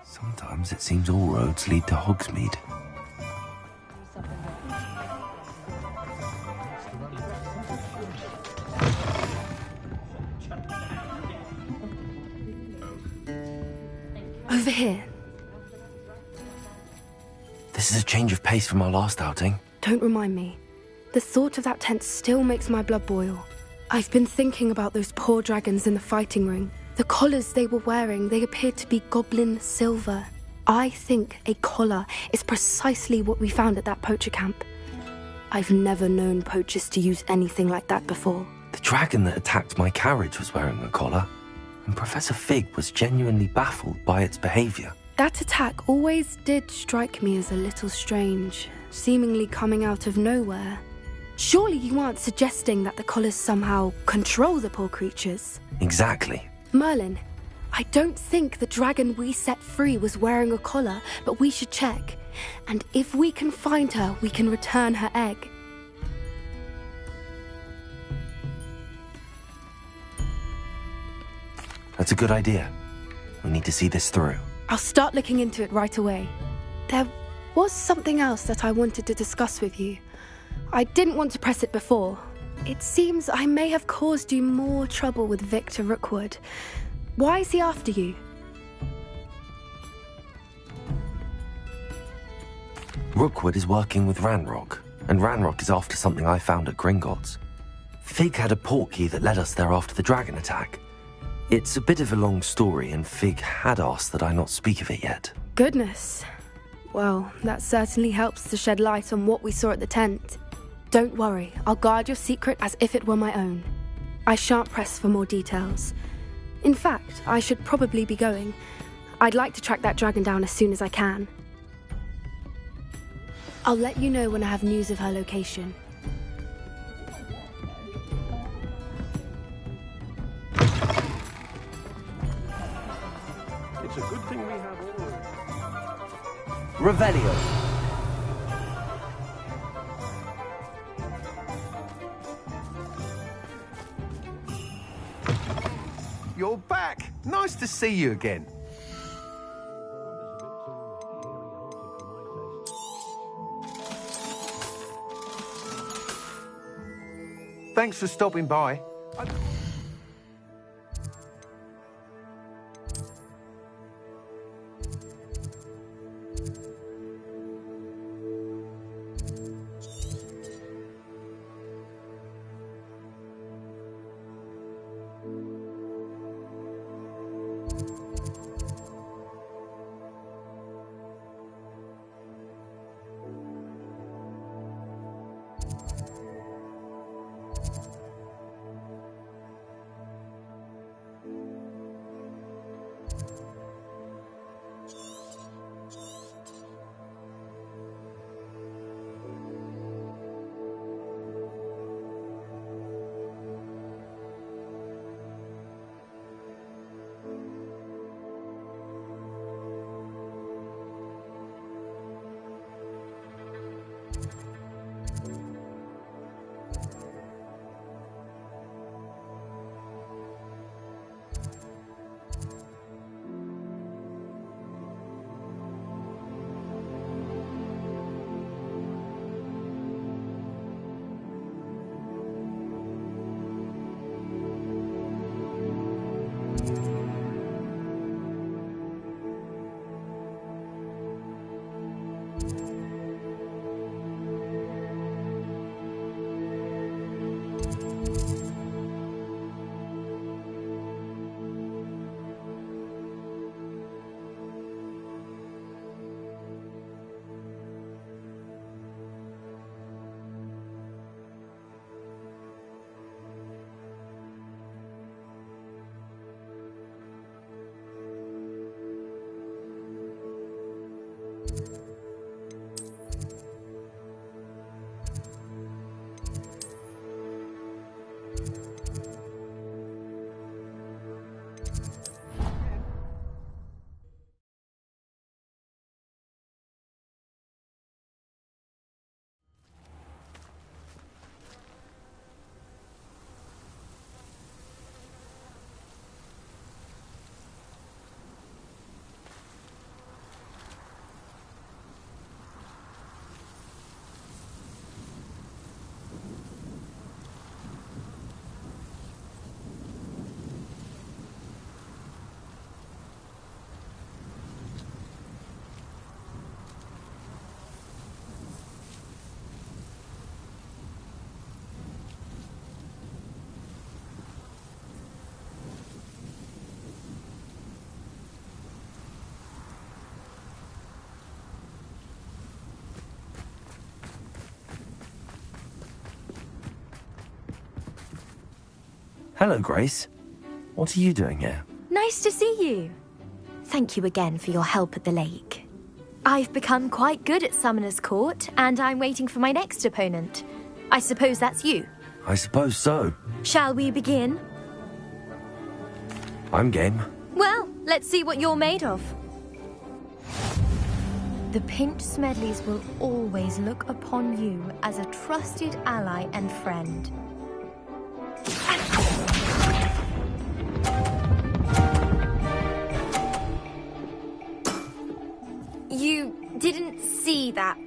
Sometimes it seems all roads lead to Hogsmeade. Over here. This is a change of pace from our last outing. Don't remind me. The thought of that tent still makes my blood boil. I've been thinking about those poor dragons in the fighting ring. The collars they were wearing, they appeared to be goblin silver. I think a collar is precisely what we found at that poacher camp. I've never known poachers to use anything like that before. The dragon that attacked my carriage was wearing a collar, and Professor Fig was genuinely baffled by its behavior. That attack always did strike me as a little strange, seemingly coming out of nowhere. Surely you aren't suggesting that the collars somehow control the poor creatures? Exactly. Merlin, I don't think the dragon we set free was wearing a collar, but we should check. And if we can find her, we can return her egg. That's a good idea. We need to see this through. I'll start looking into it right away. There was something else that I wanted to discuss with you. I didn't want to press it before. It seems I may have caused you more trouble with Victor Rookwood. Why is he after you? Rookwood is working with Ranrock, and Ranrock is after something I found at Gringotts. Fig had a portkey that led us there after the dragon attack. It's a bit of a long story, and Fig had asked that I not speak of it yet. Goodness. Well, that certainly helps to shed light on what we saw at the tent. Don't worry, I'll guard your secret as if it were my own. I shan't press for more details. In fact, I should probably be going. I'd like to track that dragon down as soon as I can. I'll let you know when I have news of her location. It's a good thing we have all. Revelio. You're back. Nice to see you again. Thanks for stopping by. Hello, Grace. What are you doing here? Nice to see you. Thank you again for your help at the lake. I've become quite good at Summoner's Court, and I'm waiting for my next opponent. I suppose that's you. I suppose so. Shall we begin? I'm game. Well, let's see what you're made of. The Pink Smedleys will always look upon you as a trusted ally and friend. You didn't see that.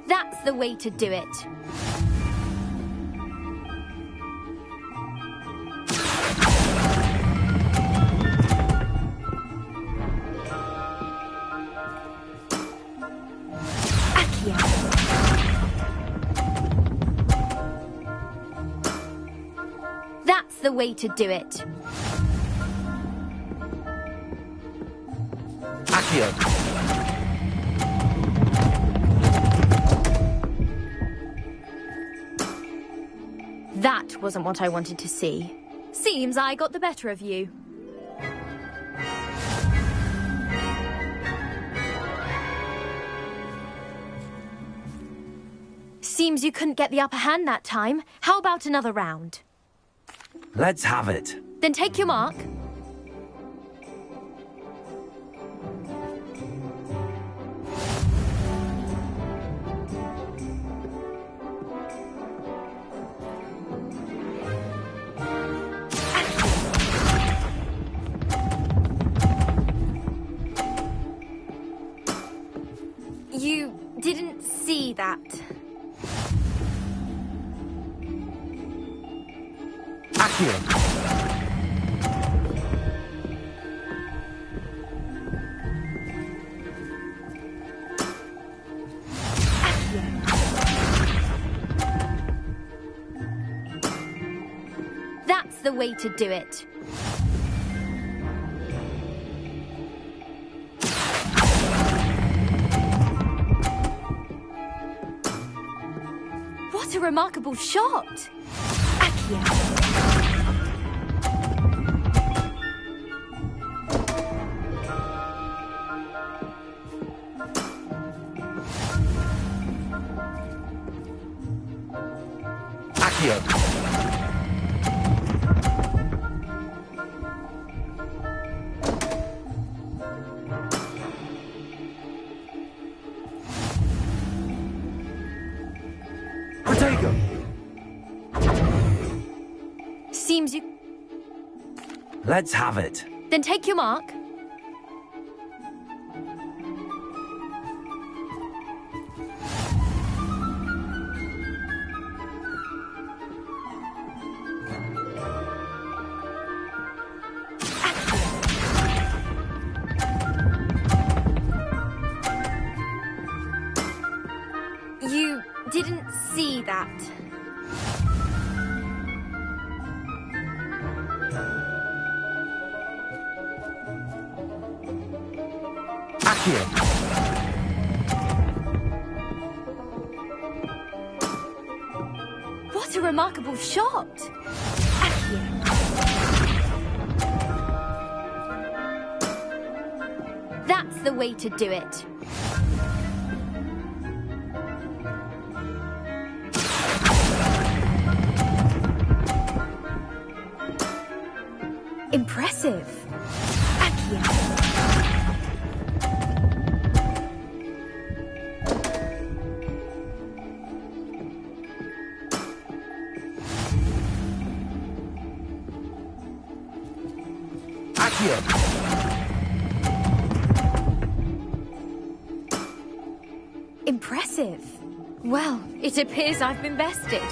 That's the way to do it. That's the way to do it. Accio. That wasn't what I wanted to see. Seems I got the better of you. Seems you couldn't get the upper hand that time. How about another round? Let's have it. Then take your mark. You didn't see that. Accio. That's the way to do it. What a remarkable shot! Accio. Protego. Seems you... Let's have it. Then take your mark. You didn't see that. Accio. What a remarkable shot! Accio. That's the way to do it. Impressive. Accio. Accio. Impressive. Well, it appears I've been bested.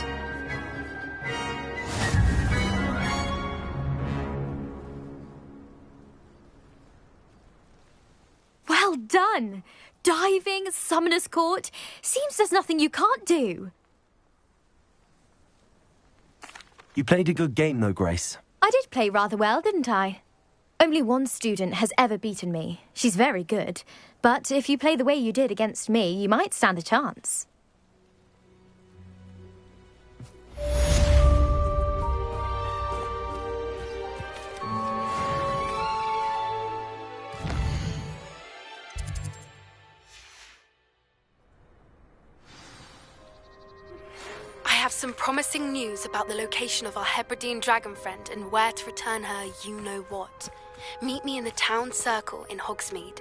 done. Diving, Summoner's Court. Seems there's nothing you can't do. You played a good game though, Grace. I did play rather well, didn't I? Only one student has ever beaten me. She's very good. But if you play the way you did against me, you might stand a chance. I have some promising news about the location of our Hebridean dragon friend and where to return her you-know-what. Meet me in the town circle in Hogsmeade.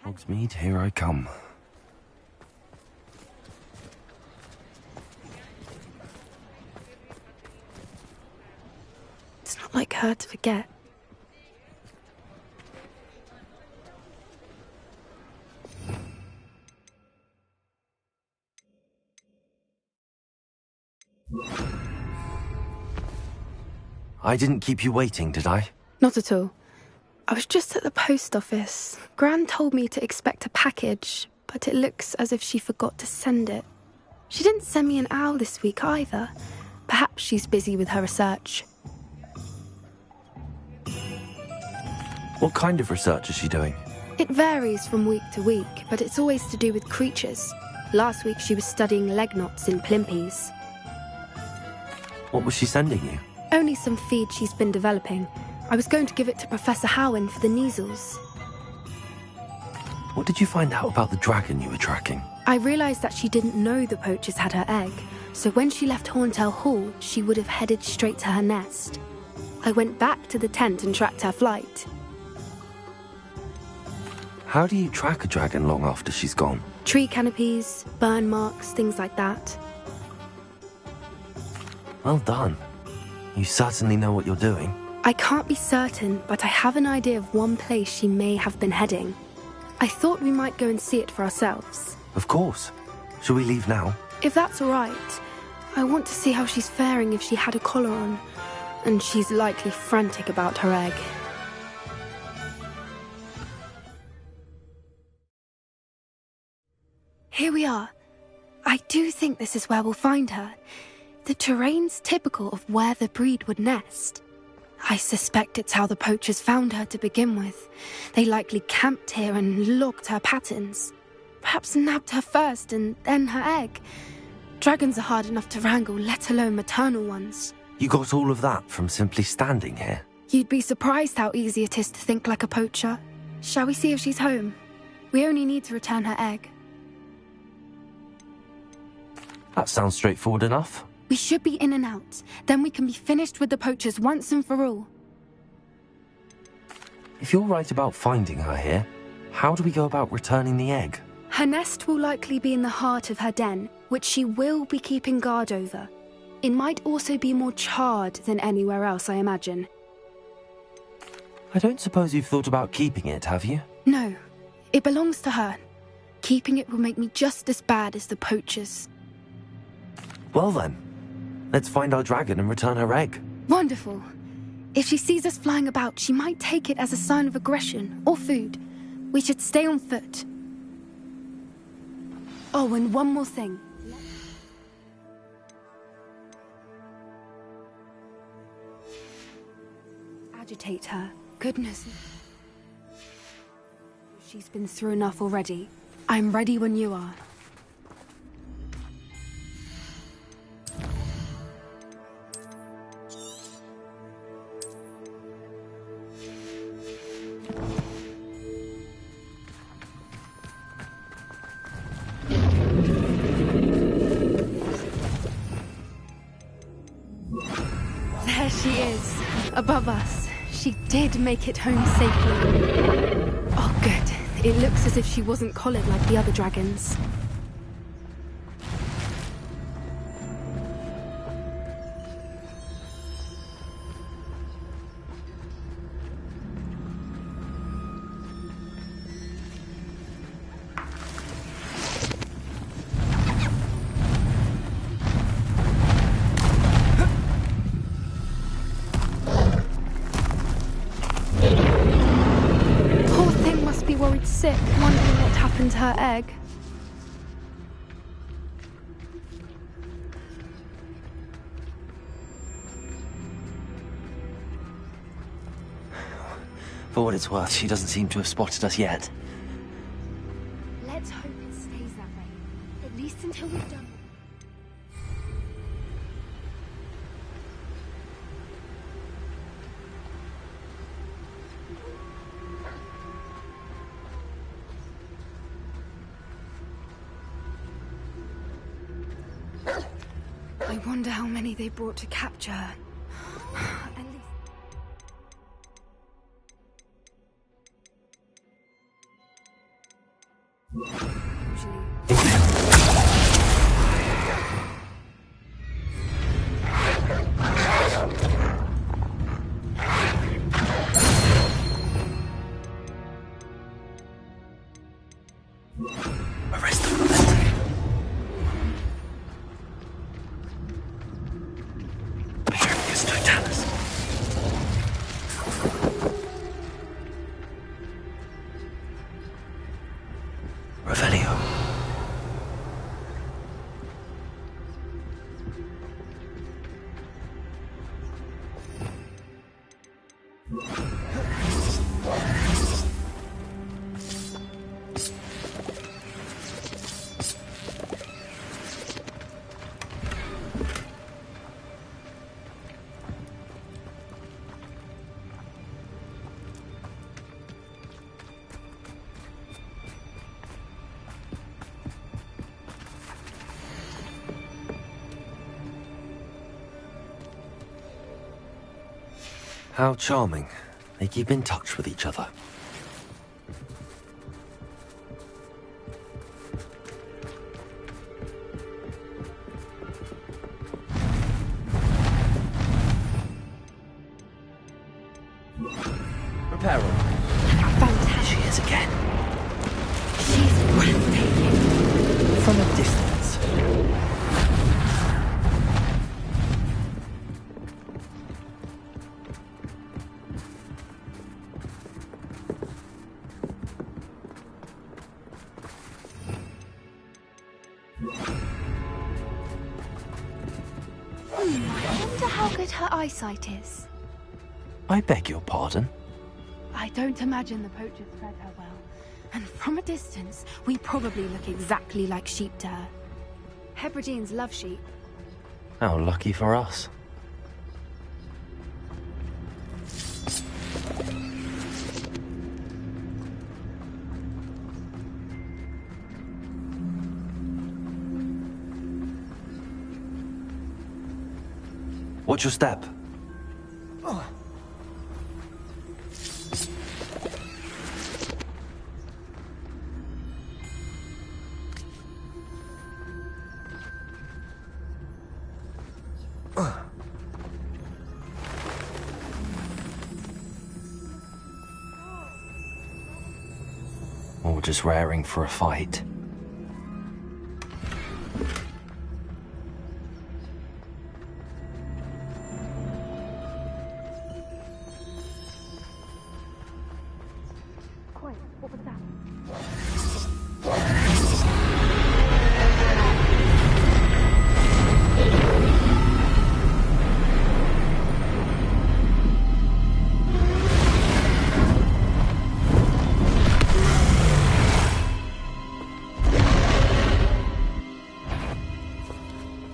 Hogsmeade, here I come. It's not like her to forget. I didn't keep you waiting, did I? Not at all. I was just at the post office. Gran told me to expect a package, but it looks as if she forgot to send it. She didn't send me an owl this week either. Perhaps she's busy with her research. What kind of research is she doing? It varies from week to week, but it's always to do with creatures. Last week she was studying leg knots in plimpies. What was she sending you? Only some feed she's been developing. I was going to give it to Professor Howen for the measles. What did you find out about the dragon you were tracking? I realised that she didn't know the poachers had her egg, so when she left Horntail Hall, she would have headed straight to her nest. I went back to the tent and tracked her flight. How do you track a dragon long after she's gone? Tree canopies, burn marks, things like that. Well done. You certainly know what you're doing. I can't be certain, but I have an idea of one place she may have been heading. I thought we might go and see it for ourselves. Of course. Shall we leave now? If that's all right. I want to see how she's faring if she had a collar on. And she's likely frantic about her egg. Here we are. I do think this is where we'll find her. The terrain's typical of where the breed would nest. I suspect it's how the poachers found her to begin with. They likely camped here and logged her patterns. Perhaps nabbed her first and then her egg. Dragons are hard enough to wrangle, let alone maternal ones. You got all of that from simply standing here? You'd be surprised how easy it is to think like a poacher. Shall we see if she's home? We only need to return her egg. That sounds straightforward enough. We should be in and out. Then we can be finished with the poachers once and for all. If you're right about finding her here, how do we go about returning the egg? Her nest will likely be in the heart of her den, which she will be keeping guard over. It might also be more charred than anywhere else, I imagine. I don't suppose you've thought about keeping it, have you? No, it belongs to her. Keeping it will make me just as bad as the poachers. Well then, let's find our dragon and return her egg. Wonderful. If she sees us flying about, she might take it as a sign of aggression or food. We should stay on foot. Oh, and one more thing. Agitate her. Goodness. She's been through enough already. I'm ready when you are. above us. She did make it home safely. Oh, good. It looks as if she wasn't collared like the other dragons. Sick, wondering what happened to her egg. For what it's worth, she doesn't seem to have spotted us yet. Let's hope it stays that way. At least until we've done. I wonder how many they brought to capture her. At least... Arrest the momentum. How charming. They keep in touch with each other. Repair her. Fantastic. She is again. She's breathtaking. From a distance. I wonder how good her eyesight is. I beg your pardon? I don't imagine the poachers fed her well. And from a distance, we probably look exactly like sheep to her. Hebrideans love sheep. How lucky for us. Watch your step. Or just raring for a fight. What was that?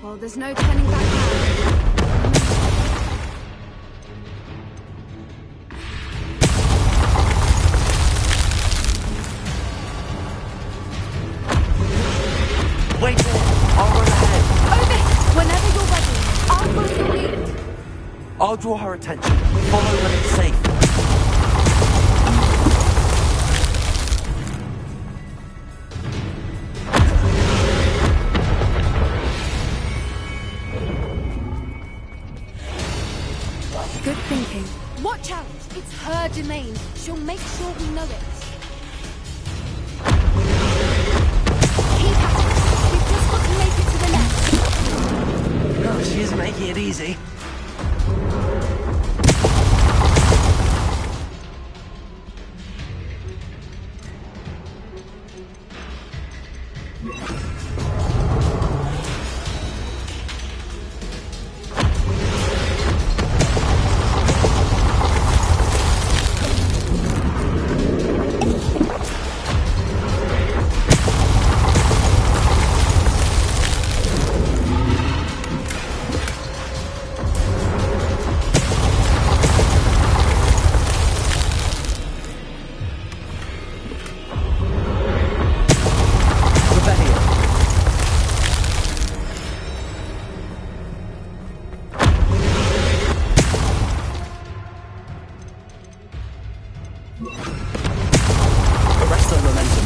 Well, there's no turning back now. Wait there! I'll run ahead! Ovis, whenever you're ready, I'll follow your lead. I'll draw her attention. Follow when it's safe. Good thinking. Watch out! It's her domain. She'll make sure we know it. Keep at it. We've just got to make it to the left. Oh, she isn't making it easy. Arrest the momentum.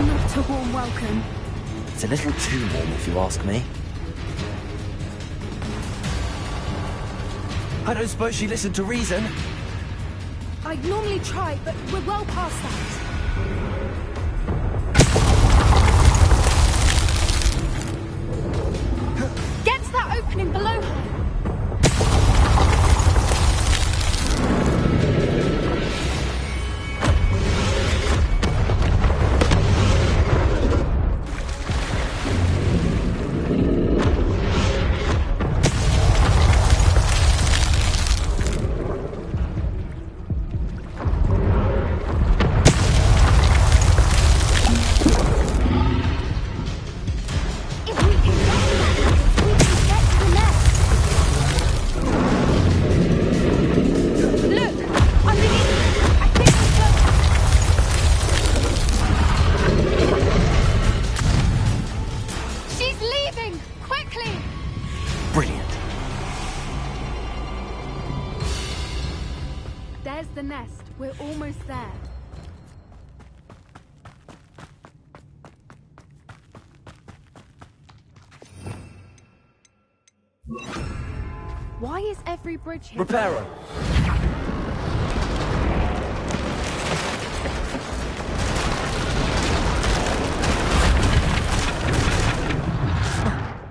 Not a warm welcome. It's a little too warm if you ask me. I don't suppose she listened to reason. I'd normally try, but we're well past that. Get to that opening below her. There's the nest. We're almost there. Why is every bridge here? Reparo.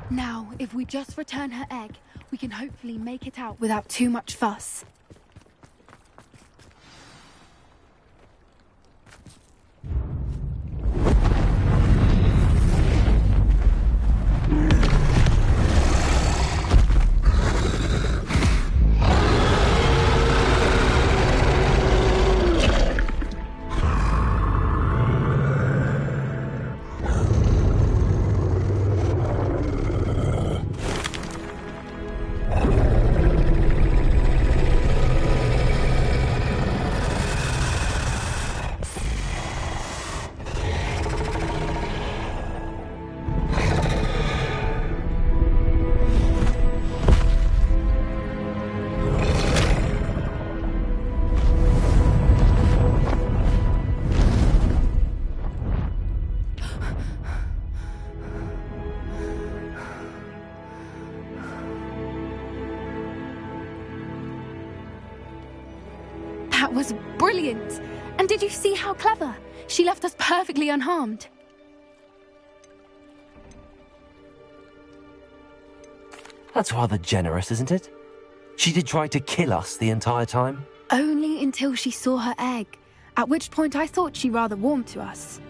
Now, if we just return her egg, we can hopefully make it out without too much fuss. That was brilliant! And did you see how clever? She left us perfectly unharmed. That's rather generous, isn't it? She did try to kill us the entire time. Only until she saw her egg, at which point I thought she rather warmed to us.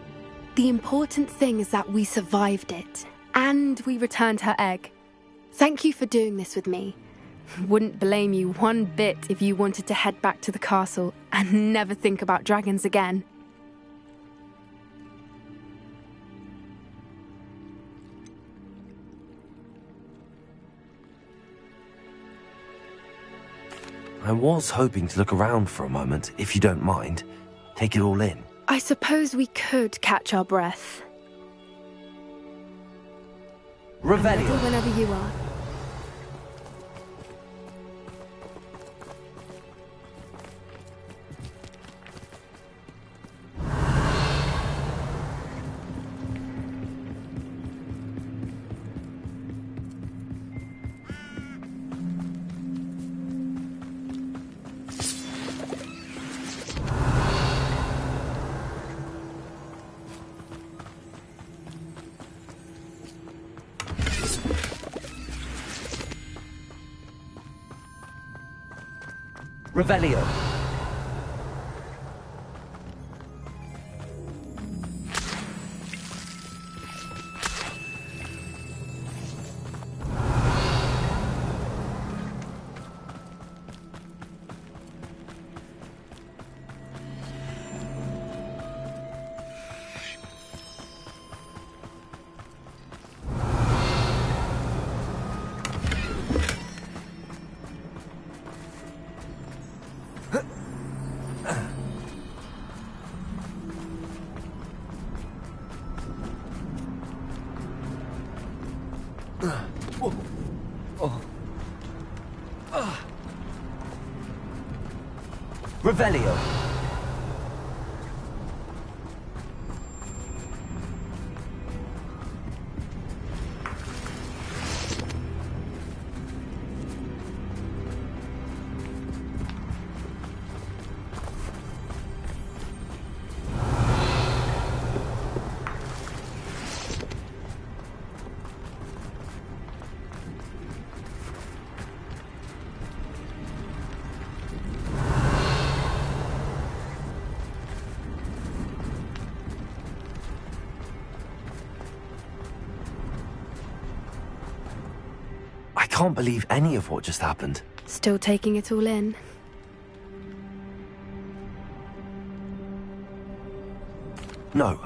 The important thing is that we survived it, and we returned her egg. Thank you for doing this with me. Wouldn't blame you one bit if you wanted to head back to the castle and never think about dragons again. I was hoping to look around for a moment, if you don't mind. Take it all in. I suppose we could catch our breath. I'm ready Revelio. whenever you are. Revelio. Revelio. I can't believe any of what just happened. Still taking it all in. No,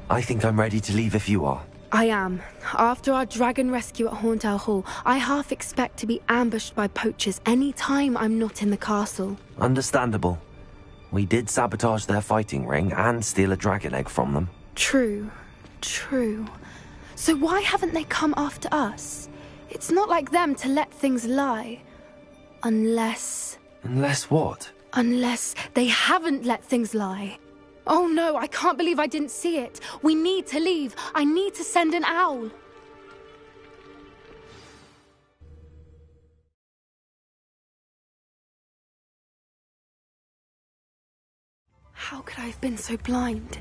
I think I'm ready to leave if you are. I am. After our dragon rescue at Hauntow Hall, I half expect to be ambushed by poachers any time I'm not in the castle. Understandable. We did sabotage their fighting ring and steal a dragon egg from them. True. True. So why haven't they come after us? It's not like them to let things lie. Unless What? Unless they haven't let things lie. Oh no, I can't believe I didn't see it. We need to leave. I need to send an owl. How could I have been so blind?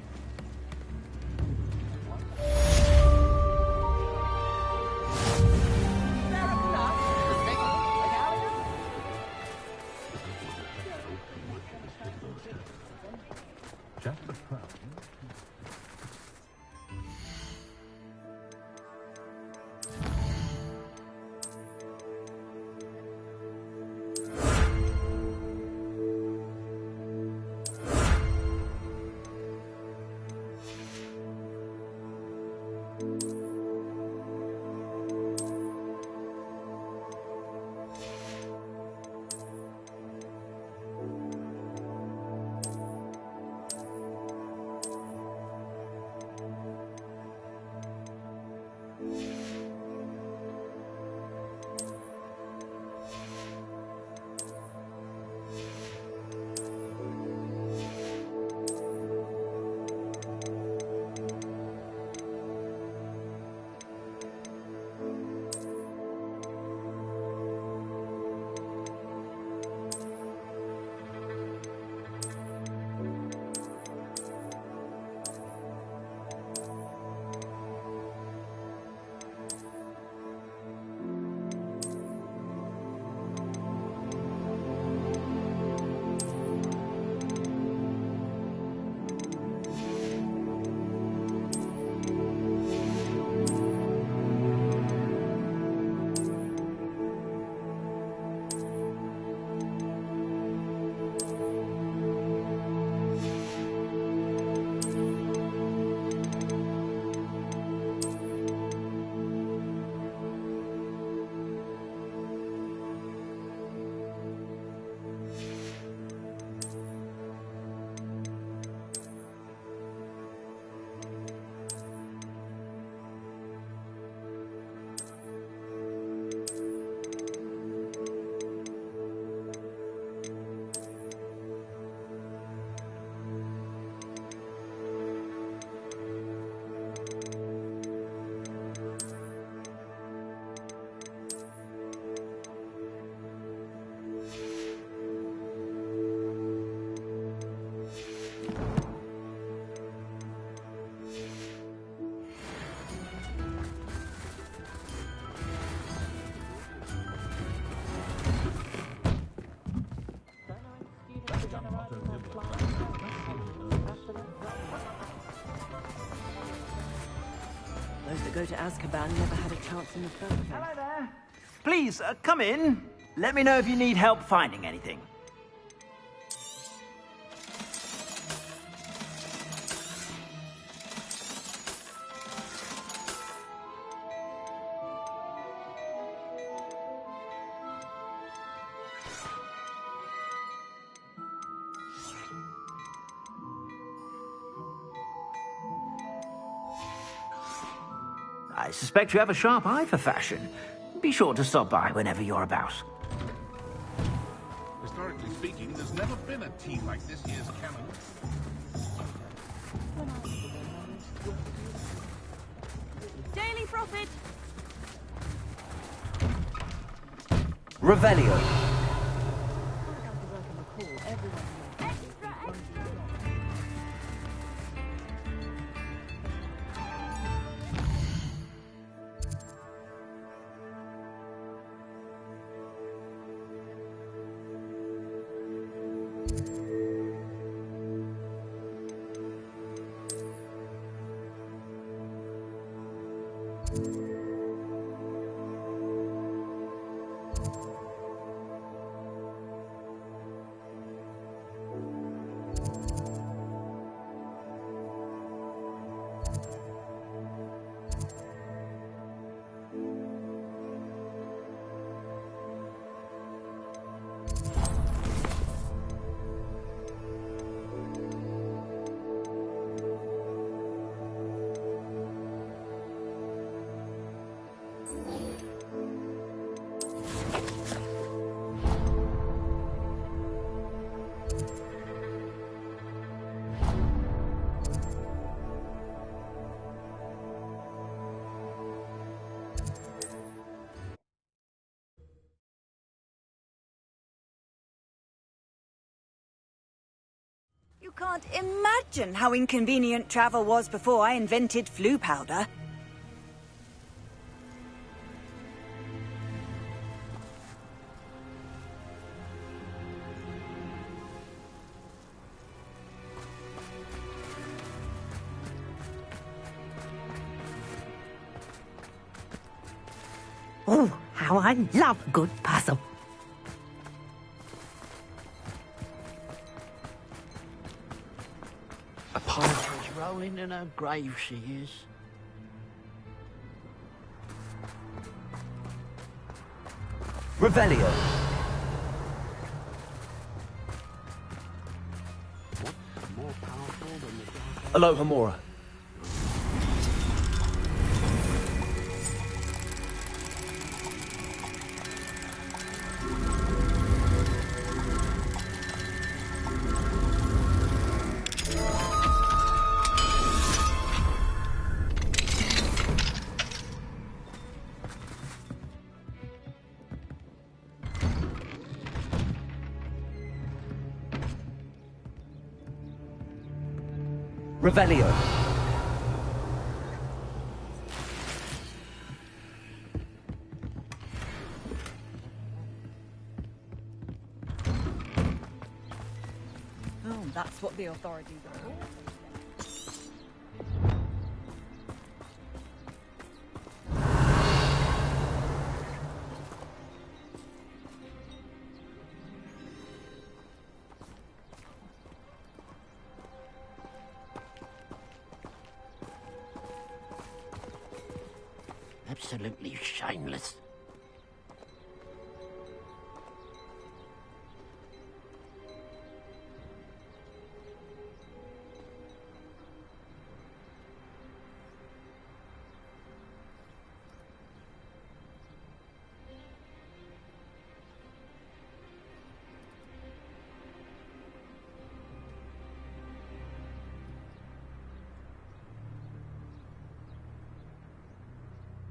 Those that go to Azkaban never had a chance in the first place. Hello there. Please, come in. Let me know if you need help finding anything. I suspect you have a sharp eye for fashion. Be sure to stop by whenever you're about. Historically speaking, there's never been a team like this year's canon. Daily Prophet! Revelio. You can't imagine how inconvenient travel was before I invented flu powder. Oh, how I love a good puzzle. A partridge. Rolling in her grave she is. Revelio. Aloha Mora. Revelio. Oh, that's what the authorities are for. Absolutely shameless.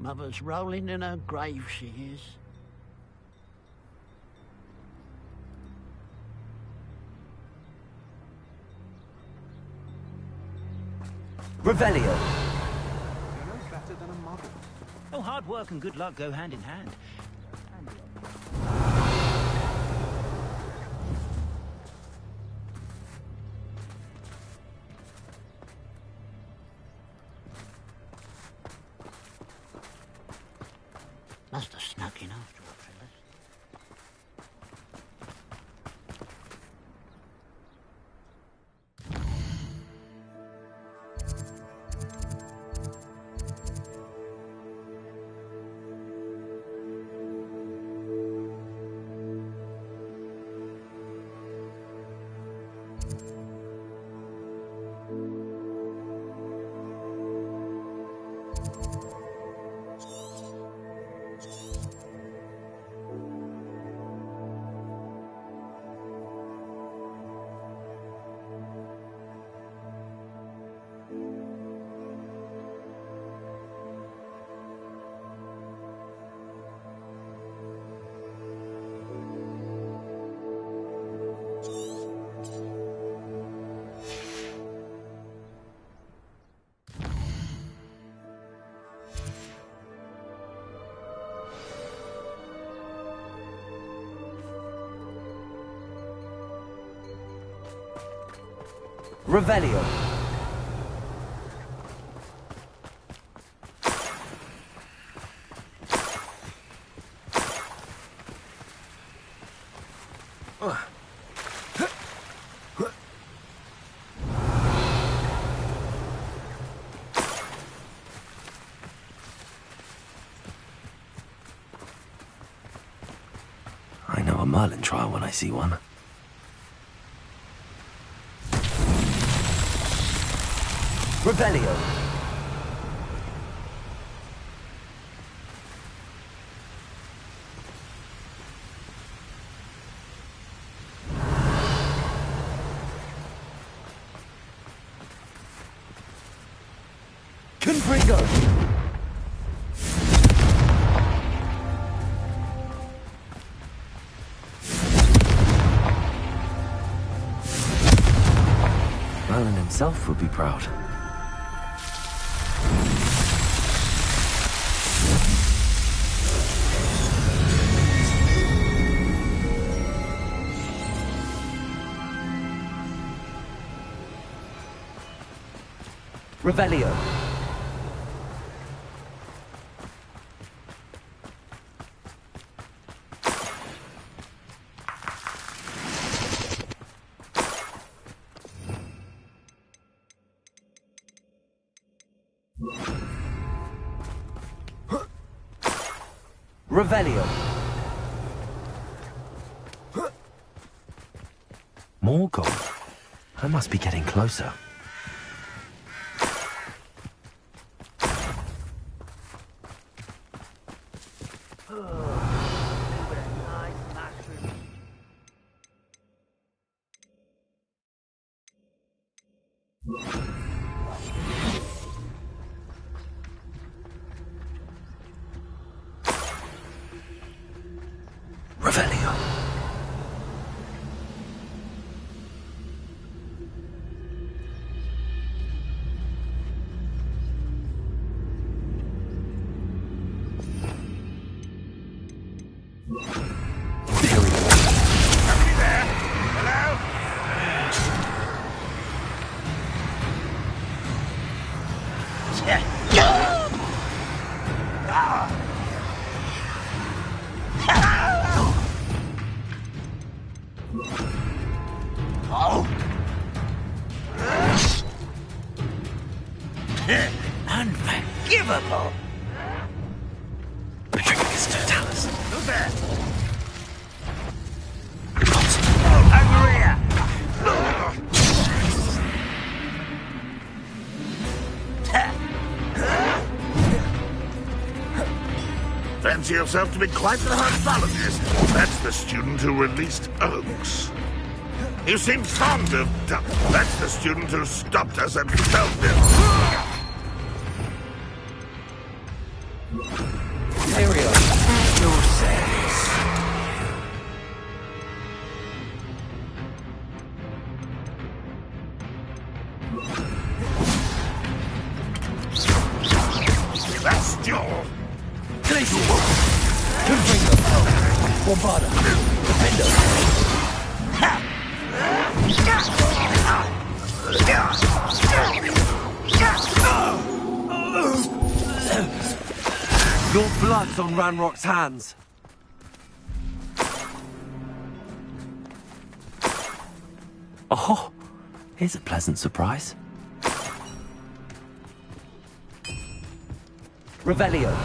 Mother's rolling in her grave she is. Revelio. You're no better than a muggle. Oh, hard work and good luck go hand in hand. Revelio. I know a Merlin trial when I see one. Revelio. Confringo. Merlin himself would be proud. Revelio. Revelio. More gold. I must be getting closer. Revelio. Unforgivable! Patricius Totalis. Who's there? Fancy yourself to be quite the herbologist. That's the student who released Oaks. You seem fond of duck. That's the student who stopped us at Belleville. Ariel. At your service. That's your... Confringo. Bombarda. Defendo. Your blood's on Ranrock's hands. Oh, here's a pleasant surprise. Revelio.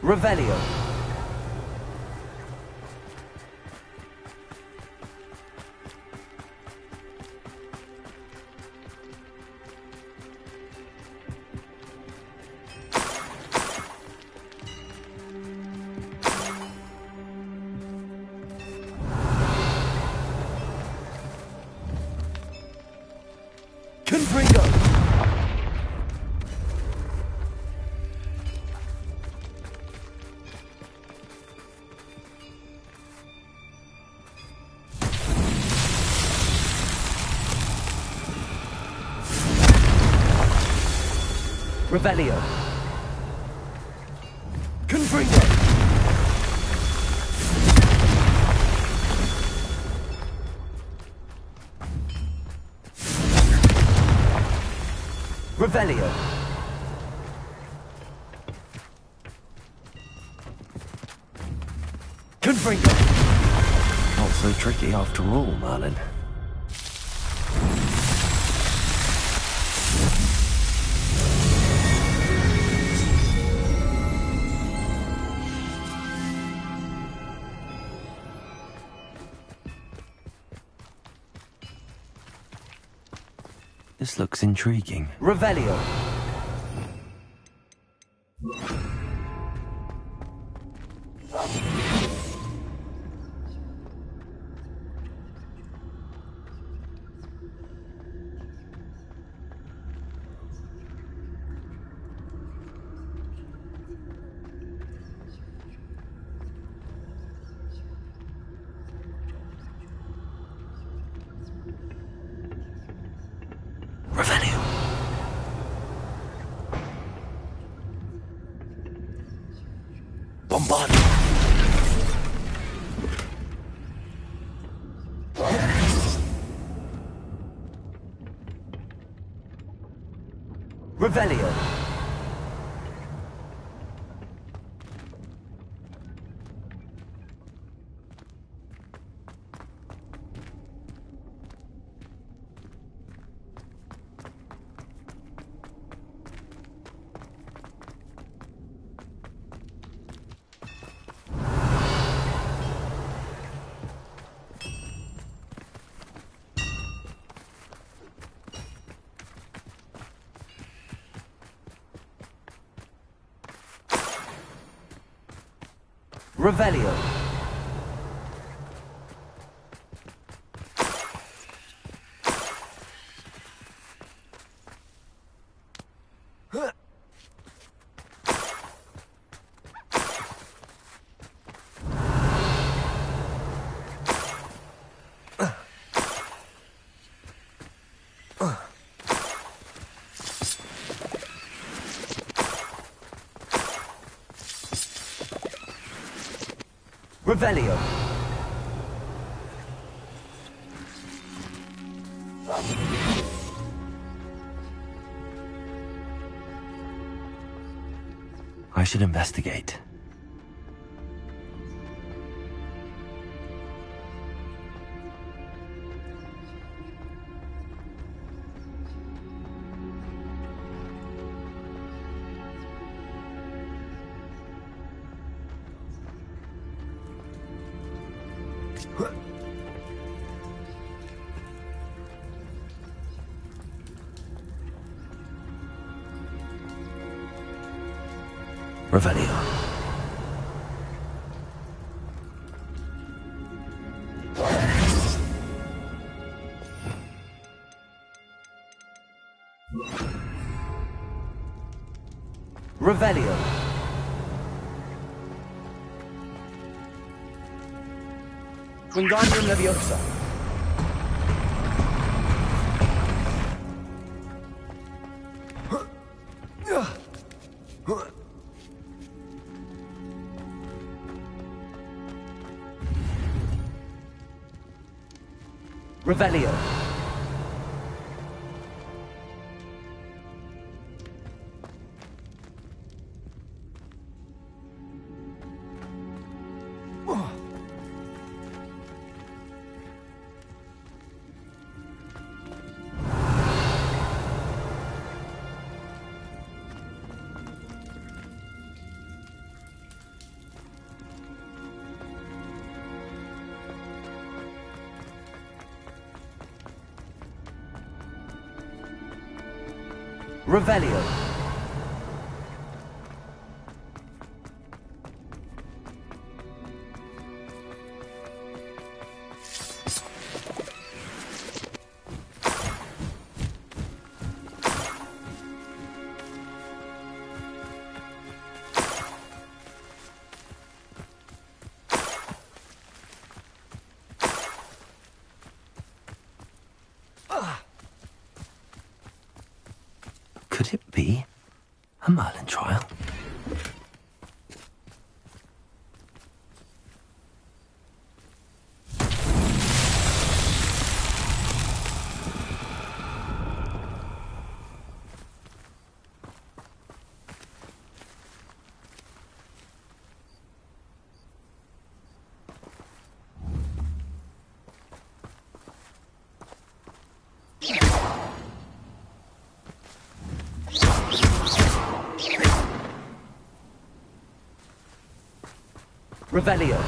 Revelio. Confringo. Revelio. Confringo. Revelio. Confringo. Not so tricky after all, Merlin. This looks intriguing. Revelio. Revelio. Bombard. Revelio. Revelio. Revelio. I should investigate. Revelio. Revelio. Wingardium Leviosa. Revelio. Revelio. Could it be? A Merlin trial? Revelio.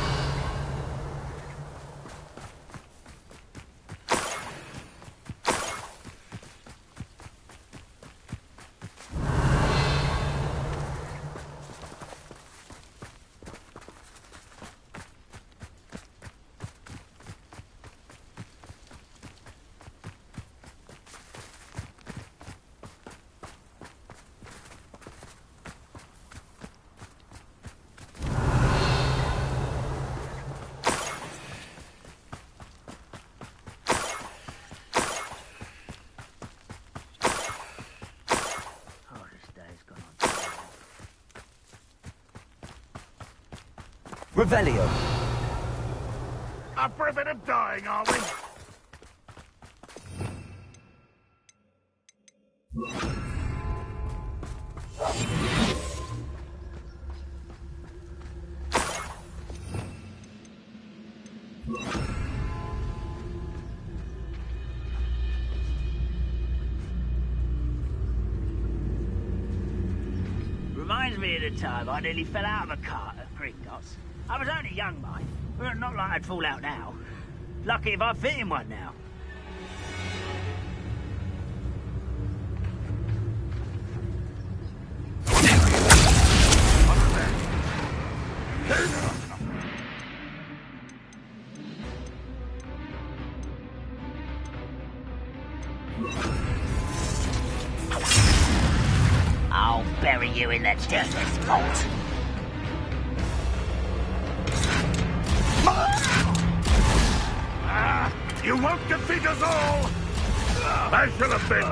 Revelio. Up for a bit of dying, are we? Reminds me of the time I nearly fell out of a cart at Gringotts. I was only young, mind. But not like I'd fall out now. Lucky if I fit in one now. I'll bury you in the deepest vault. You won't defeat us all! I should have been...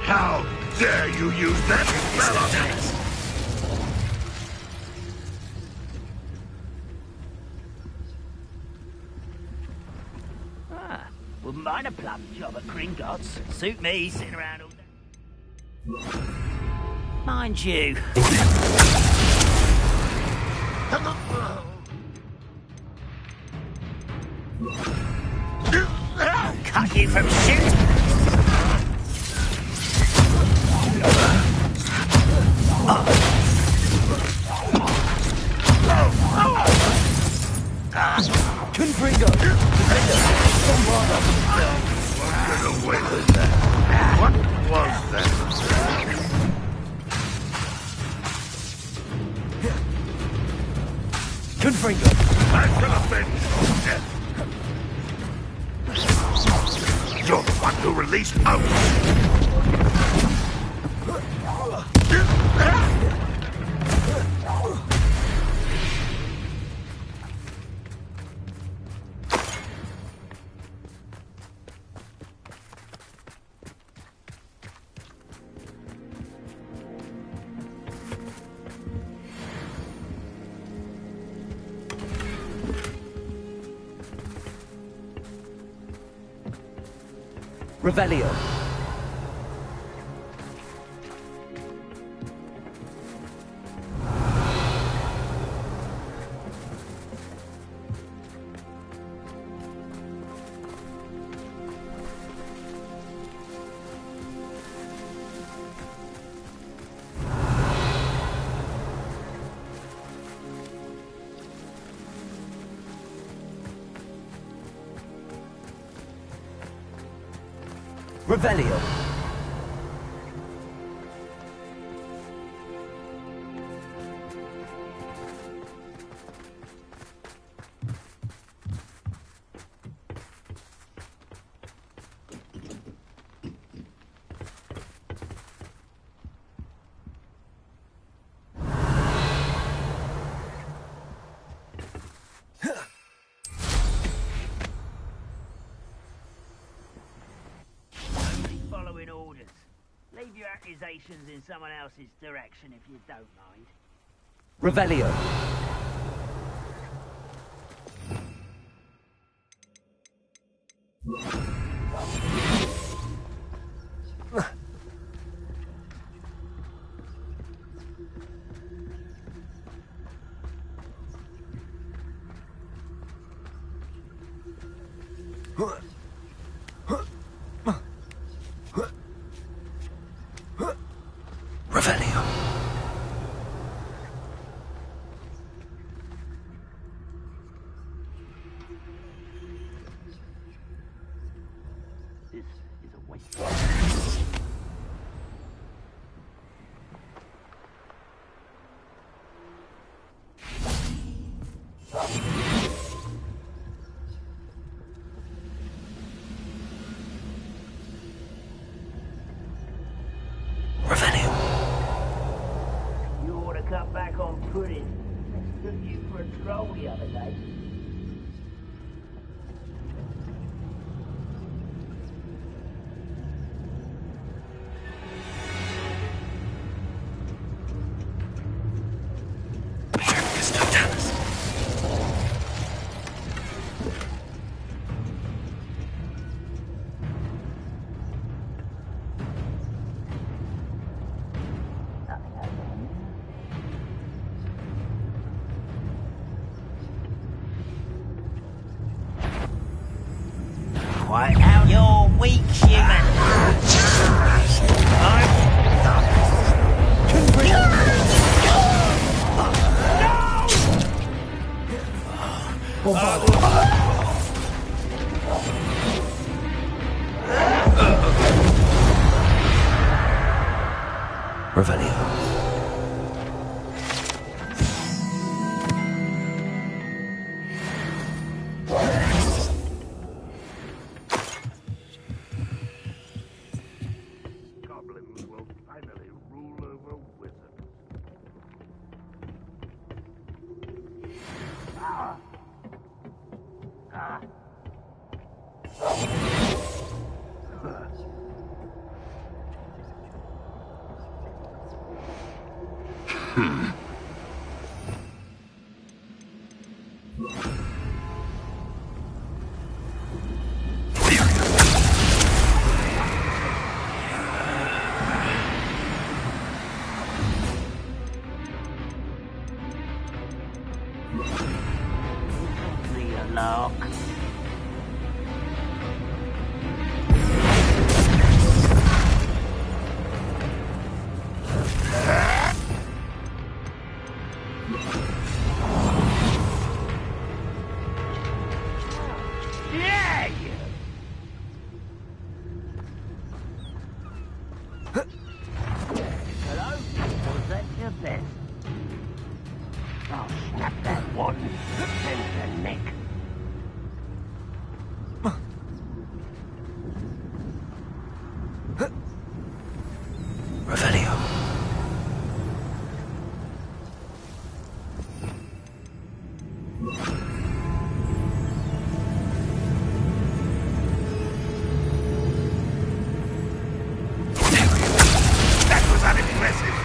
How dare you use that spell? Wouldn't mind a plum job at Gringotts. Suit me, sitting around all day. Mind you. I'll cut you from shit. Confringo. Get away with that. What was that? Confringo. I should have been... You're the one who released Oaks. Revelio. Revelio. your accusations in someone else's direction if you don't mind. Revelio. Revelio. This is a waste. Revelio. You ought to cut back on pudding. I took you for a stroll the other day. Quiet out, you're weak, human. Revelio. Goblins will finally rule over wizards. Leave a lark. Yeah! Hello? Was that your best? I'll snap that one and the neck. Revelio. That was unimpressive.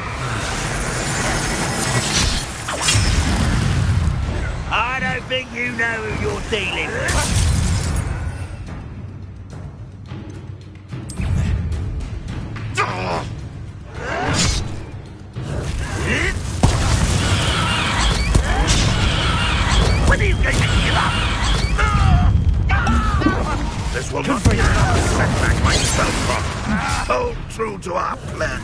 I don't think you know who you're dealing with. When are you going to give up? This will not be another setback like Spellcroft. Hold true to our pledge.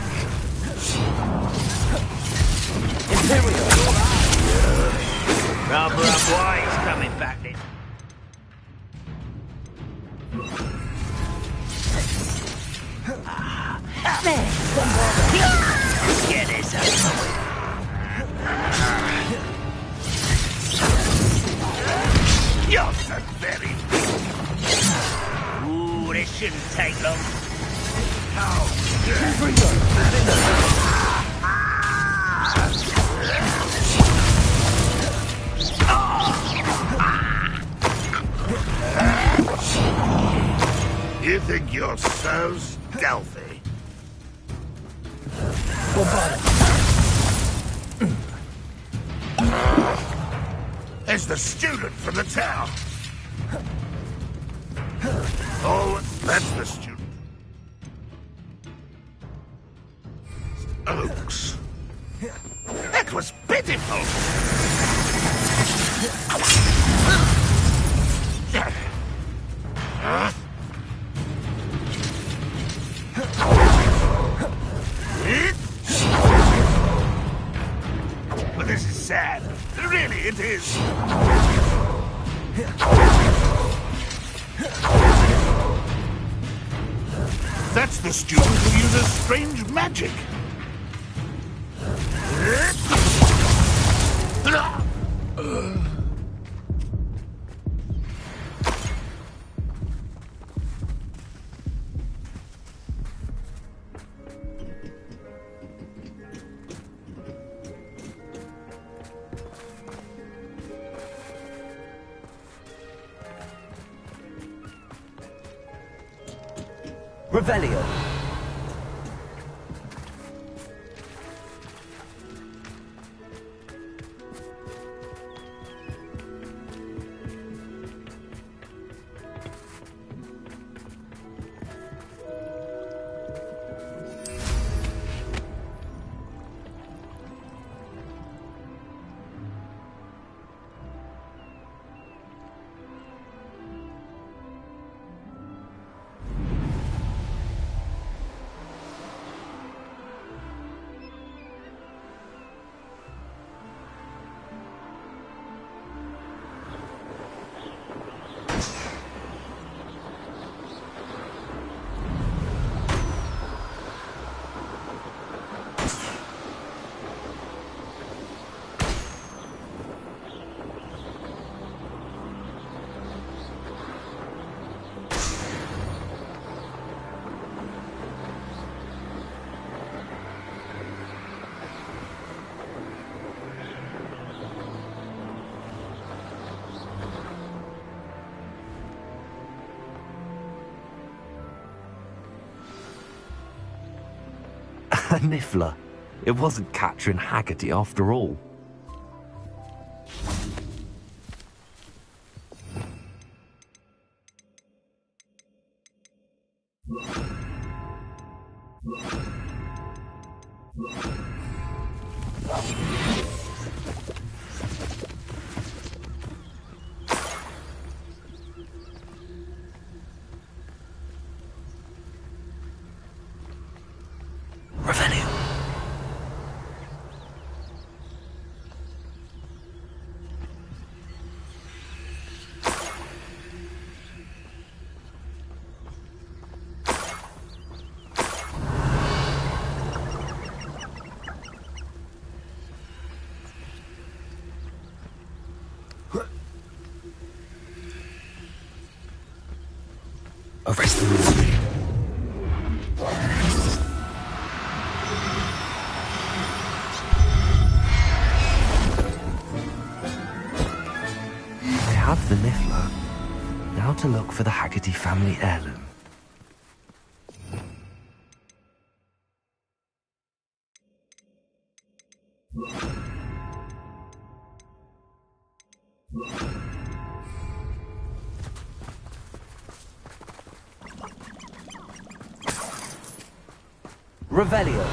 Rather unwise coming back this. Get this over with. You're so very... Ooh, this shouldn't take long. You think you're so stealthy? There's the student from the town. Oh, that's the student. Oaks. That was pitiful. But this is sad. Really, it is. That's the student who uses strange magic. Revelio. A niffler. It wasn't Catherine Haggerty after all. Arrest them. I have the niffler. Now to look for the Haggerty family heirloom. Revelio.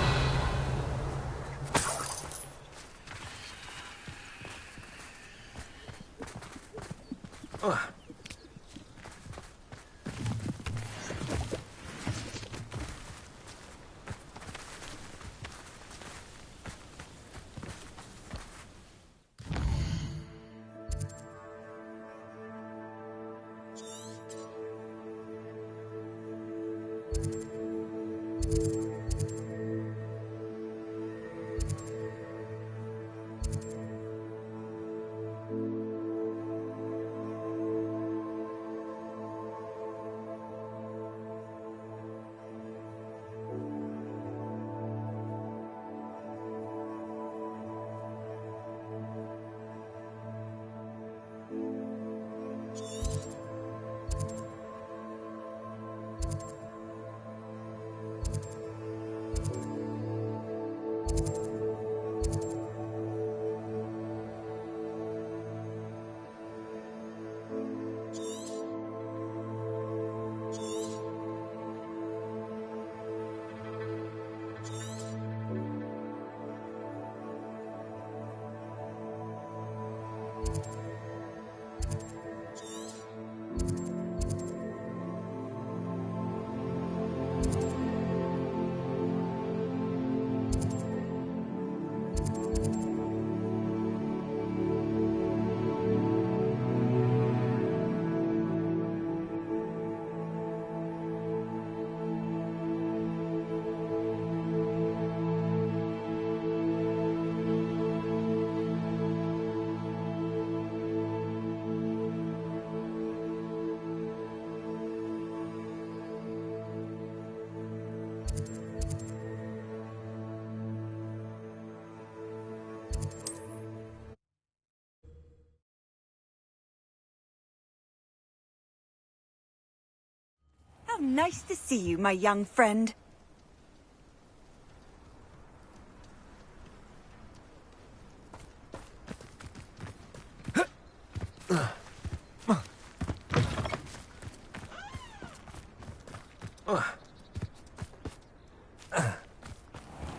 Nice to see you, my young friend.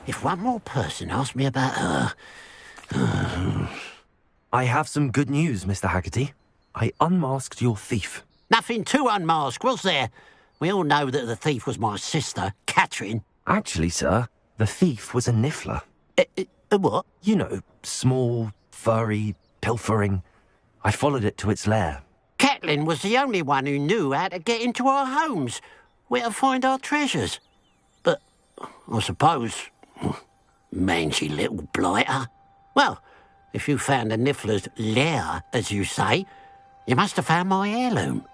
If one more person asked me about her... I have some good news, Mr. Haggerty. I unmasked your thief. Nothing to unmask, was there? We all know that the thief was my sister, Catherine. Actually, sir, the thief was a niffler. A what? You know, small, furry, pilfering. I followed it to its lair. Catelyn was the only one who knew how to get into our homes, where to find our treasures. But, I suppose, mangy little blighter. Well, if you found the niffler's lair, as you say, you must have found my heirloom.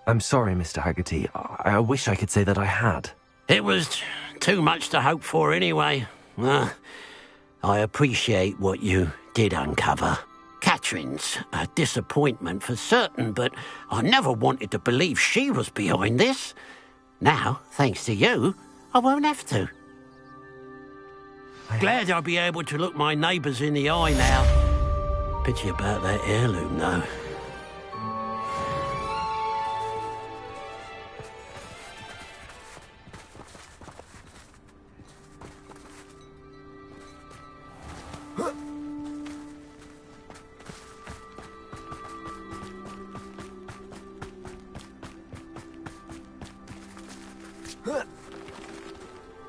I'm sorry, Mr. Haggerty. I wish I could say that I had. It was too much to hope for anyway. I appreciate what you did uncover. Catherine's a disappointment for certain, but I never wanted to believe she was behind this. Now, thanks to you, I won't have to. Glad I'll be able to look my neighbours in the eye now. Pity about that heirloom, though.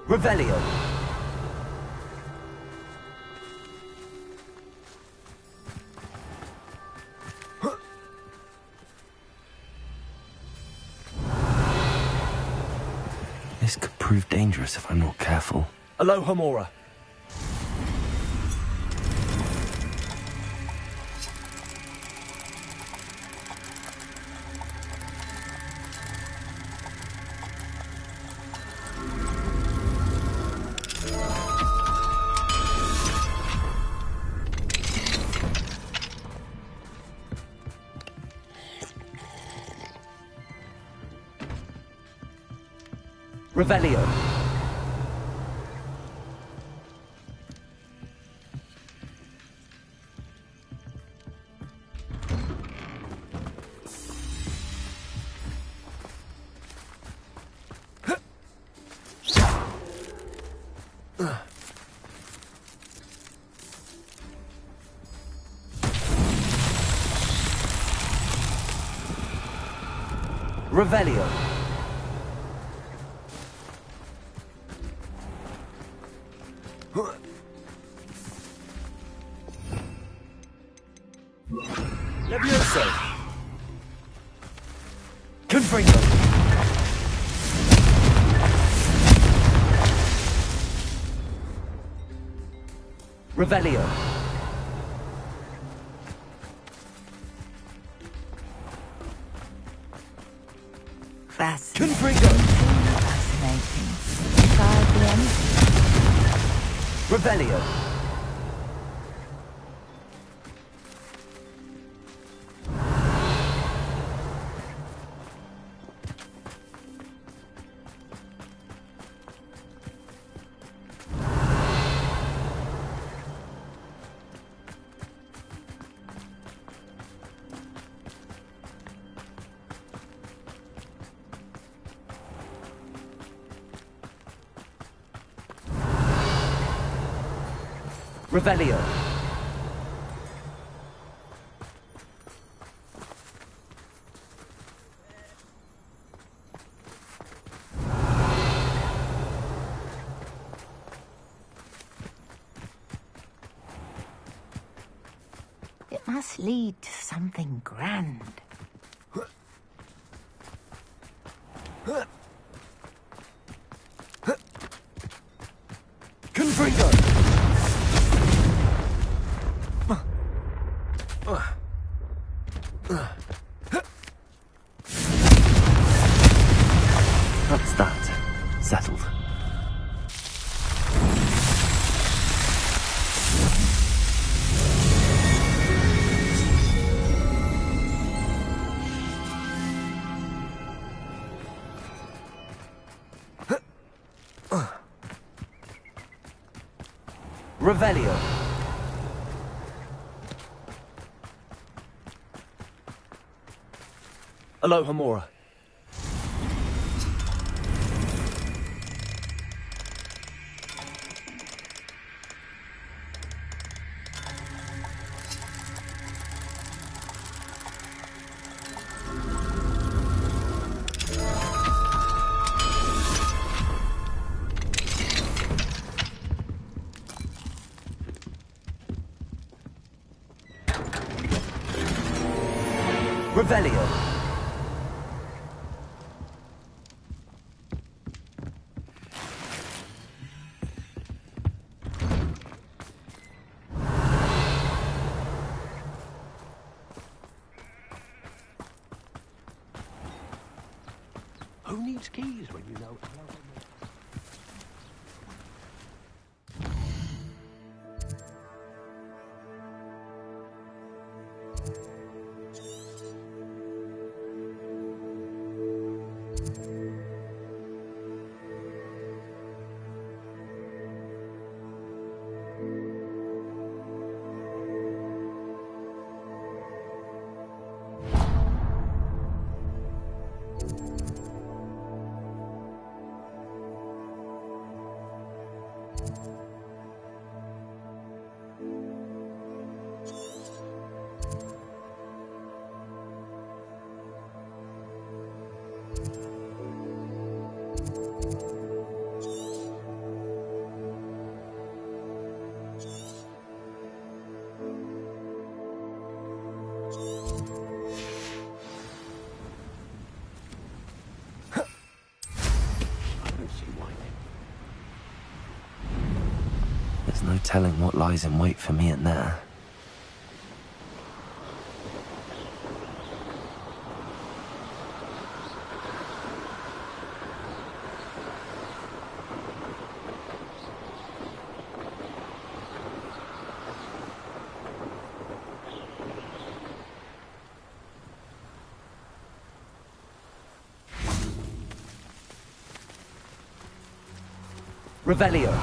Revelio. This could prove dangerous if I'm not careful. Aloha Mora. Revelio. Revelio. Levioso. Confringo. Revelio. Confringo. Fascinating. Revelio. Revelio. It must lead to something grand. Confringo. That's that. Settled. Revelio. Alohomora. Revelio. Who needs keys when you know? There's no telling what lies in wait for me in there. Revelio.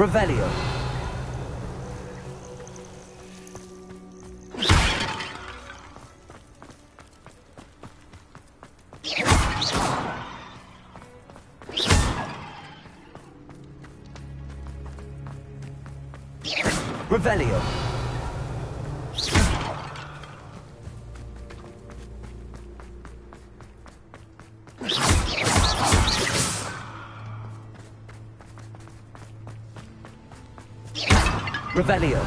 Revelio. Revelio. Revelio.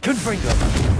Confringo.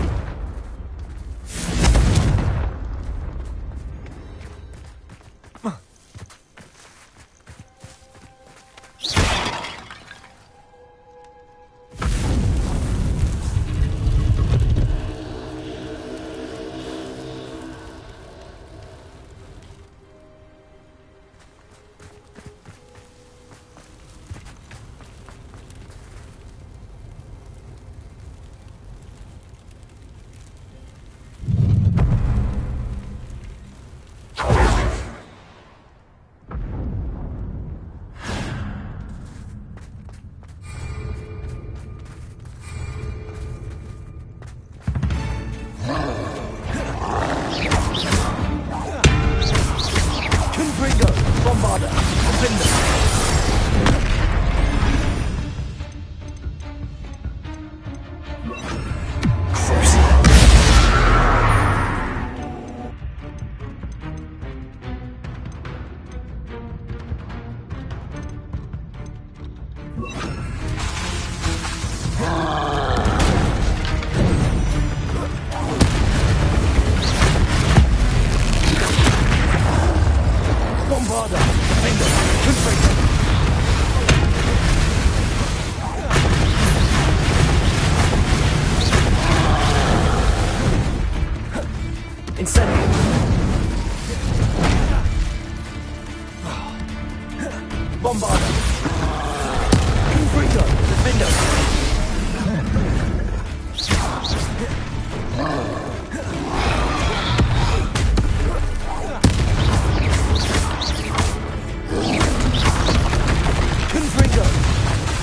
Bombarder! Confringo! Defender! Confringo!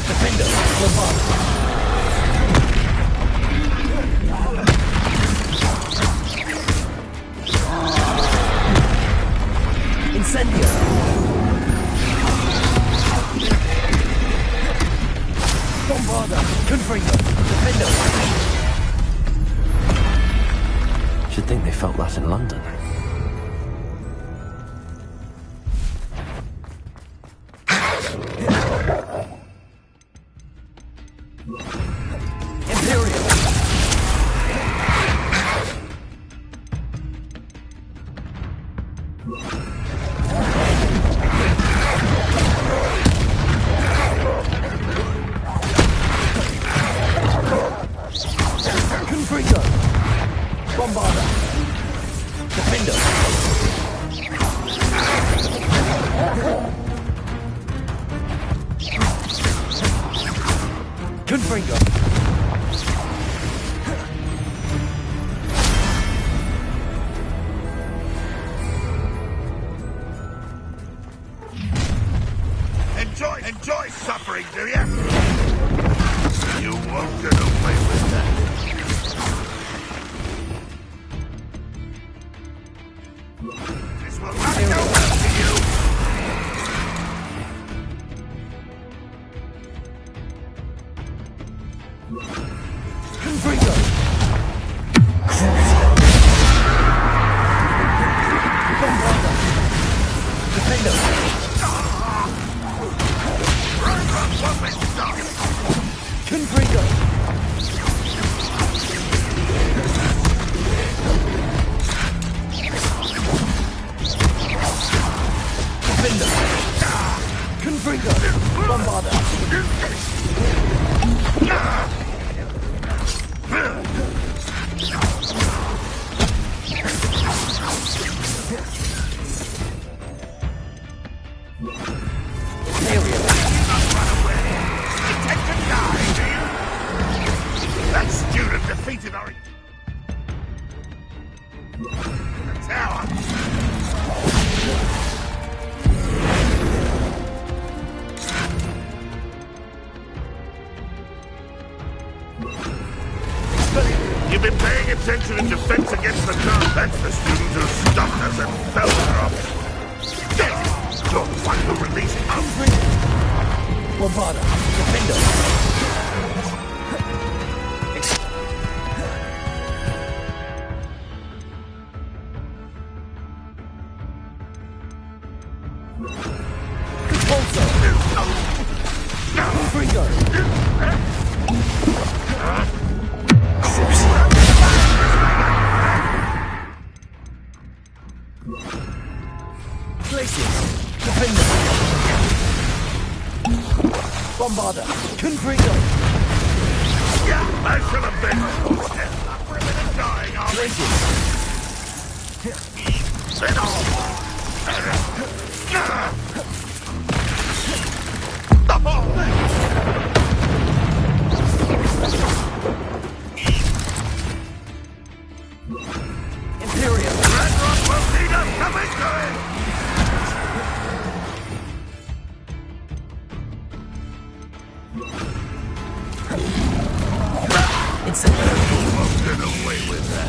Defender! Bombarder! Incendio! Bombarder! Confringo! Defender! Should think they felt that in London. Imperial! Confringo! Bombarder! Defender! Confringo! Enjoy suffering, do you? You won't get away with that. This will not go well for you. Confringo! Bombarder! Defender! Confringo! Defender! Confringo! Bombarder! Imperial! That student defeated our... the tower! You've been paying attention in defense against the tower. That's the student who stopped us and fell from. Dead! You're the one who released us. Bombarder! Defender! Confringo! Glaciers! Defender! Bombarder! Confringo! Yeah, I should have been. For a minute dying, I'll Glaciers! sit on. Imperial! Red Rock will need us coming to it! Incendio! Won't get away with that.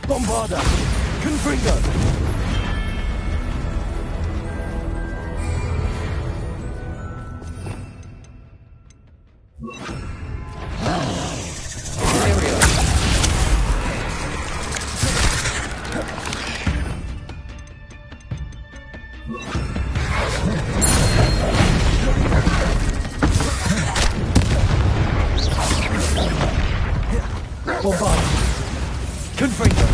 Bombarder! Confringo! Imperial! Bombard. Confringo.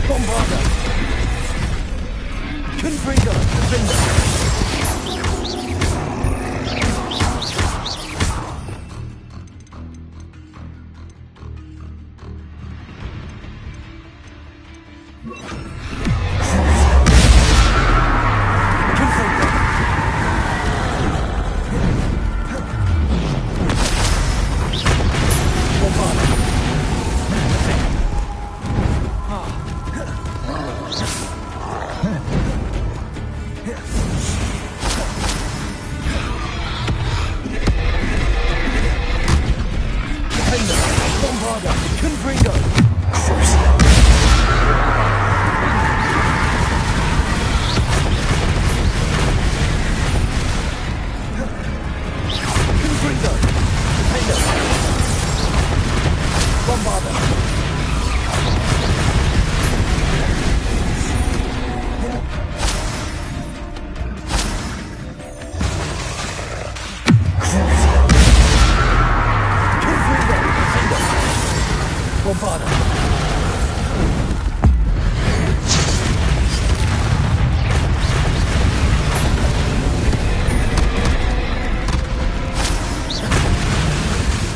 Bombarda. Confringo. Defender. Bombarda. Confringo. Confringo. Defender. Bombarda. Bombarda.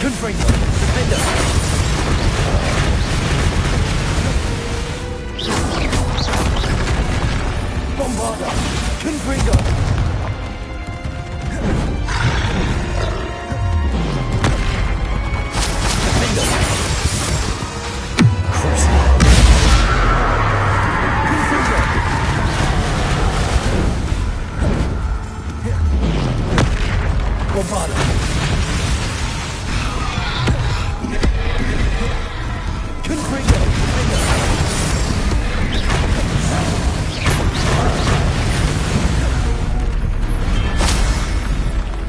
Confringo. Defender. Bombarda. Confringo. Defender. Bombarda. Confringo.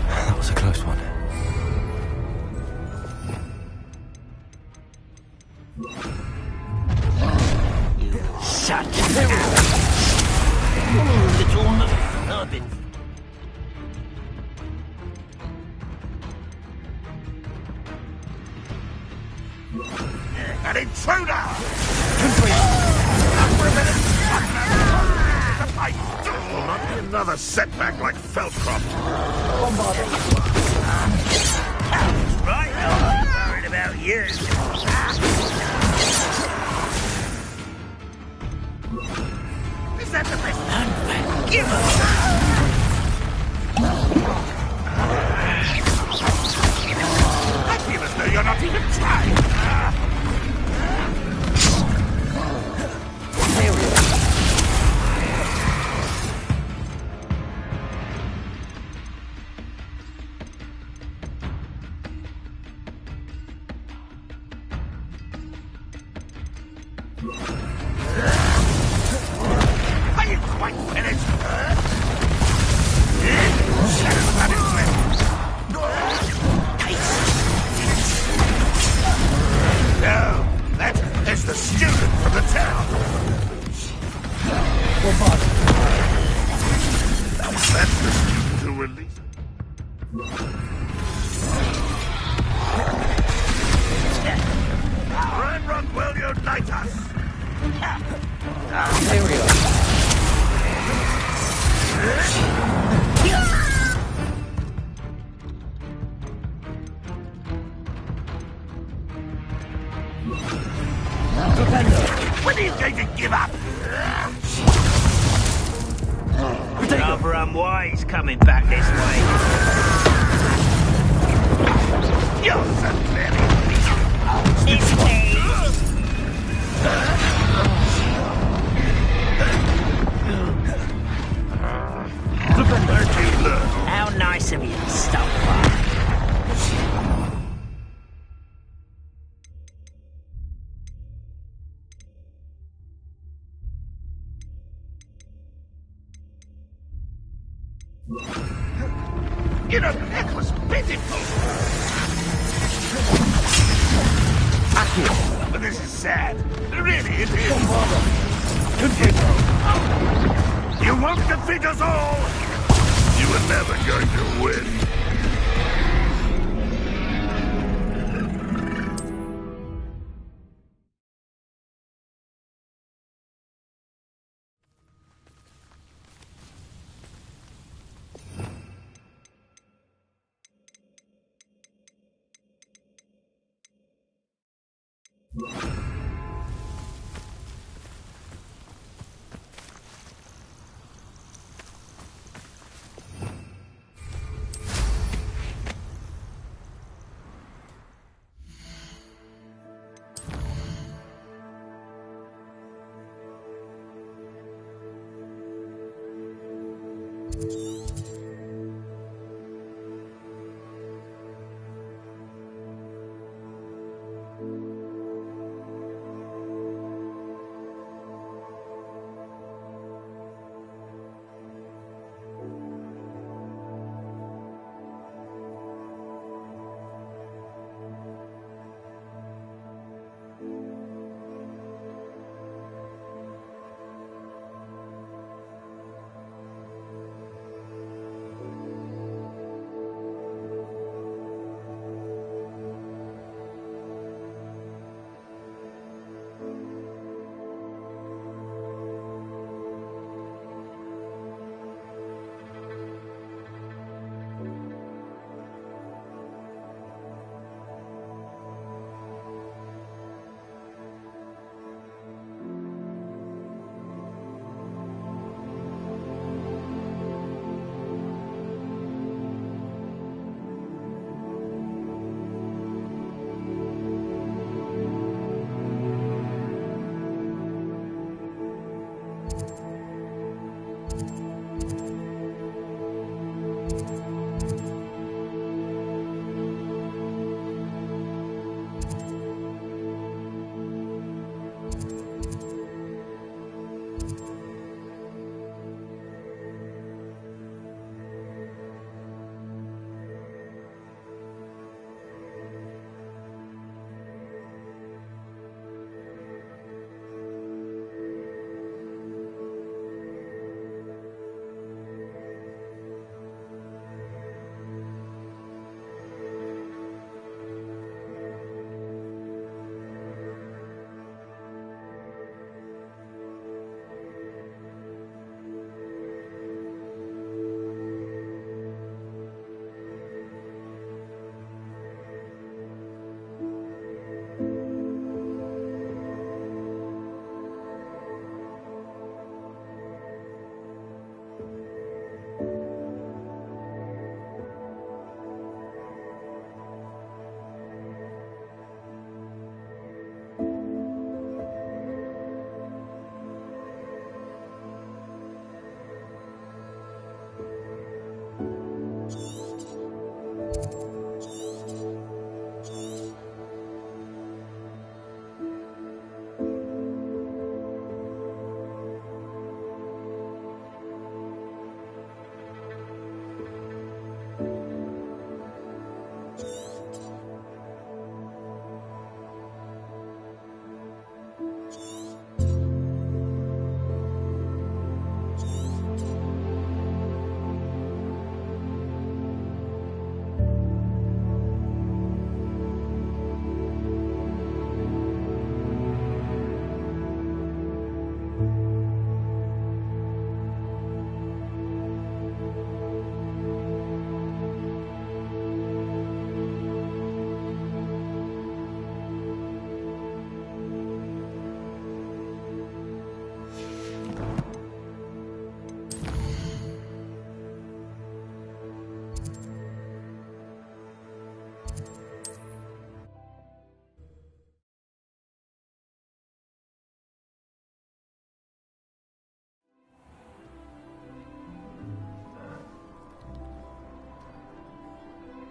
That was a close one. Such little nubbin. An intruder! Will not be another setback like Feldcroft. Right, I'm worried about you. Is that the best? Give us! I feel as though you're not even trying. Are you quite finished? Shadows that No, that is the student from the town. That's the student who released. Run, will unite us. When are you going to give up? Rather unwise coming back this way. You're so clearly It's me. Where'd you learn? How nice of you to stop by. You know, that was pitiful. But this is sad. Really, it is. You won't defeat us all! You were never going to win.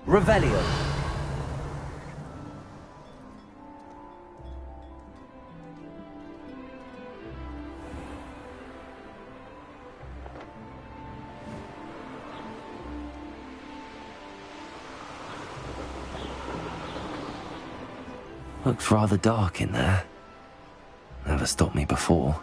Revelio. Looks rather dark in there. Never stopped me before.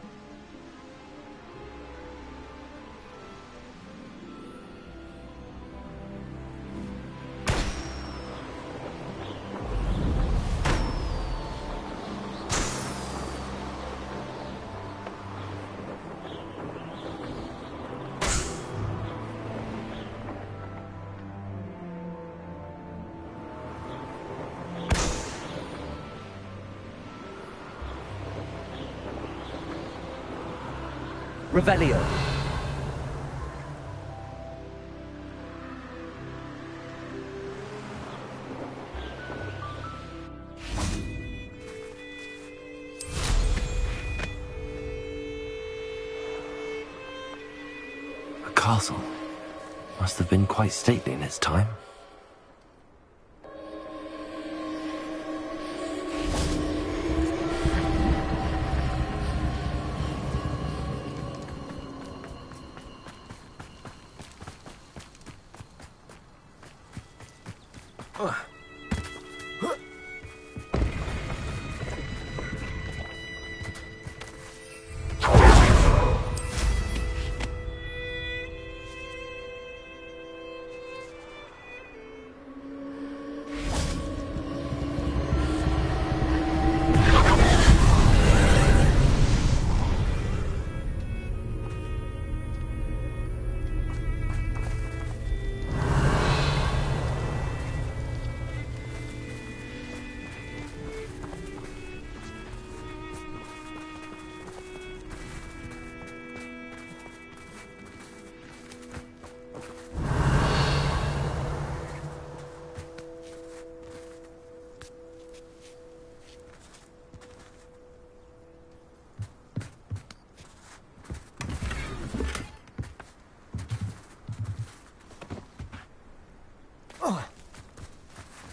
Revelio. A castle. Must have been quite stately in its time.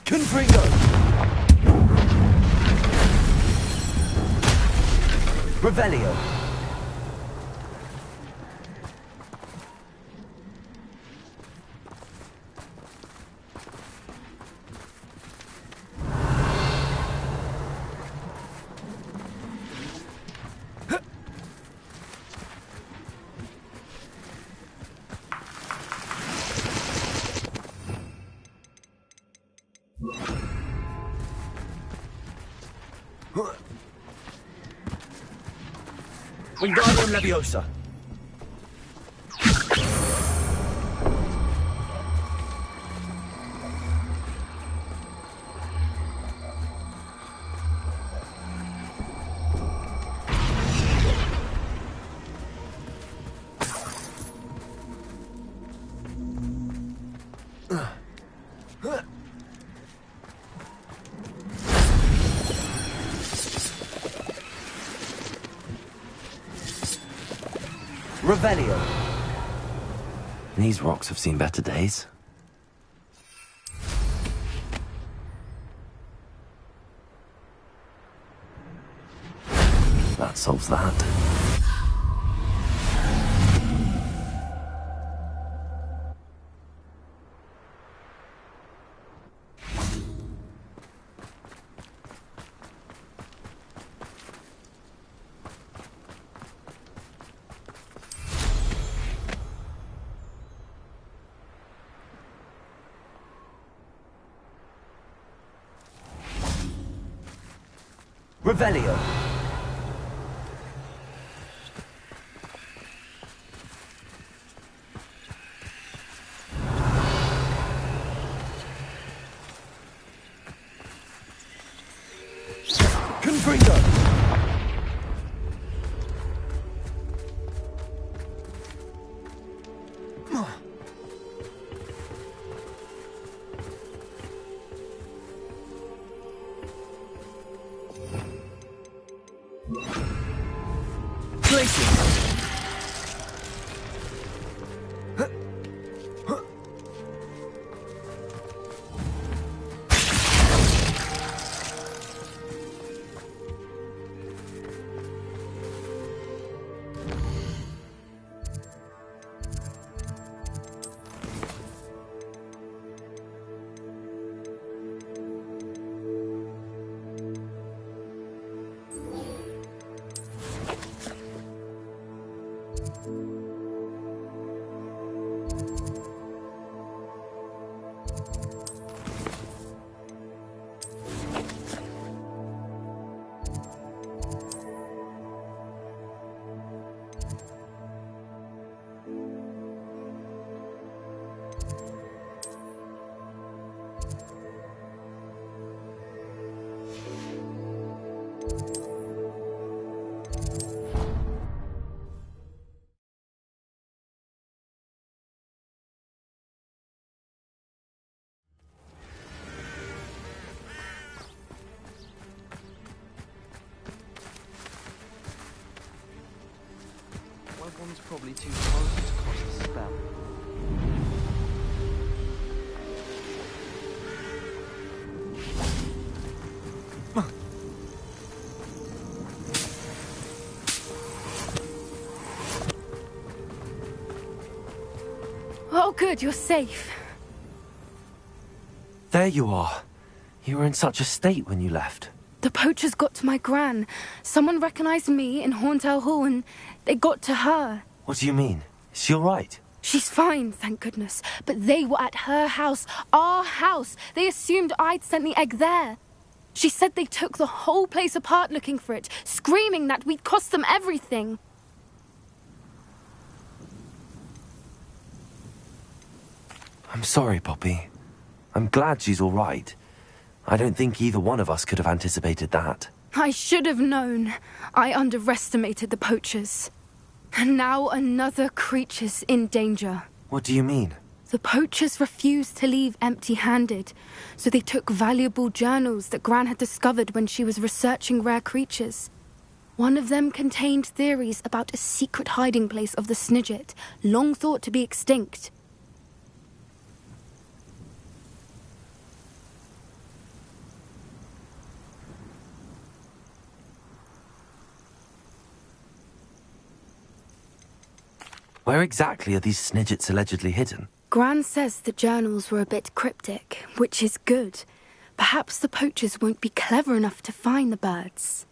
Confringo! Revelio. Wingardium Leviosa. Revelio. These rocks have seen better days. That solves that. Revelio. Confringo. Oh good, you're safe. There you are. You were in such a state when you left. The poachers got to my gran. Someone recognized me in Horntail Hall and they got to her. What do you mean? Is she all right? She's fine, thank goodness. But they were at her house, our house. They assumed I'd sent the egg there. She said they took the whole place apart looking for it, screaming that we'd cost them everything. I'm sorry, Poppy. I'm glad she's all right. I don't think either one of us could have anticipated that. I should have known. I underestimated the poachers. And now another creature's in danger. What do you mean? The poachers refused to leave empty-handed, so they took valuable journals that Gran had discovered when she was researching rare creatures. One of them contained theories about a secret hiding place of the Snidget, long thought to be extinct. Where exactly are these Snidgets allegedly hidden? Gran says the journals were a bit cryptic, which is good. Perhaps the poachers won't be clever enough to find the birds.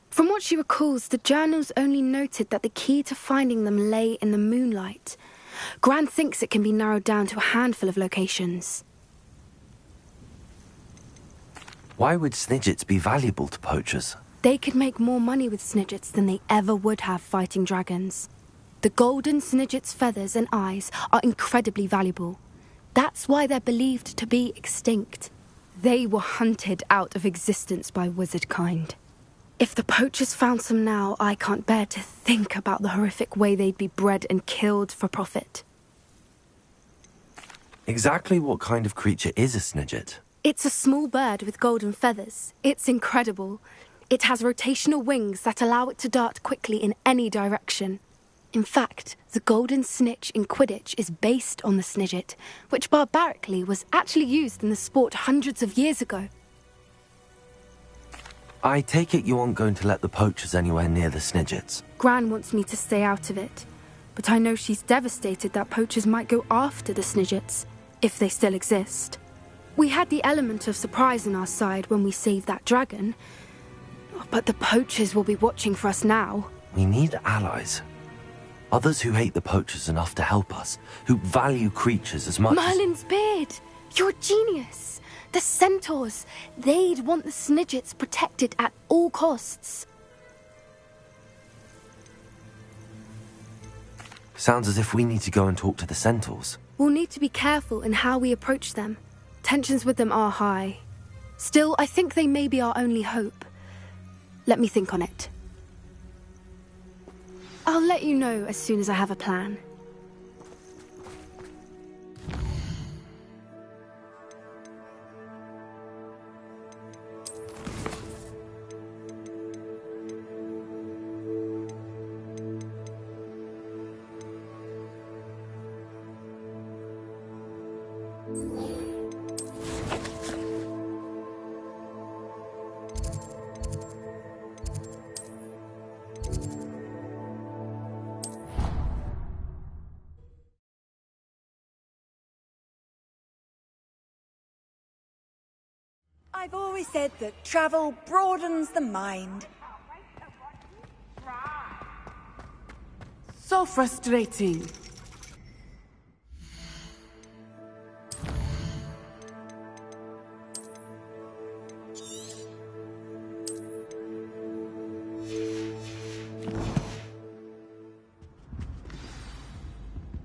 From what she recalls, the journals only noted that the key to finding them lay in the moonlight. Gran thinks it can be narrowed down to a handful of locations. Why would Snidgets be valuable to poachers? They could make more money with Snidgets than they ever would have fighting dragons. The golden Snidget's feathers and eyes are incredibly valuable. That's why they're believed to be extinct. They were hunted out of existence by wizard kind. If the poachers found some now, I can't bear to think about the horrific way they'd be bred and killed for profit. Exactly what kind of creature is a Snidget? It's a small bird with golden feathers. It's incredible. It has rotational wings that allow it to dart quickly in any direction. In fact, the golden snitch in Quidditch is based on the Snidget, which barbarically was actually used in the sport hundreds of years ago. I take it you aren't going to let the poachers anywhere near the Snidgets. Gran wants me to stay out of it, but I know she's devastated that poachers might go after the Snidgets, if they still exist. We had the element of surprise on our side when we saved that dragon, but the poachers will be watching for us now. We need allies. Others who hate the poachers enough to help us, who value creatures as much Merlin's beard! You're a genius! The centaurs! They'd want the Snidgets protected at all costs. Sounds as if we need to go and talk to the centaurs. We'll need to be careful in how we approach them. Tensions with them are high. Still, I think they may be our only hope. Let me think on it. I'll let you know as soon as I have a plan. I've always said that travel broadens the mind. So frustrating.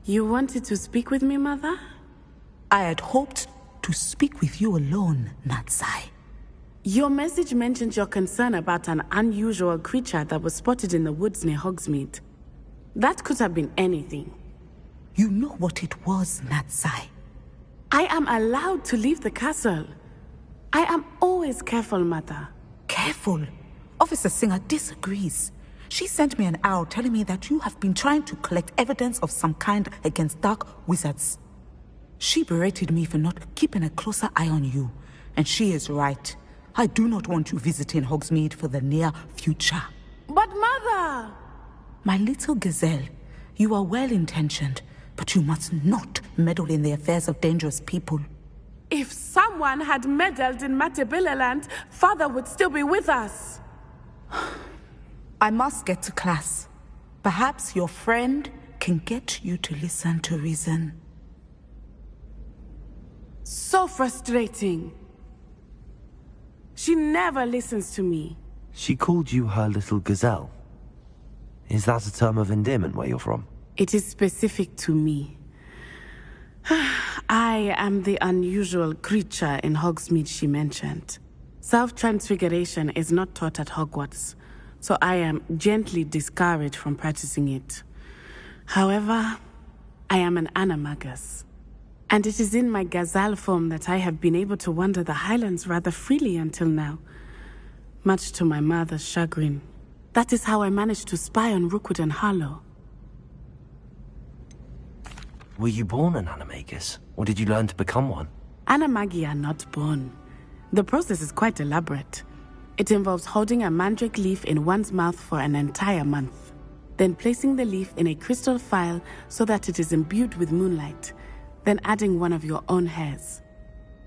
You wanted to speak with me, Mother? I had hoped to speak with you alone, Natsai. Your message mentioned your concern about an unusual creature that was spotted in the woods near Hogsmeade. That could have been anything. You know what it was, Natsai. I am allowed to leave the castle. I am always careful, Mother. Careful? Officer Singer disagrees. She sent me an owl telling me that you have been trying to collect evidence of some kind against dark wizards. She berated me for not keeping a closer eye on you, and she is right. I do not want you visiting Hogsmeade for the near future. But Mother! My little gazelle, you are well-intentioned, but you must not meddle in the affairs of dangerous people. If someone had meddled in Matabilaland, Father would still be with us. I must get to class. Perhaps your friend can get you to listen to reason. So frustrating. She never listens to me. She called you her little gazelle. Is that a term of endearment where you're from? It is specific to me. I am the unusual creature in Hogsmeade she mentioned. Self-transfiguration is not taught at Hogwarts, so I am gently discouraged from practicing it. However, I am an animagus, and it is in my gazelle form that I have been able to wander the Highlands rather freely until now, much to my mother's chagrin. That is how I managed to spy on Rookwood and Harlow. Were you born an animagus, or did you learn to become one? Animagi are not born. The process is quite elaborate. It involves holding a mandrake leaf in one's mouth for an entire month, then placing the leaf in a crystal phial so that it is imbued with moonlight, then adding one of your own hairs.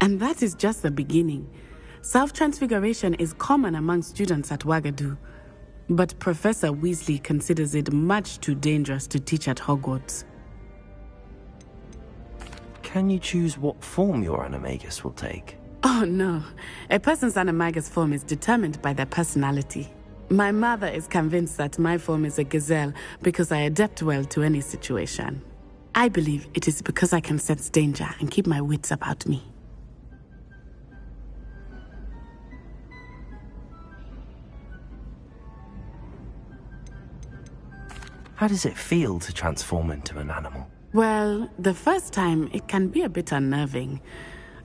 And that is just the beginning. Self-transfiguration is common among students at Wagadu, but Professor Weasley considers it much too dangerous to teach at Hogwarts. Can you choose what form your animagus will take? Oh no, a person's animagus form is determined by their personality. My mother is convinced that my form is a gazelle because I adapt well to any situation. I believe it is because I can sense danger and keep my wits about me. How does it feel to transform into an animal? Well, the first time it can be a bit unnerving.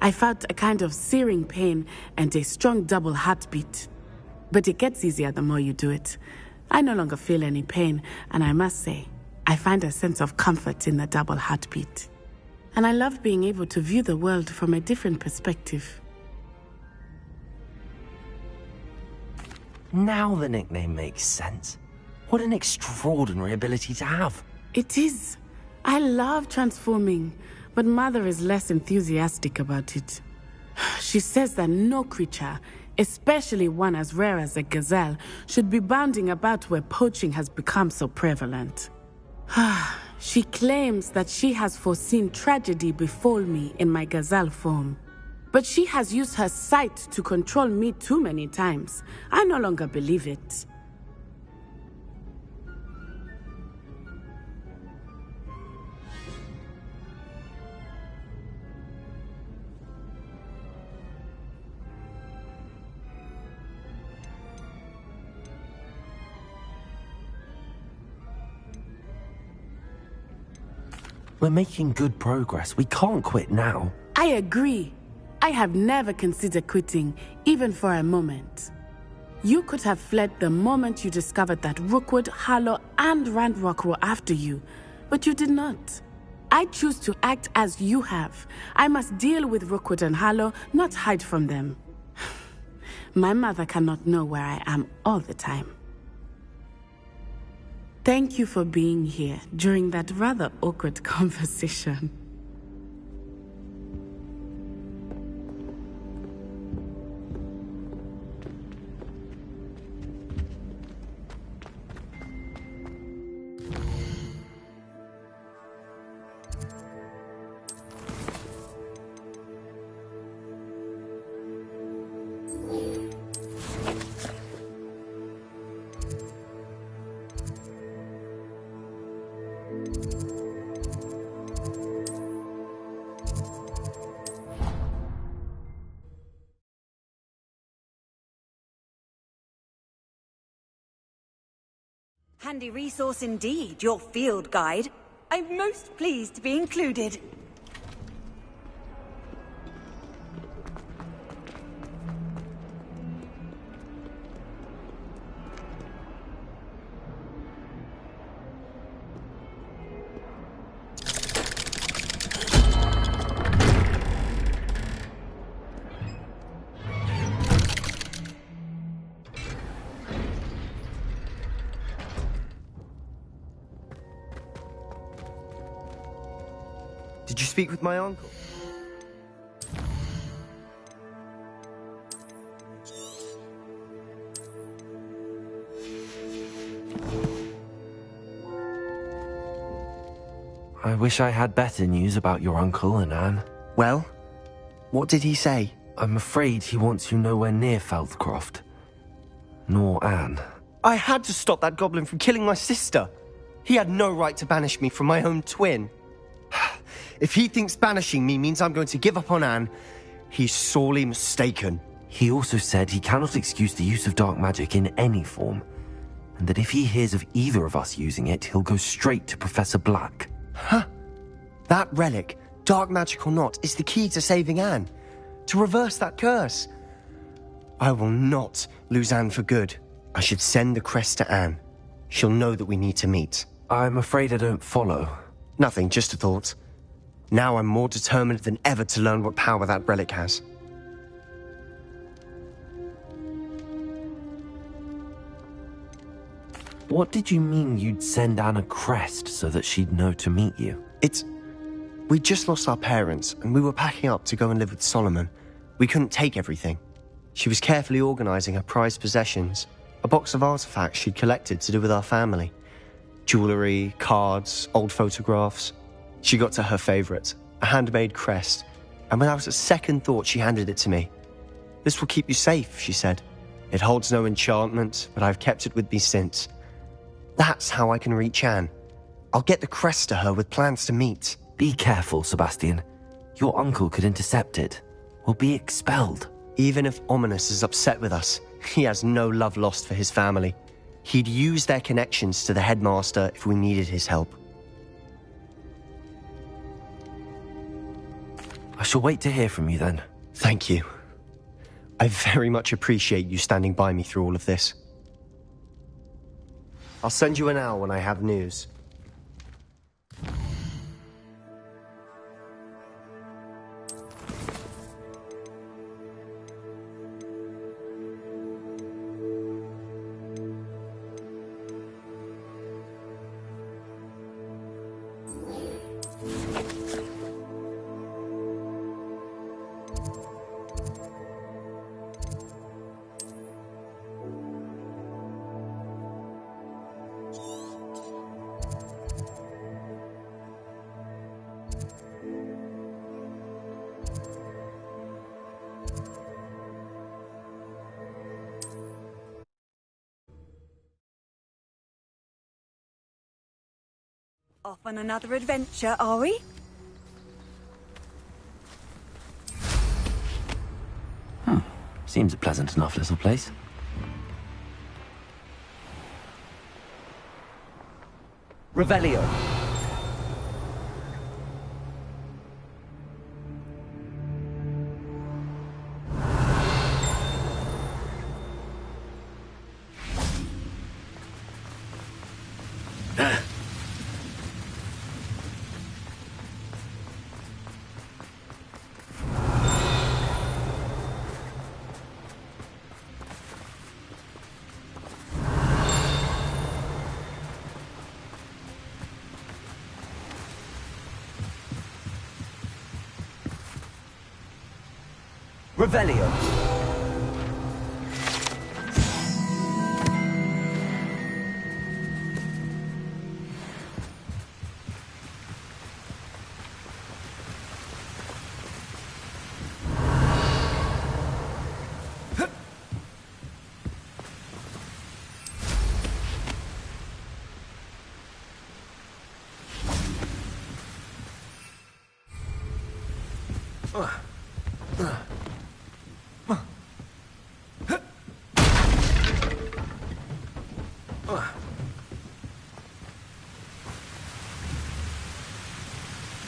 I felt a kind of searing pain and a strong double heartbeat. But it gets easier the more you do it. I no longer feel any pain, and I must say, I find a sense of comfort in the double heartbeat. And I love being able to view the world from a different perspective. Now the nickname makes sense. What an extraordinary ability to have. It is. I love transforming, but Mother is less enthusiastic about it. She says that no creature, especially one as rare as a gazelle, should be bounding about where poaching has become so prevalent. She claims that she has foreseen tragedy befall me in my gazelle form. But she has used her sight to control me too many times. I no longer believe it. We're making good progress. We can't quit now. I agree. I have never considered quitting, even for a moment. You could have fled the moment you discovered that Rookwood, Harlow, and Ranrock were after you, but you did not. I choose to act as you have. I must deal with Rookwood and Harlow, not hide from them. My mother cannot know where I am all the time. Thank you for being here during that rather awkward conversation. Handy resource indeed, your field guide. I'm most pleased to be included. Did you speak with my uncle? I wish I had better news about your uncle and Anne. Well, what did he say? I'm afraid he wants you nowhere near Feldcroft. Nor Anne. I had to stop that goblin from killing my sister. He had no right to banish me from my own twin. If he thinks banishing me means I'm going to give up on Anne, he's sorely mistaken. He also said he cannot excuse the use of dark magic in any form, and that if he hears of either of us using it, he'll go straight to Professor Black. Huh? That relic, dark magic or not, is the key to saving Anne. To reverse that curse. I will not lose Anne for good. I should send the crest to Anne. She'll know that we need to meet. I'm afraid I don't follow. Nothing, just a thought. Now I'm more determined than ever to learn what power that relic has. What did you mean you'd send Anne a crest so that she'd know to meet you? We just lost our parents, and we were packing up to go and live with Solomon. We couldn't take everything. She was carefully organizing her prized possessions, a box of artifacts she'd collected to do with our family. Jewelry, cards, old photographs. She got to her favorite, a handmade crest, and without a second thought she handed it to me. "This will keep you safe," she said. "It holds no enchantment, but I've kept it with me since. That's how I can reach Anne. I'll get the crest to her with plans to meet." Be careful, Sebastian. Your uncle could intercept it, or be expelled. Even if Ominous is upset with us, he has no love lost for his family. He'd use their connections to the headmaster if we needed his help. I shall wait to hear from you then. Thank you. I very much appreciate you standing by me through all of this. I'll send you an owl when I have news. Off on another adventure, are we? Seems a pleasant enough little place. Revelio. Revelio.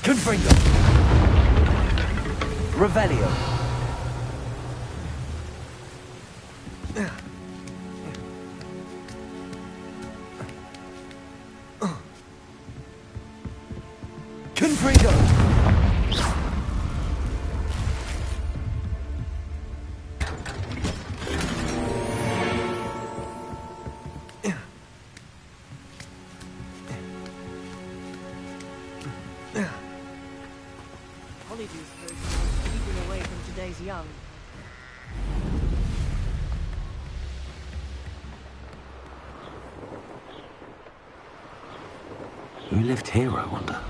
Confringo. Revelio. Confringo. days young. Who lived here, I wonder?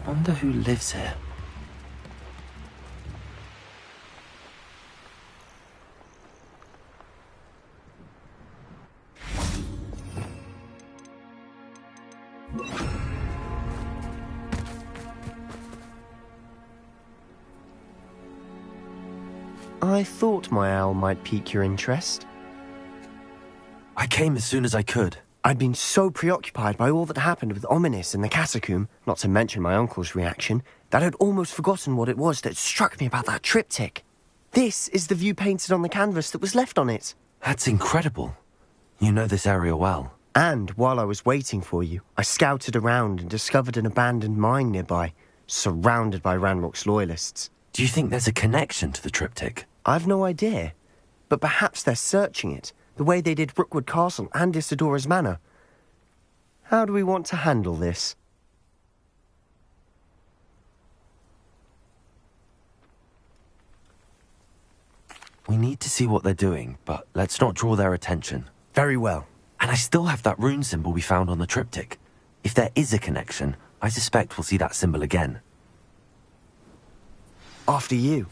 Wonder who lives here. I thought my owl might pique your interest. I came as soon as I could. I'd been so preoccupied by all that happened with Ominis in the catacomb, not to mention my uncle's reaction, that I'd almost forgotten what it was that struck me about that triptych. This is the view painted on the canvas that was left on it. That's incredible. You know this area well. And while I was waiting for you, I scouted around and discovered an abandoned mine nearby, surrounded by Ranrock's loyalists. Do you think there's a connection to the triptych? I've no idea, but perhaps they're searching it, the way they did Rookwood Castle and Isidora's Manor. How do we want to handle this? We need to see what they're doing, but let's not draw their attention. Very well. And I still have that rune symbol we found on the triptych. If there is a connection, I suspect we'll see that symbol again. After you.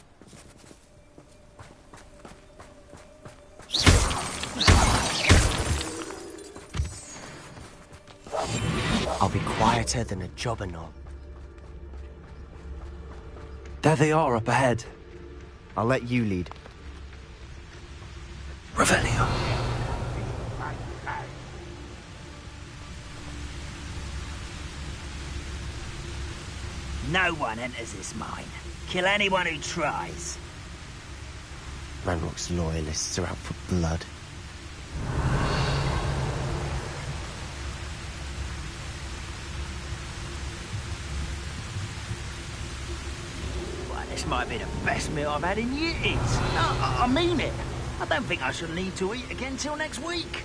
I'll be quieter than a jobberknoll. There they are up ahead. I'll let you lead. Revelio. No one enters this mine. Kill anyone who tries. Ranrock's loyalists are out for blood. Well, this might be the best meal I've had in years. I mean it. I don't think I shall need to eat again till next week.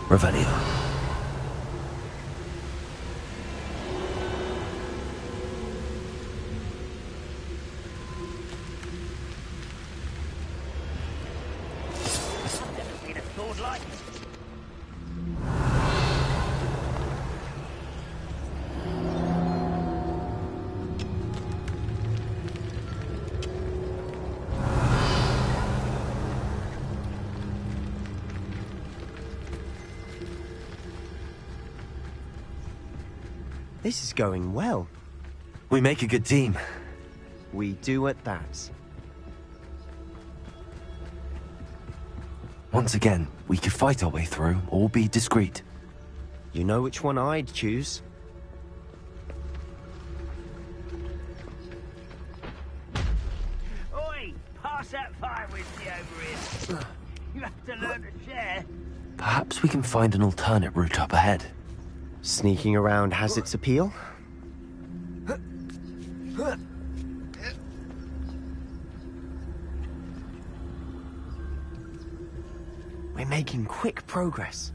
Revelio. This is going well. We make a good team. We do at that. Once again, we could fight our way through, or be discreet. You know which one I'd choose. Oi! Pass that fire whiskey over here. You have to learn to share. Perhaps we can find an alternate route up ahead. Sneaking around has its appeal. We're making quick progress.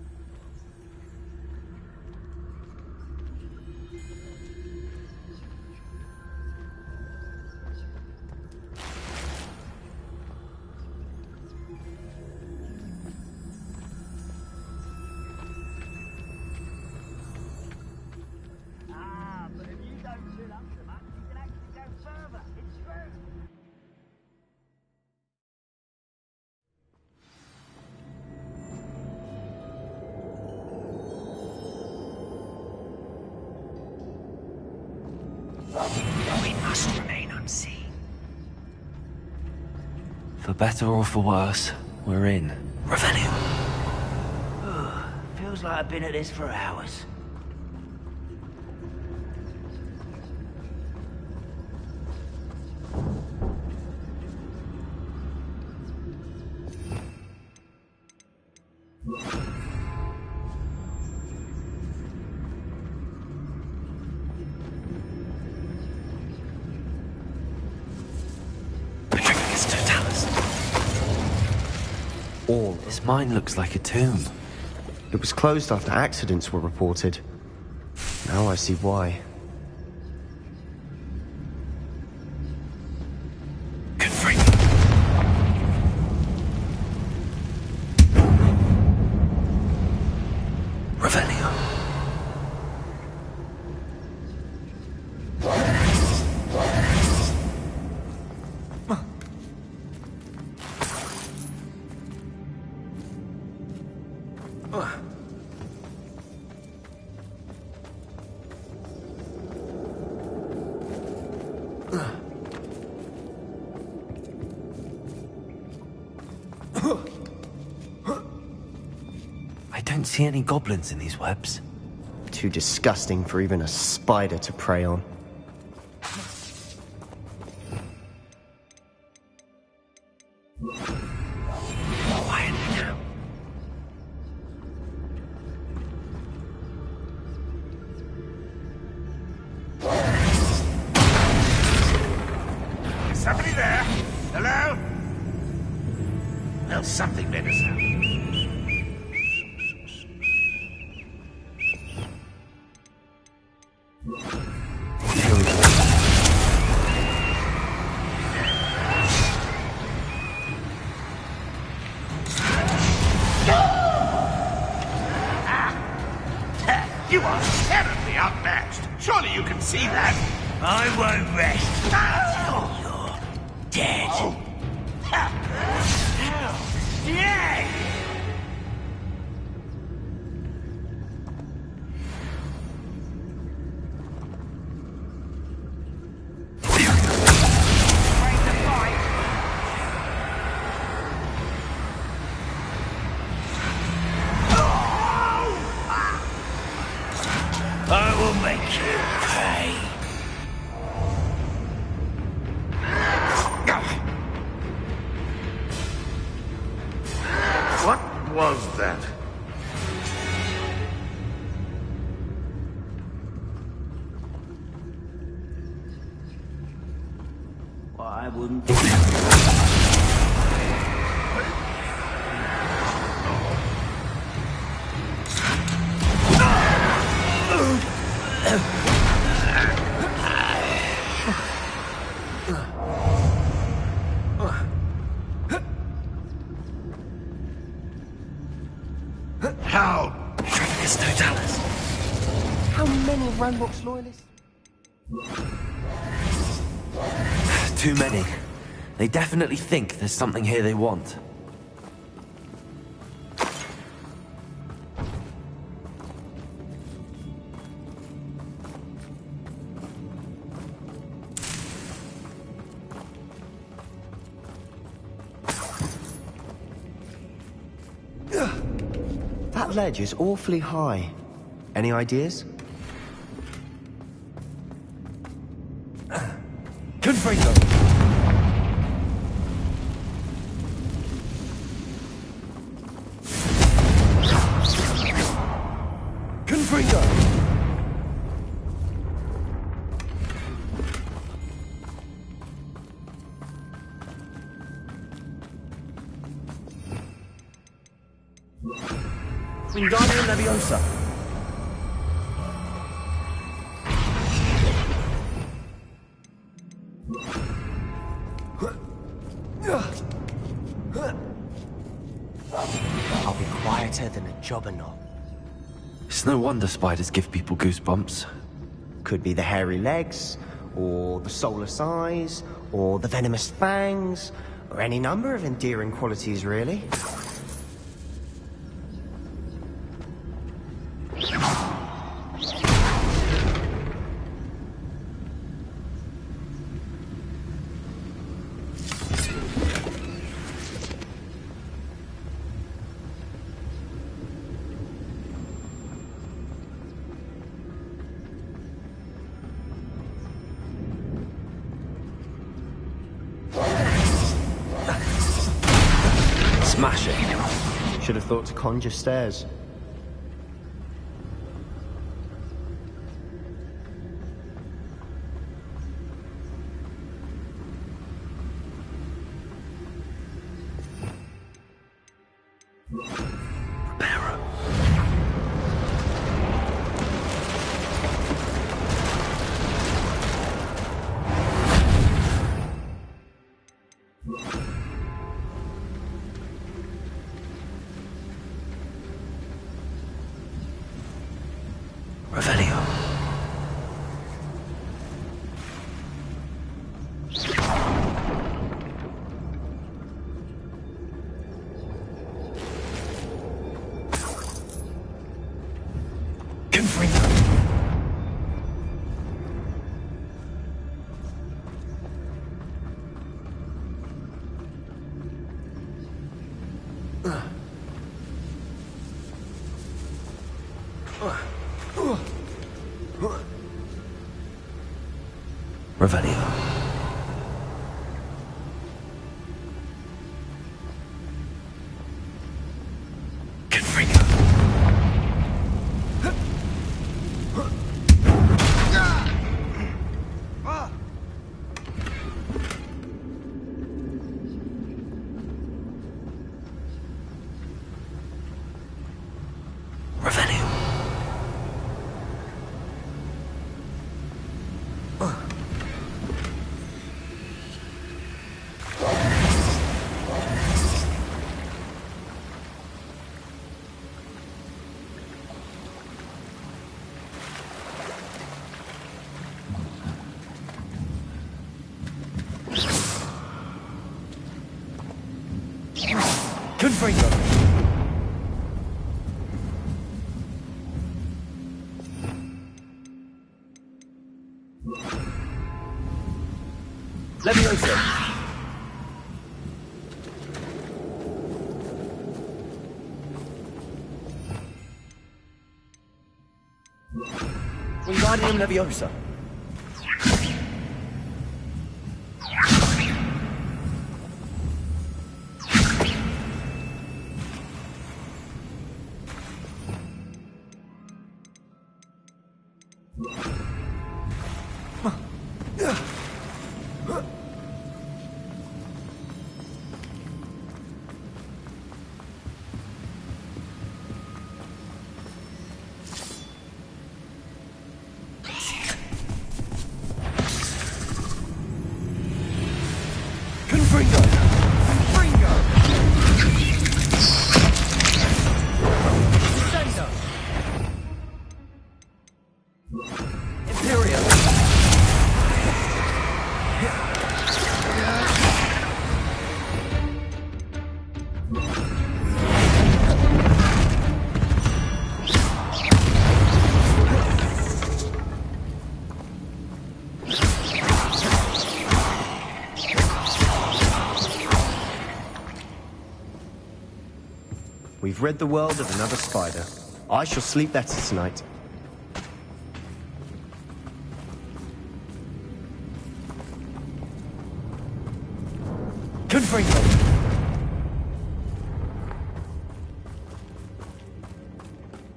We must remain unseen. For better or for worse, we're in. Revelio. Feels like I've been at this for hours. All. This mine looks like a tomb. It was closed after accidents were reported. Now I see why. Revelio. I don't see any goblins in these webs. Too disgusting for even a spider to prey on. Quietly now. Is somebody there? Hello? Well, something made us out. You are terribly outmatched. Surely you can see that. I won't rest until you're dead. Yeah! I will make you pay. What was that? Well, I wouldn't. How? Travis Totalis. How many Ranrock's loyalists? Too many. They definitely think there's something here they want. That ledge is awfully high. Any ideas? Confringo. Confringo. Wingardium Leviosa. I'll be quieter than a jobberknoll. It's no wonder spiders give people goosebumps. Could be the hairy legs, or the soulless eyes, or the venomous fangs, or any number of endearing qualities, really. Smash it. Should have thought to conjure stairs. Revelio. Confringo. Leviosa. Wingardium Leviosa. Confringo! Confringo! Descendo! Imperial! We've rid the world of another spider. I shall sleep better tonight. Confringo!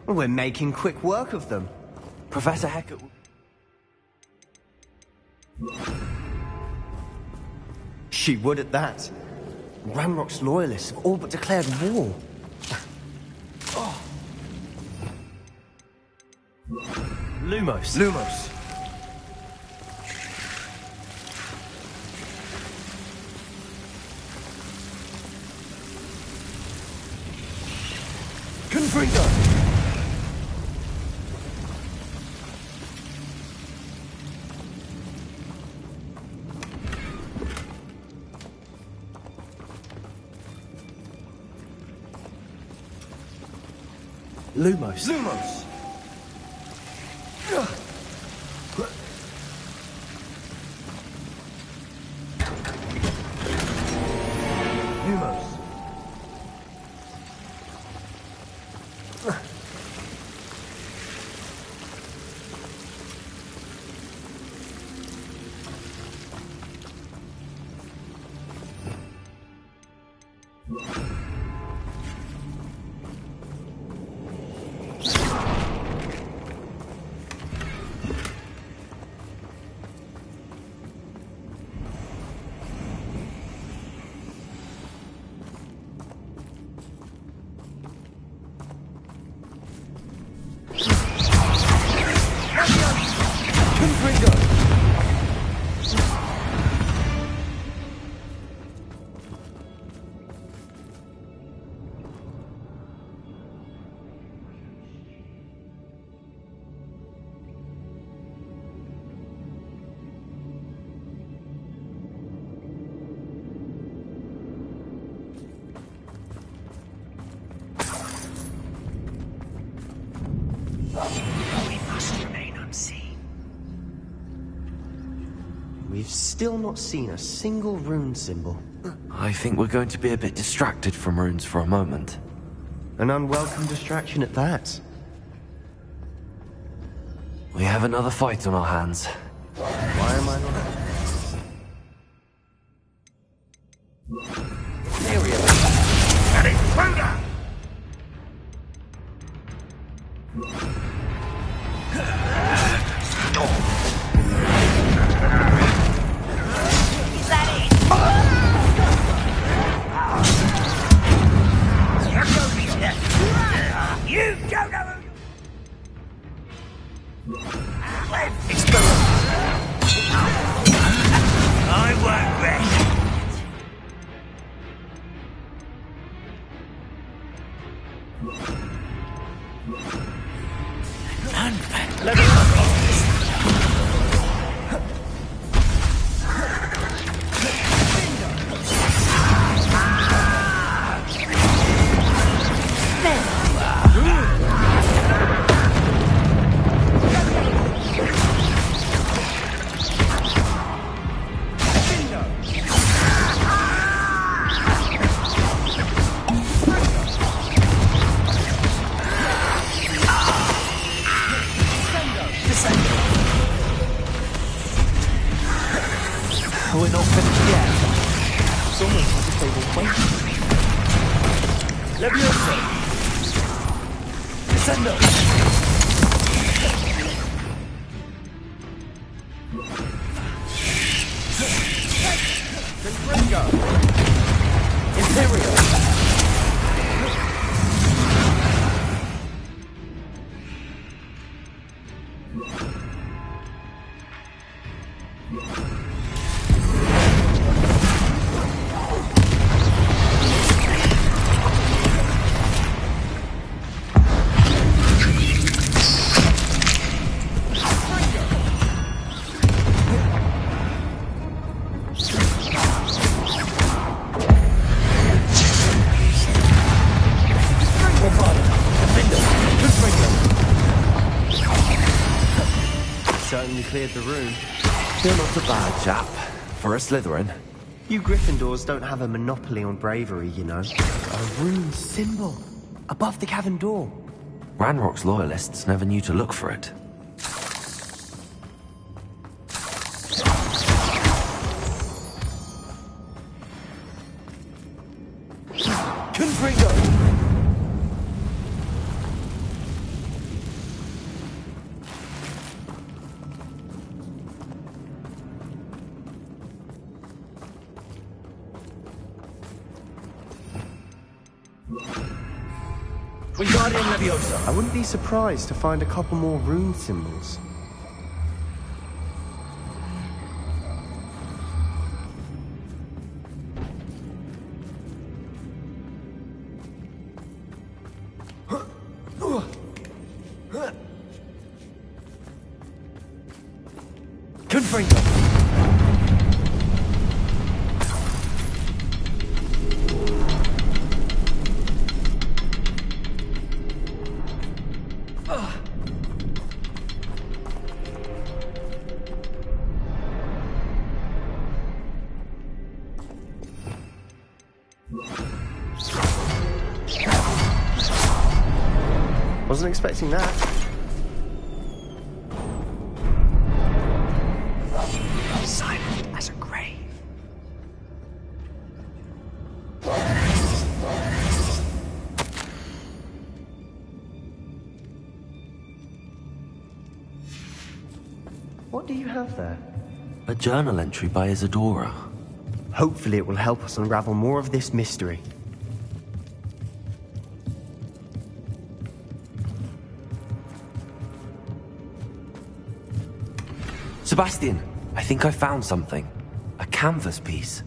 We're making quick work of them. Professor Hecat... She would at that. Ranrock's loyalists have all but declared war. Lumos. Lumos. Confringo. Lumos. Lumos. Lumos. We must remain unseen. We've still not seen a single rune symbol. I think we're going to be a bit distracted from runes for a moment. An unwelcome distraction at that. We have another fight on our hands. Why am I not... An intruder! Is that it? You don't know who... I won't rest. We're not finished yet. It's almost as if they were waiting. Leviosa! Descendo! Confringo! Imperio! Certainly cleared the room. You're not a bad chap. For a Slytherin. You Gryffindors don't have a monopoly on bravery, you know. A rune symbol above the cavern door. Ranrock's loyalists never knew to look for it. Confringo! Wingardium Leviosa. I wouldn't be surprised to find a couple more rune symbols. Confringo. Wasn't expecting that. Silent as a grave. What do you have there? A journal entry by Isadora. Hopefully it will help us unravel more of this mystery. Sebastian, I think I found something. A canvas piece.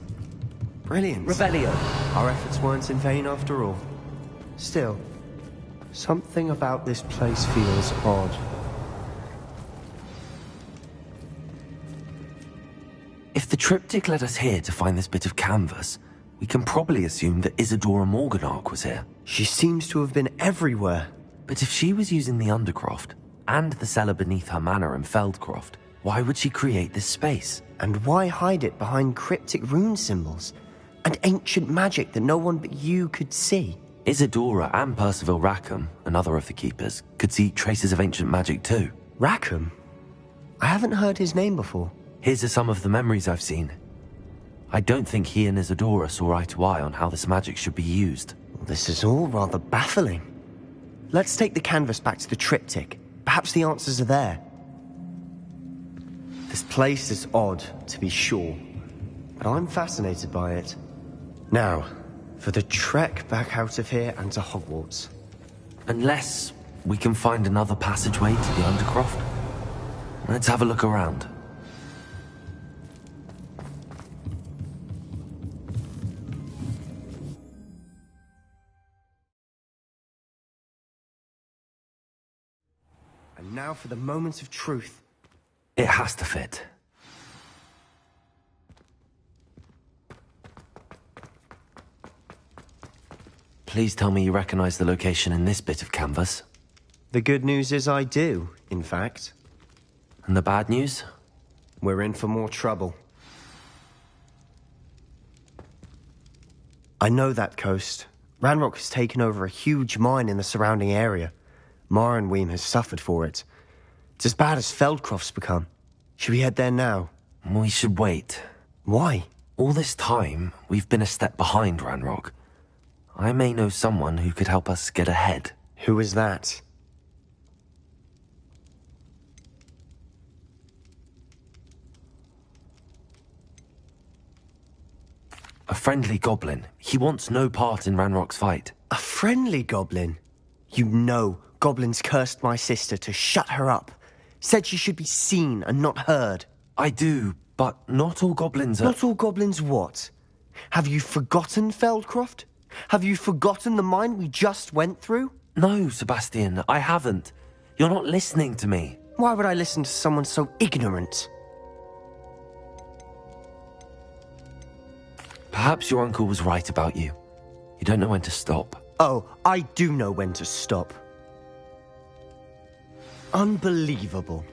Brilliant. Revelio. Our efforts weren't in vain after all. Still, something about this place feels odd. If the triptych led us here to find this bit of canvas, we can probably assume that Isadora Morganach was here. She seems to have been everywhere. But if she was using the Undercroft, and the cellar beneath her manor in Feldcroft, why would she create this space? And why hide it behind cryptic rune symbols? And ancient magic that no one but you could see? Isadora and Percival Rackham, another of the Keepers, could see traces of ancient magic too. Rackham? I haven't heard his name before. Here's some of the memories I've seen. I don't think he and Isadora saw eye to eye on how this magic should be used. This is all rather baffling. Let's take the canvas back to the triptych. Perhaps the answers are there. This place is odd, to be sure, but I'm fascinated by it. Now, for the trek back out of here and to Hogwarts. Unless we can find another passageway to the Undercroft. Let's have a look around. And now for the moment of truth. It has to fit. Please tell me you recognize the location in this bit of canvas. The good news is I do, in fact. And the bad news? We're in for more trouble. I know that coast. Ranrock has taken over a huge mine in the surrounding area. Marrenweem has suffered for it. It's as bad as Feldcroft's become. Should we head there now? We should wait. Why? All this time, we've been a step behind Ranrock. I may know someone who could help us get ahead. Who is that? A friendly goblin. He wants no part in Ranrock's fight. A friendly goblin? You know, goblins cursed my sister to shut her up. Said she should be seen and not heard. I do, but not all goblins are... Not all goblins what? Have you forgotten Feldcroft? Have you forgotten the mine we just went through? No, Sebastian, I haven't. You're not listening to me. Why would I listen to someone so ignorant? Perhaps your uncle was right about you. You don't know when to stop. Oh, I do know when to stop. Unbelievable.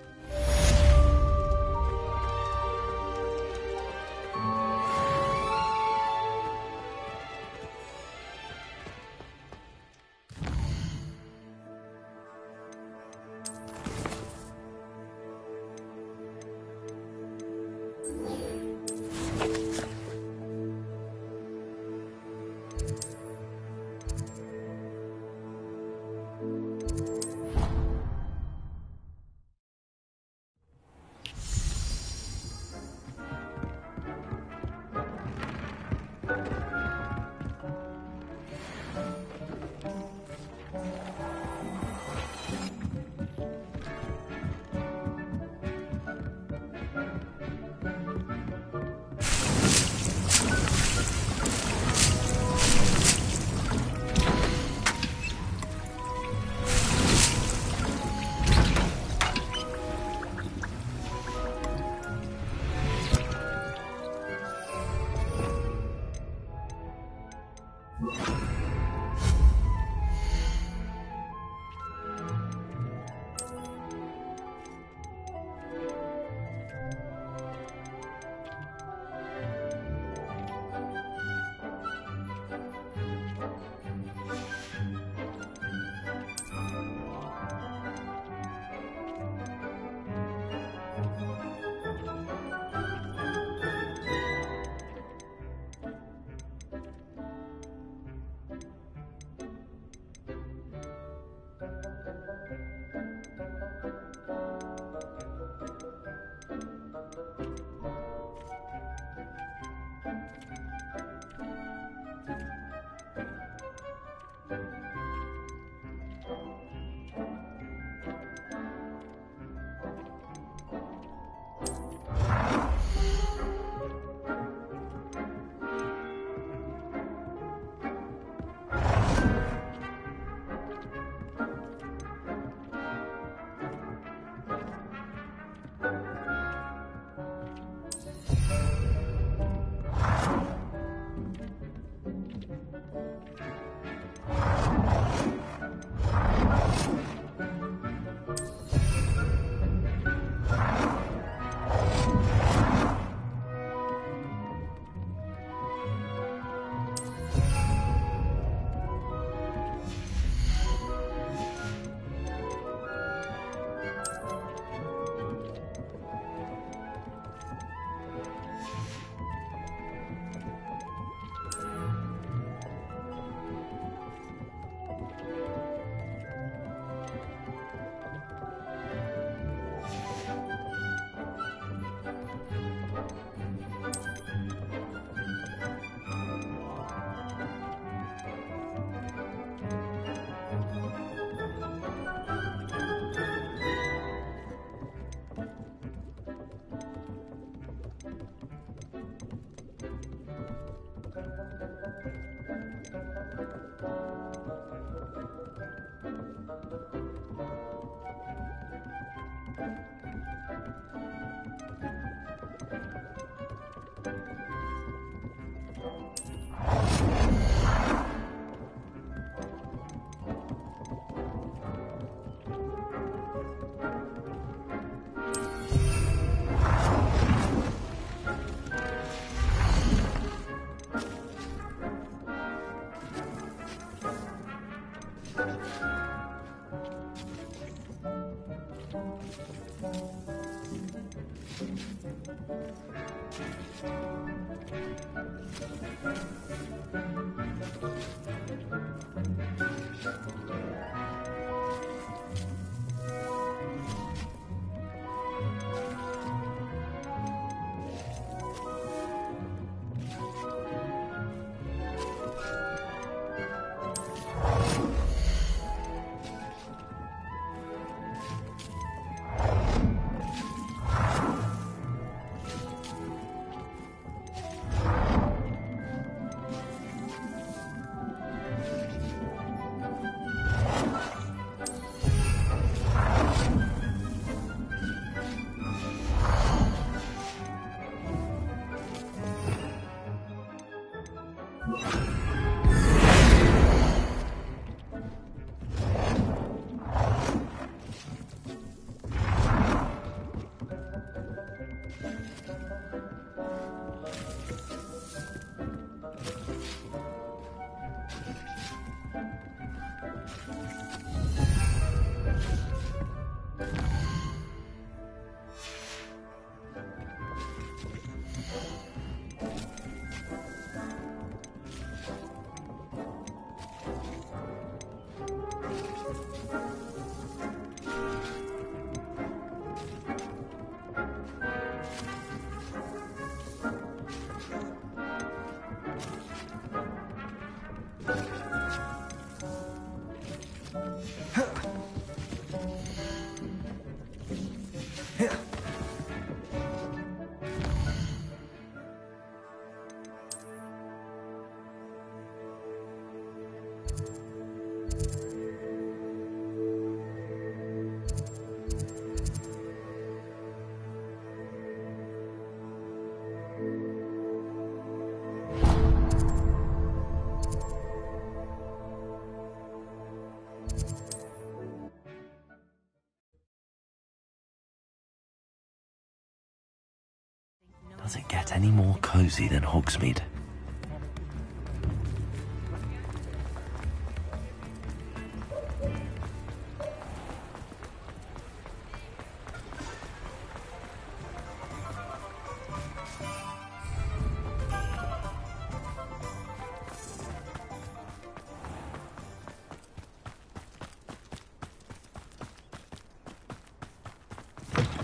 Does it get any more cozy than Hogsmeade?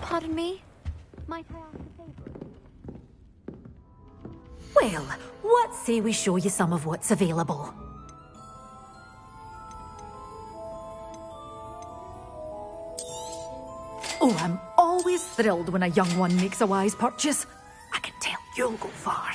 Pardon me? Might I ask a favor? Well, what say we show you some of what's available? Oh, I'm always thrilled when a young one makes a wise purchase. I can tell you'll go far.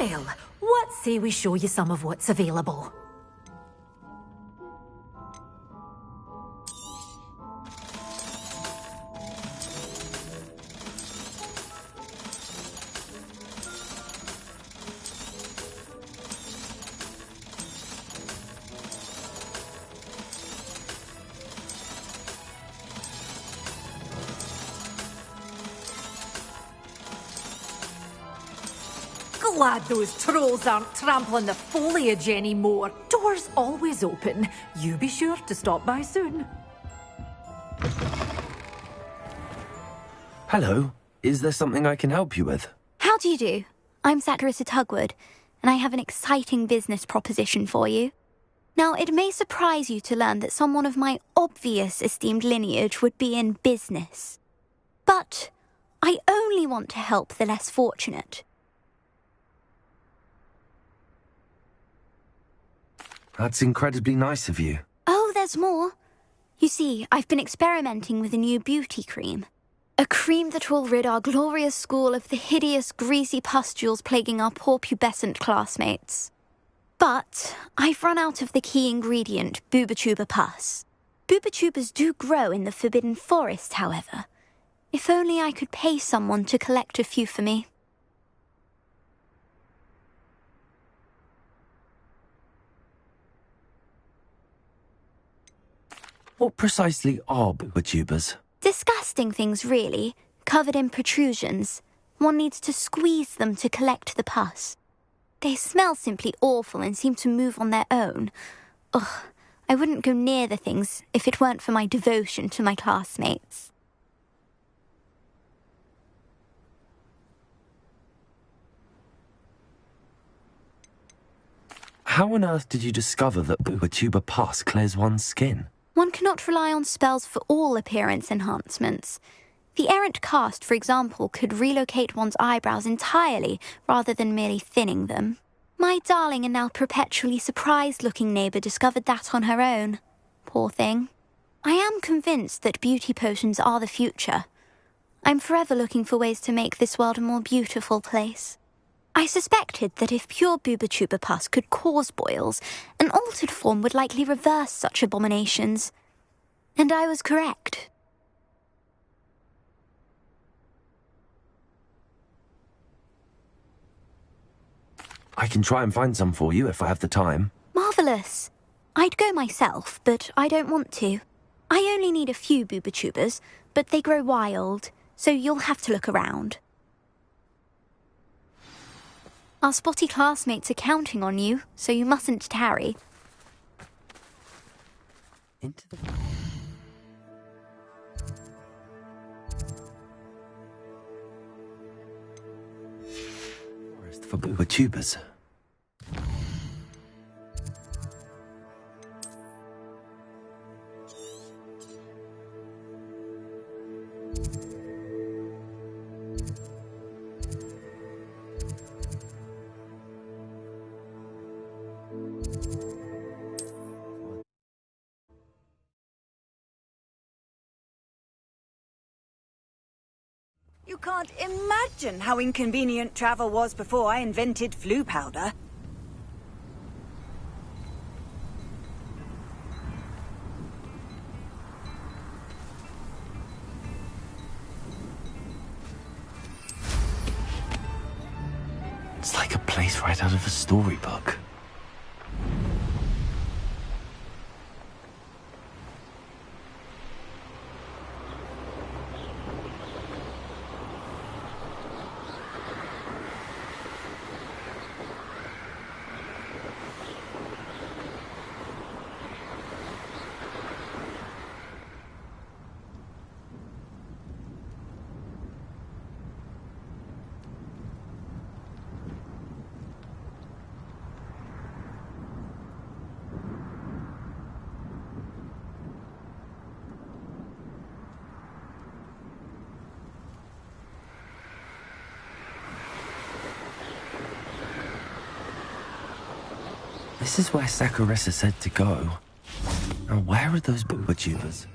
Well, what say we show you some of what's available? Glad those trolls aren't trampling the foliage anymore. Doors always open. You be sure to stop by soon. Hello. Is there something I can help you with? How do you do? I'm Satirissa Tugwood, and I have an exciting business proposition for you. Now, it may surprise you to learn that someone of my obvious esteemed lineage would be in business. But I only want to help the less fortunate. That's incredibly nice of you. Oh, there's more. You see, I've been experimenting with a new beauty cream. A cream that will rid our glorious school of the hideous, greasy pustules plaguing our poor pubescent classmates. But I've run out of the key ingredient, Booba-Tuba pus. Booba-Tubas do grow in the Forbidden Forest, however. If only I could pay someone to collect a few for me. What precisely are Booba-Tubas? Disgusting things, really, covered in protrusions. One needs to squeeze them to collect the pus. They smell simply awful and seem to move on their own. Ugh, I wouldn't go near the things if it weren't for my devotion to my classmates. How on earth did you discover that Booba-Tuba pus clears one's skin? One cannot rely on spells for all appearance enhancements. The errant cast, for example, could relocate one's eyebrows entirely rather than merely thinning them. My darling and now perpetually surprised-looking neighbour discovered that on her own. Poor thing. I am convinced that beauty potions are the future. I'm forever looking for ways to make this world a more beautiful place. I suspected that if pure Booba-Tuba pus could cause boils, an altered form would likely reverse such abominations. And I was correct. I can try and find some for you if I have the time. Marvellous. I'd go myself, but I don't want to. I only need a few Booba-Tubas, but they grow wild, so you'll have to look around. Our spotty classmates are counting on you, so you mustn't tarry. Into the forest for Booba-Tubas. You can't imagine how inconvenient travel was before I invented flu powder. It's like a place right out of a storybook. This is where Satirissa said to go. Now, where are those Booba-Tubas?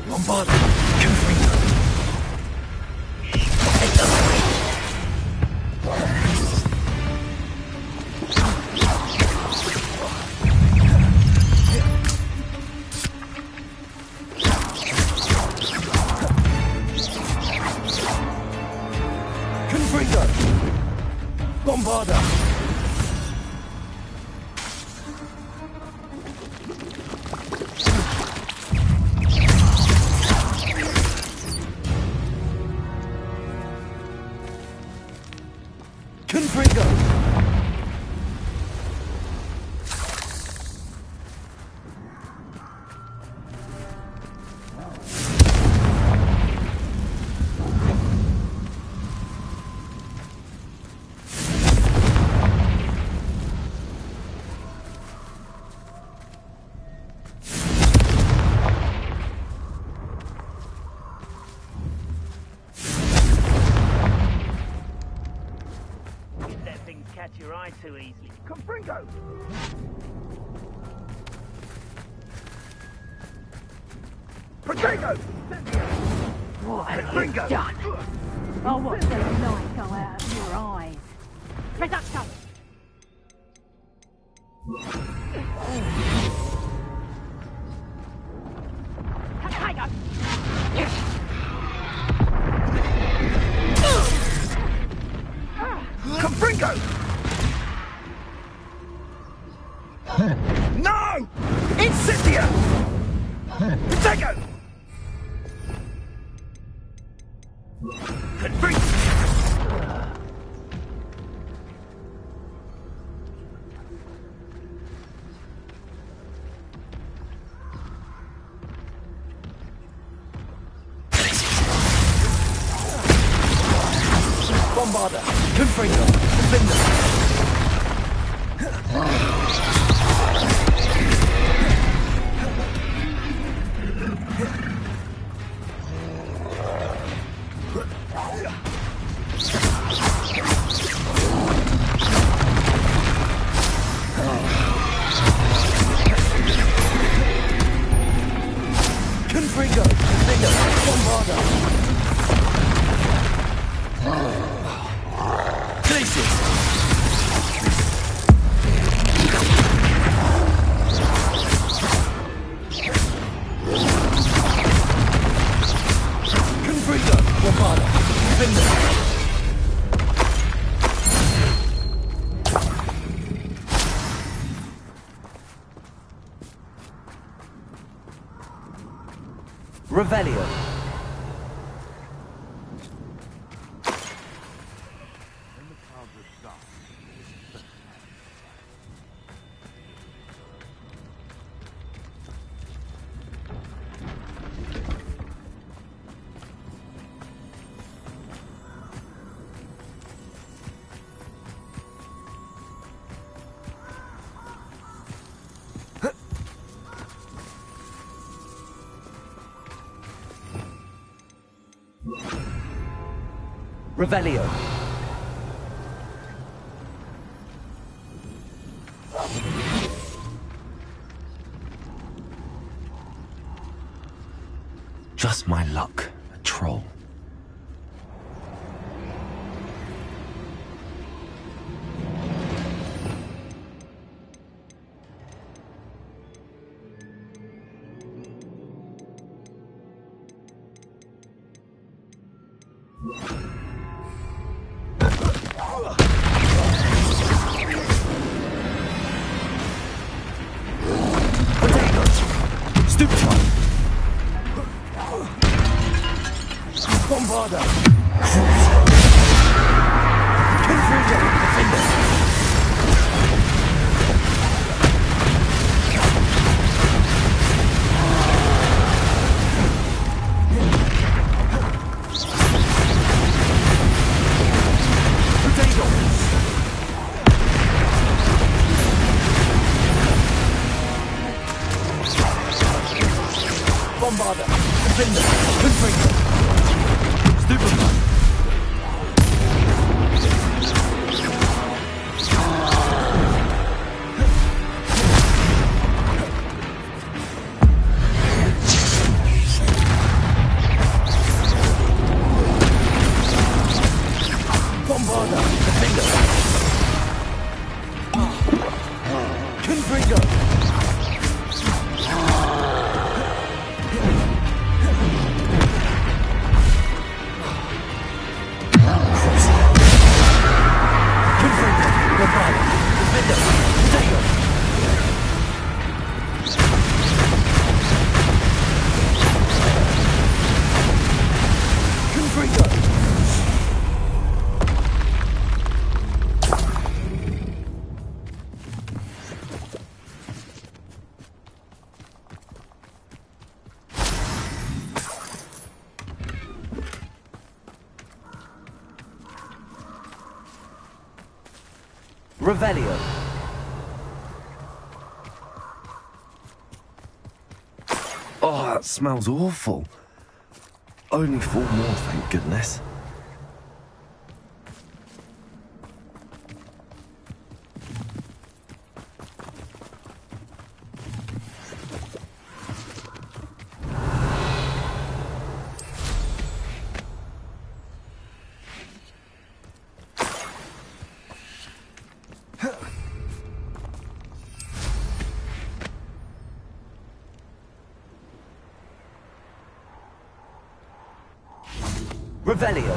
Lombard, Confringo. Confringo. Bombarda. Confringo. Let things catch your eye too easily. Confringo! Protego! What have you Confringo! done? I'll watch the light go out of your eyes. Reducto! Confringo! No! Incendia! Protego! Confringo! Bombarda! Confringo! Defender! Confringo! Defender! Bombarda! Places! Confringo! Bombarda! Defender! Revelio. Revelio. Just my luck, a troll. Bombarda! Confringo! Defender! Bombarder! Defender! Confringo! Stupefy! Bombarder! Defender! Confringo! Revelio. Oh, that smells awful. Only 4 more, thank goodness. Revelio.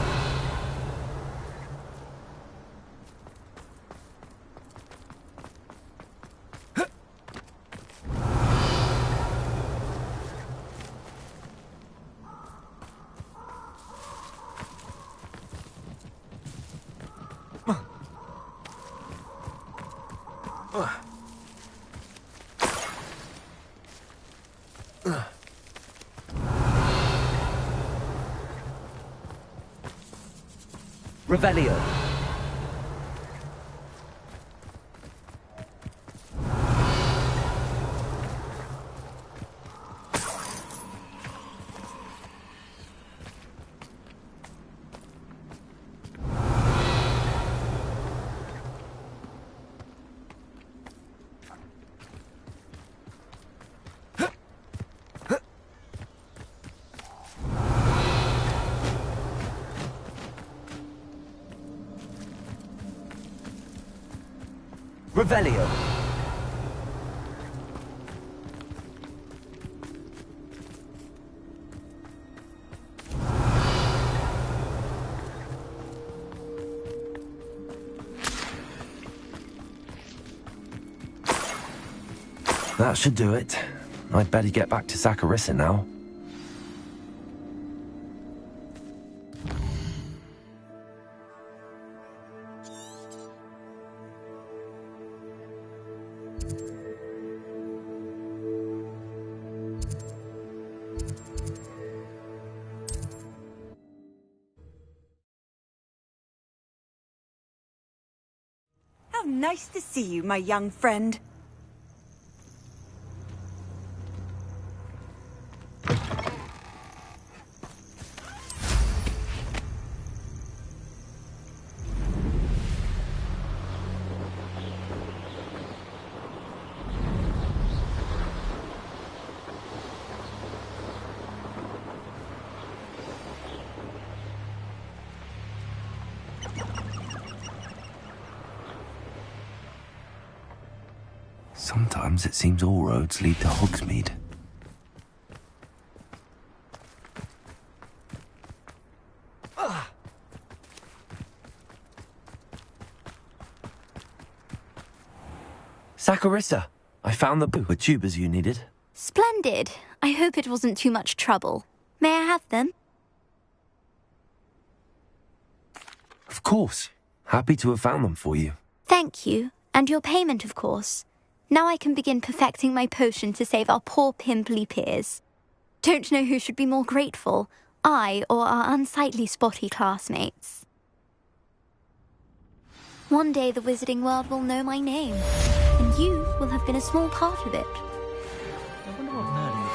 Revelio. Revelio. That should do it. I'd better get back to Saccharissa now. How nice to see you, my young friend. Sometimes it seems all roads lead to Hogsmeade. Saccharissa, I found the tubers you needed. Splendid. I hope it wasn't too much trouble. May I have them? Of course. Happy to have found them for you. Thank you. And your payment, of course. Now I can begin perfecting my potion to save our poor pimply peers. Don't know who should be more grateful, I or our unsightly spotty classmates. One day the wizarding world will know my name, and you will have been a small part of it. I wonder what Merlin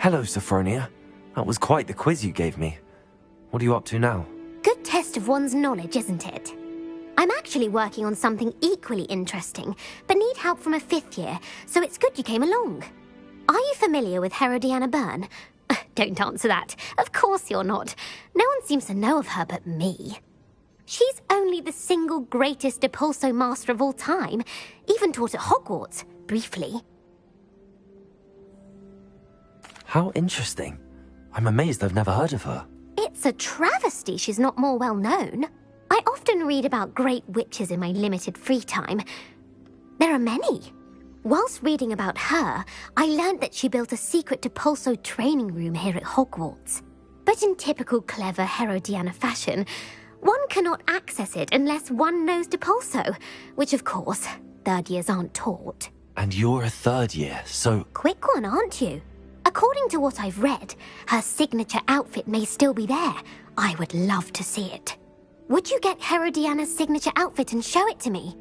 Hello, Sophronia. That was quite the quiz you gave me. What are you up to now? Good test of one's knowledge, isn't it? I'm actually working on something equally interesting, but need help from a 5th year, so it's good you came along. Are you familiar with Herodiana Byrne? Don't answer that. Of course you're not. No one seems to know of her but me. She's only the single greatest Depulso master of all time, even taught at Hogwarts, briefly. How interesting. I'm amazed I've never heard of her. It's a travesty she's not more well known. I often read about great witches in my limited free time. There are many. Whilst reading about her, I learned that she built a secret Depulso training room here at Hogwarts. But in typical clever Herodiana fashion, one cannot access it unless one knows Depulso, which of course, 3rd years aren't taught. And you're a 3rd year, so... Quick one, aren't you? According to what I've read, her signature outfit may still be there. I would love to see it. Would you get Herodiana's signature outfit and show it to me?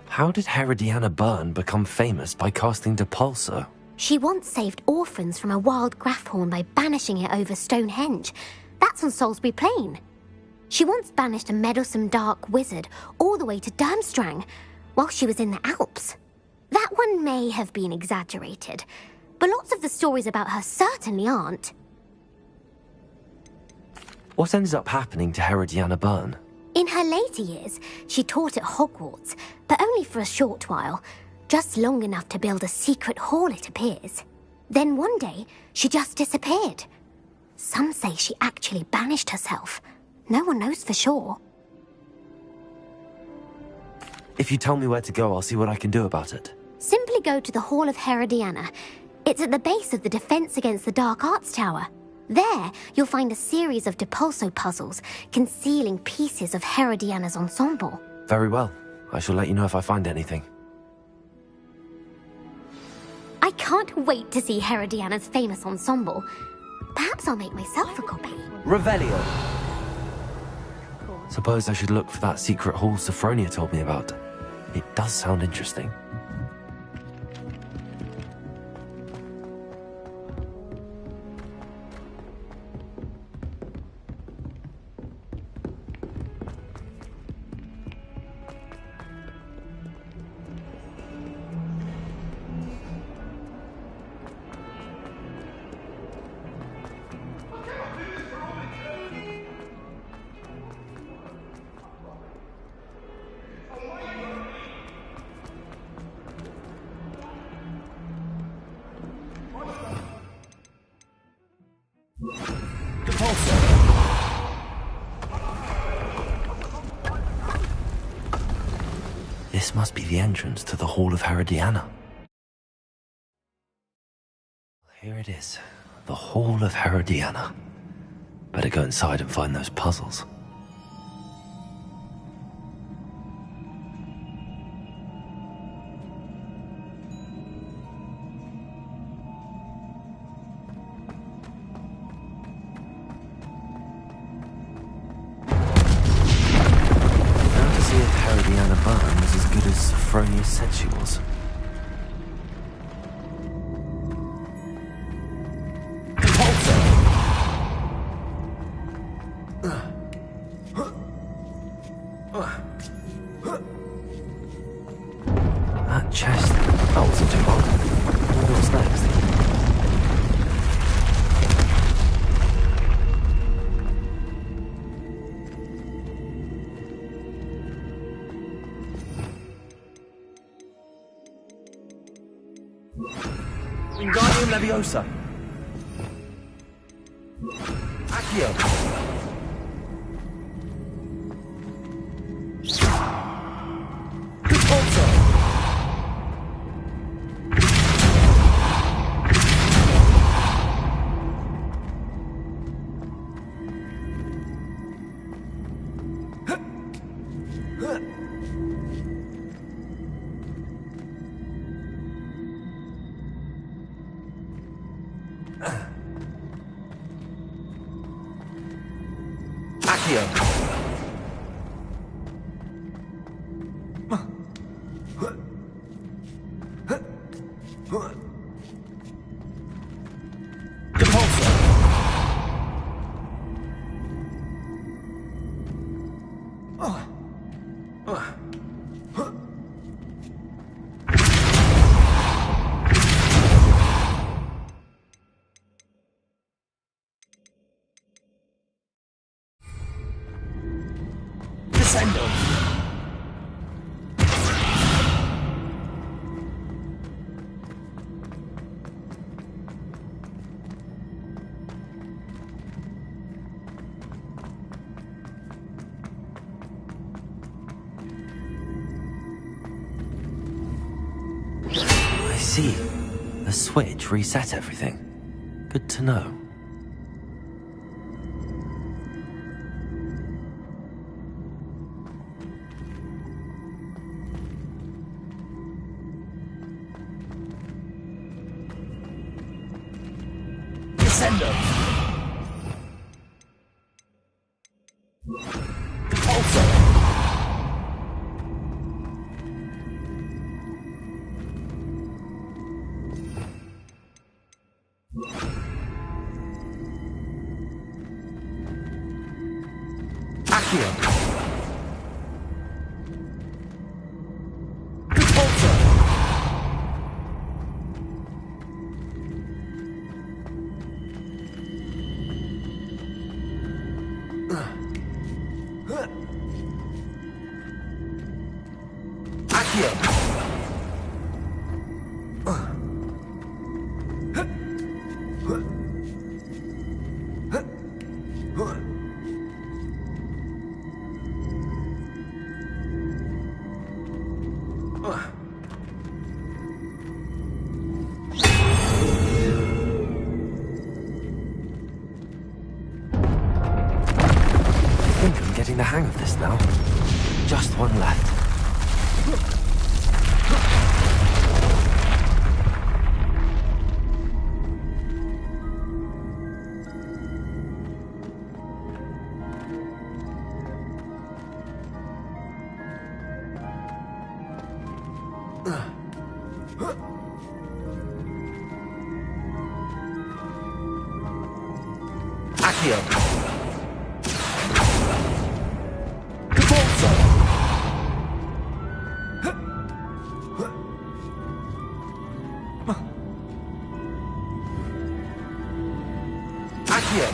How did Herodiana Byrne become famous by casting Depulso? She once saved orphans from a wild Grafhorn by banishing it over Stonehenge. That's on Salisbury Plain. She once banished a meddlesome dark wizard all the way to Durmstrang while she was in the Alps. That one may have been exaggerated, but lots of the stories about her certainly aren't. What ended up happening to Herodiana Byrne? In her later years, she taught at Hogwarts, but only for a short while, just long enough to build a secret hall, it appears. Then one day, she just disappeared. Some say she actually banished herself. No one knows for sure. If you tell me where to go, I'll see what I can do about it. Simply go to the Hall of Herodiana. It's at the base of the Defense Against the Dark Arts Tower. There, you'll find a series of Depulso puzzles concealing pieces of Herodiana's ensemble. Very well. I shall let you know if I find anything. I can't wait to see Herodiana's famous ensemble. Perhaps I'll make myself a copy. Revelio. Suppose I should look for that secret hall Sophronia told me about. It does sound interesting. This must be the entrance to the Hall of Herodiana. Here it is, the Hall of Herodiana. Better go inside and find those puzzles. Sophronia said she was. That chest, that wasn't too hard. I wonder what's next. Wingardium Leviosa. Accio. Repulsor. Accio. Repulsor. Descendo. I see. The switch reset everything. Good to know. Descendo. Repulsor. Accio. Repulsor. Accio. I think I'm getting the hang of this now. Just one left. Accio. Repulsor. Accio.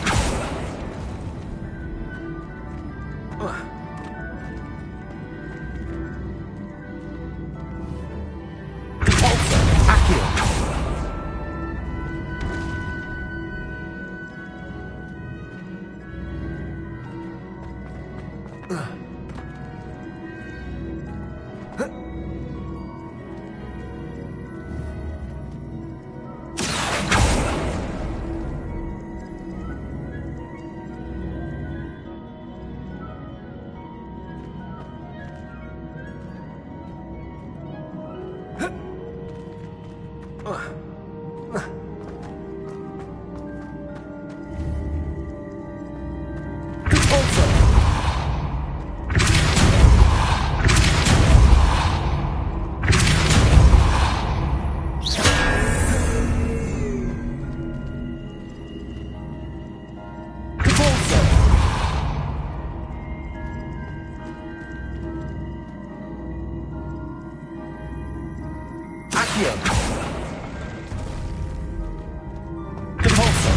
Repulsor. Accio. Accio. Depulso.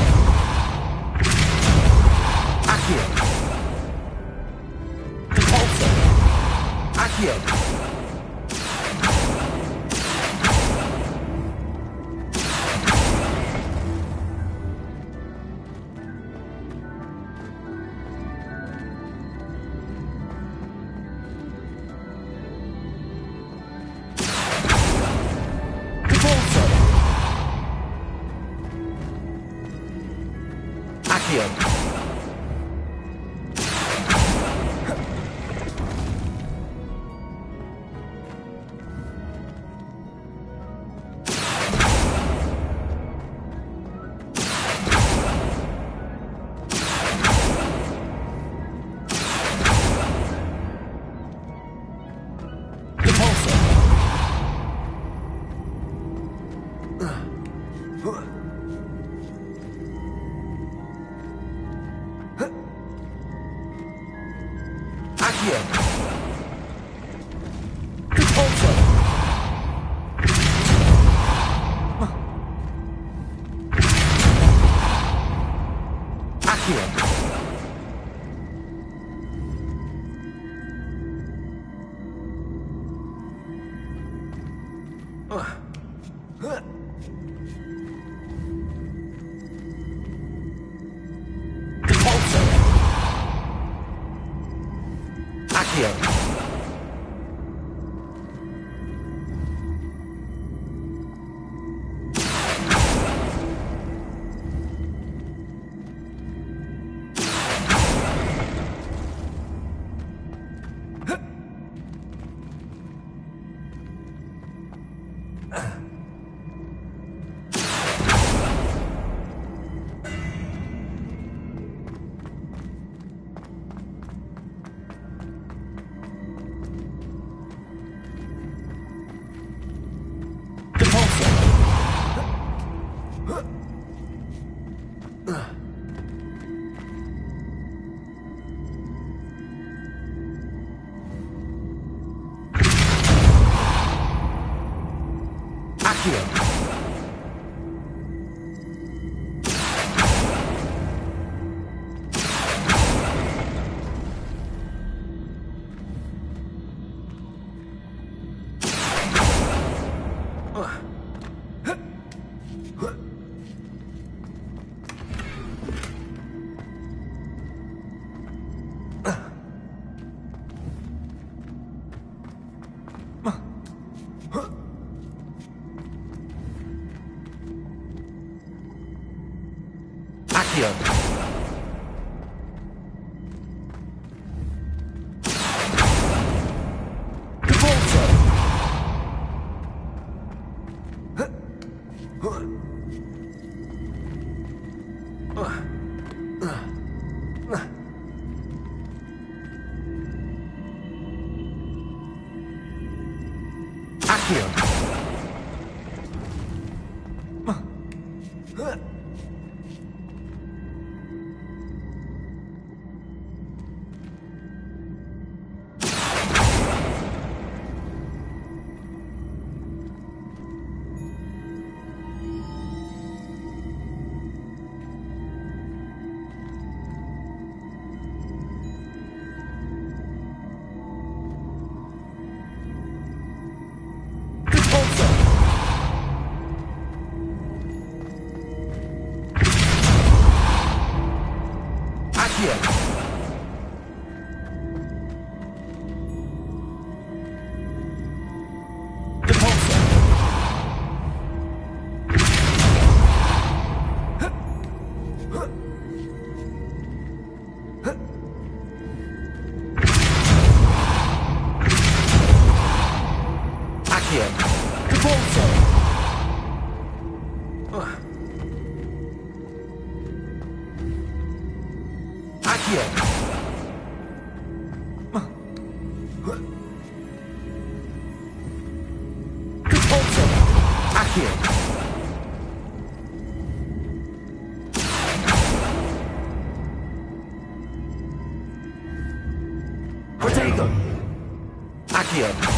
Accio. Depulso. Accio.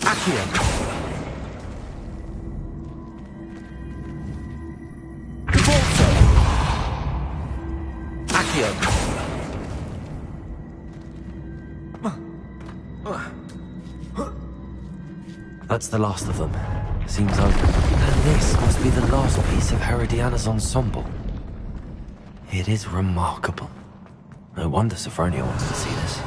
Accio. Repulsor. Accio. That's the last of them. Seems over. And this must be the last piece of Herodiana's ensemble. It is remarkable. No wonder Sophronia wants to see this.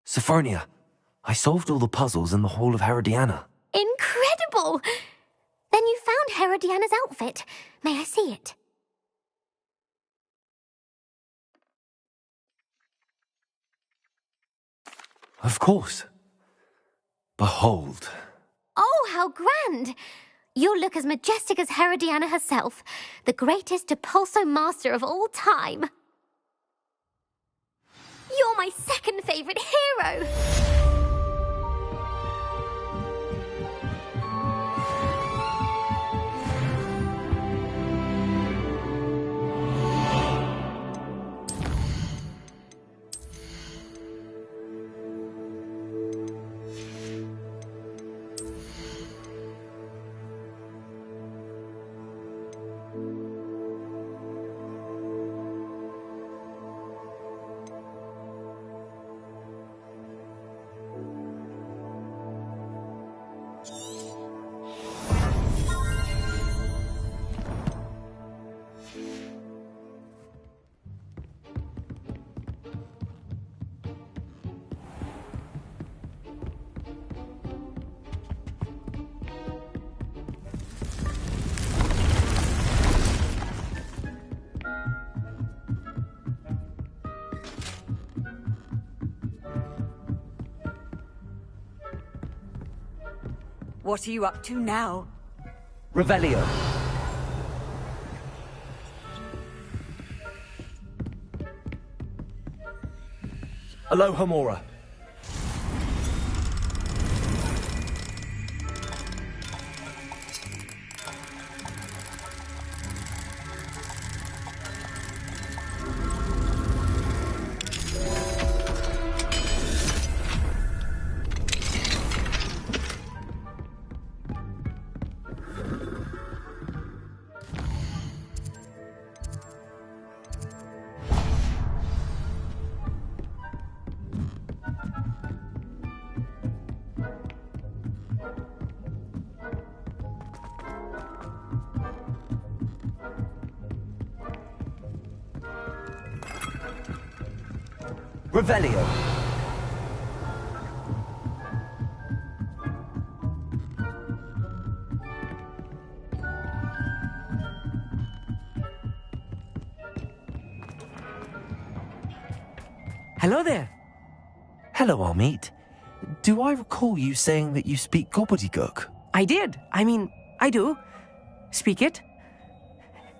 Sophronia, I solved all the puzzles in the Hall of Herodiana. Incredible! Then you found Herodiana's outfit. May I see it? Of course. Behold. Oh, how grand! You'll look as majestic as Herodiana herself, the greatest Depulso master of all time. You're my second favourite hero! What are you up to now? Revelio. Alohomora. Revelio. Hello there. Hello, Amit. Do I recall you saying that you speak gobbledygook? I did. I do. Speak it.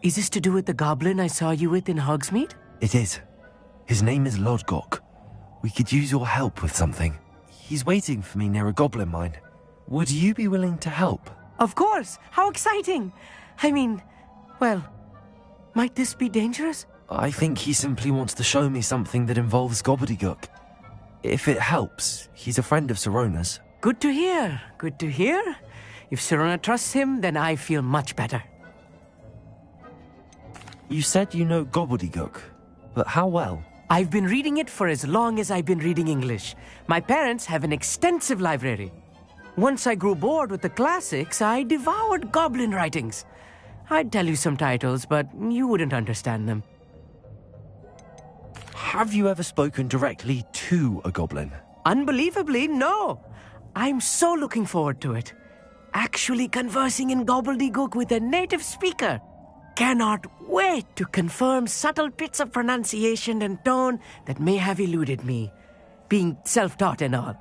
Is this to do with the goblin I saw you with in Hogsmeade? It is. His name is Lodgok. We could use your help with something. He's waiting for me near a goblin mine. Would you be willing to help? Of course. How exciting. Well, Might this be dangerous? I think he simply wants to show me something that involves gobbledygook. If it helps, he's a friend of Sirona's. Good to hear. Good to hear. If Sirona trusts him, then I feel much better. You said you know gobbledygook, but how well? I've been reading it for as long as I've been reading English. My parents have an extensive library. Once I grew bored with the classics, I devoured goblin writings. I'd tell you some titles, but you wouldn't understand them. Have you ever spoken directly to a goblin? Unbelievably, no. I'm so looking forward to it. Actually conversing in gobbledygook with a native speaker. Cannot wait to confirm subtle bits of pronunciation and tone that may have eluded me, being self-taught and all.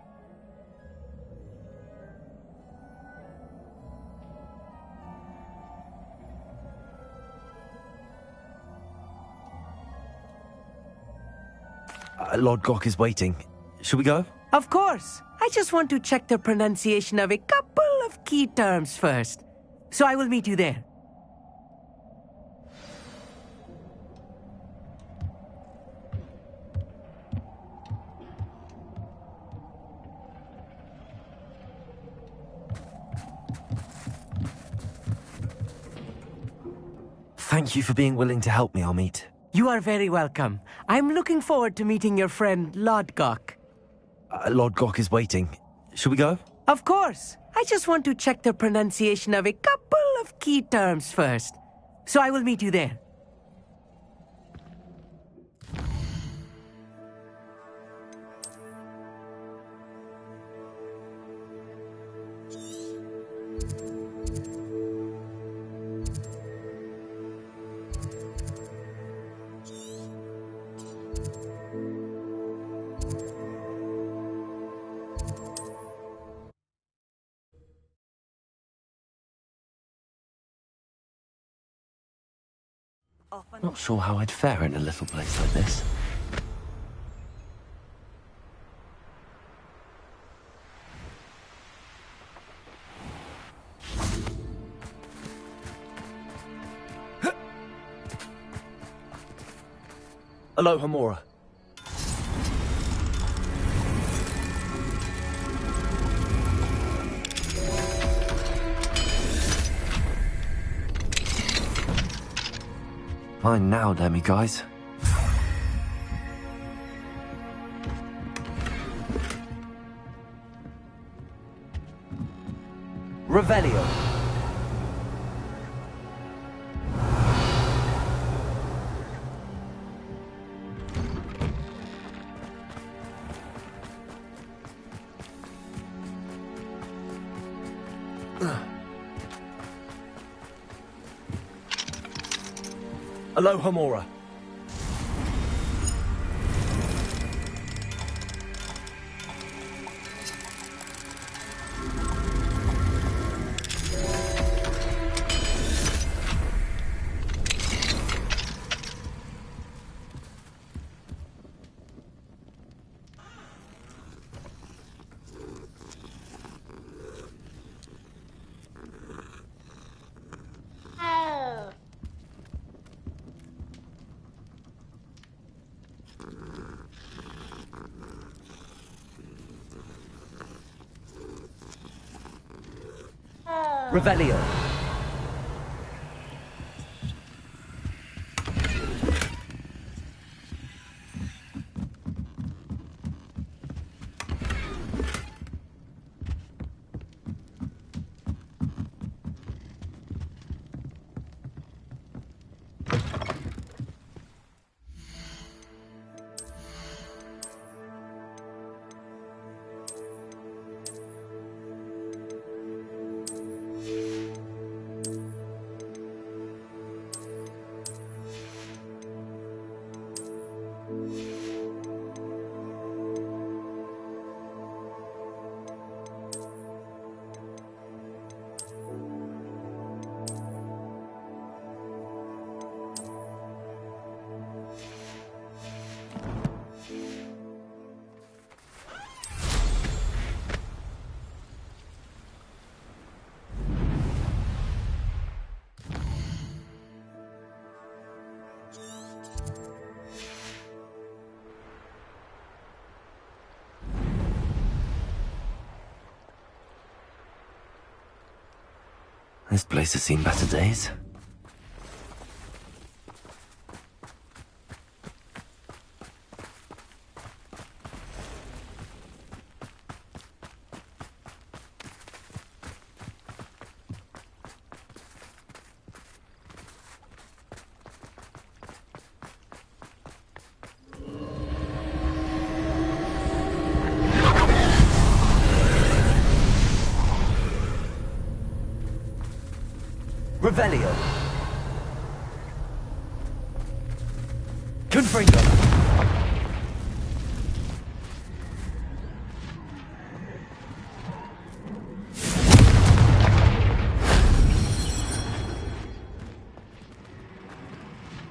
Lord Gok is waiting. Shall we go? Of course. I just want to check the pronunciation of a couple of key terms first. So I will meet you there. Thank you for being willing to help me, Amit. You are very welcome. I'm looking forward to meeting your friend, Lord Gok. Lord Gok is waiting. Shall we go? Of course. I just want to check the pronunciation of a couple of key terms first. So I will meet you there. Not sure how I'd fare in a little place like this. Aloha, Mora. Fine now, Demi guys. Revelio. Aloha, Mora. Revelio. This place has seen better days. Revelio. Confringo.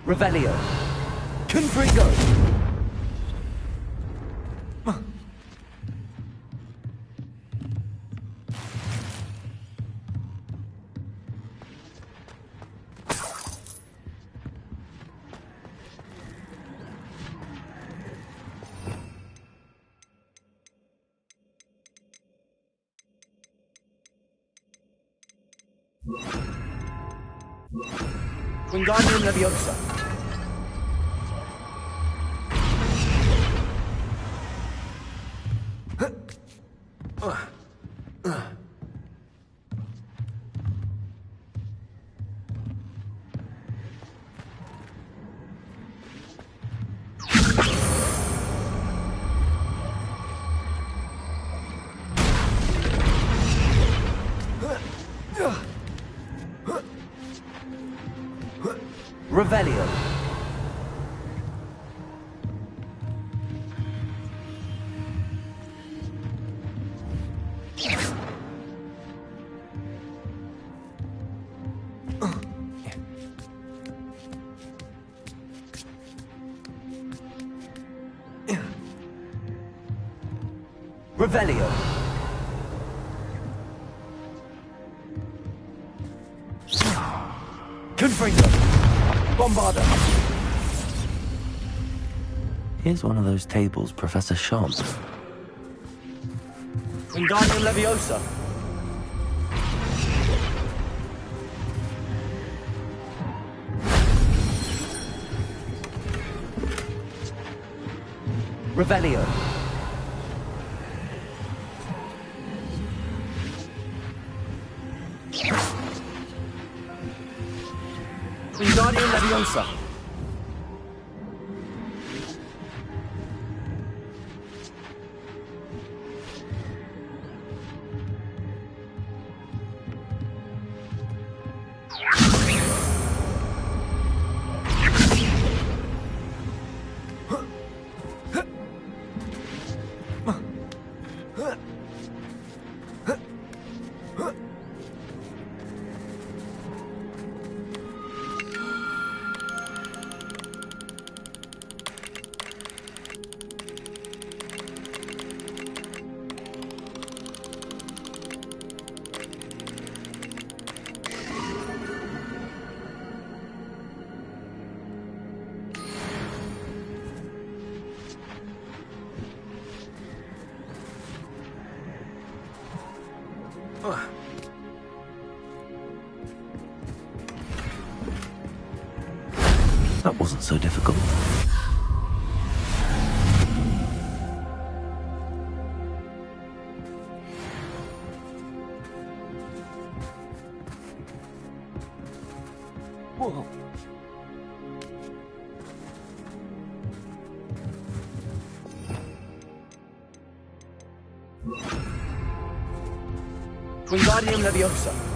Revelio. Confringo. Wingardium Leviosa. Revelio. Revelio. Confringo. Bombarda. Here's one of those tables Professor shot. Wingardium Leviosa. Revelio. Wingardium Leviosa. That wasn't so difficult. Whoa. Wingardium Leviosa.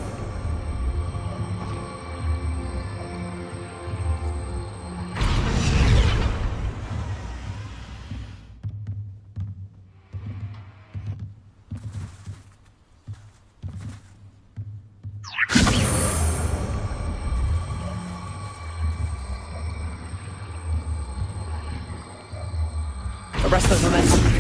Arrest those momentum.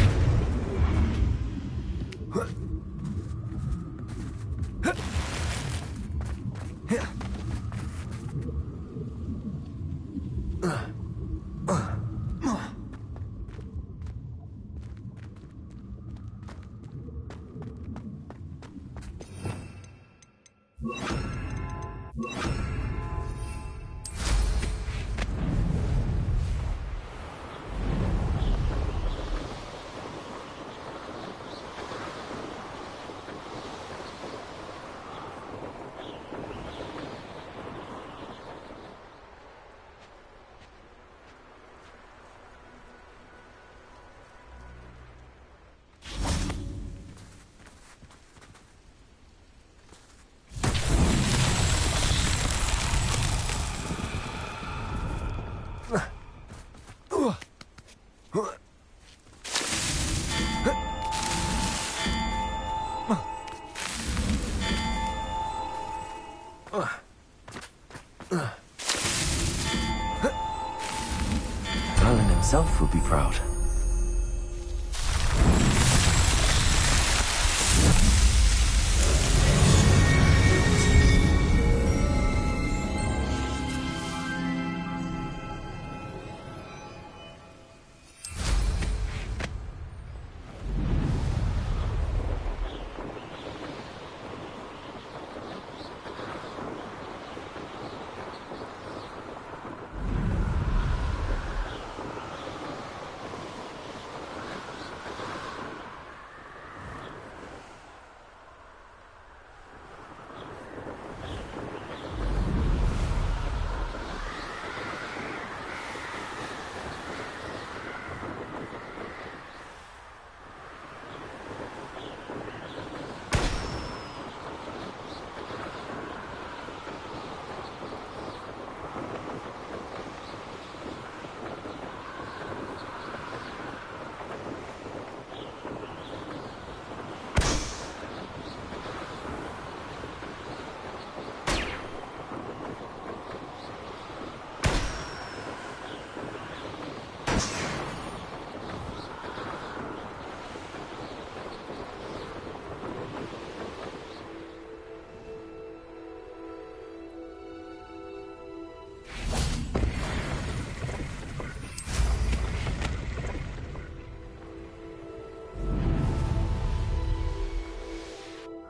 Merlin himself would be proud.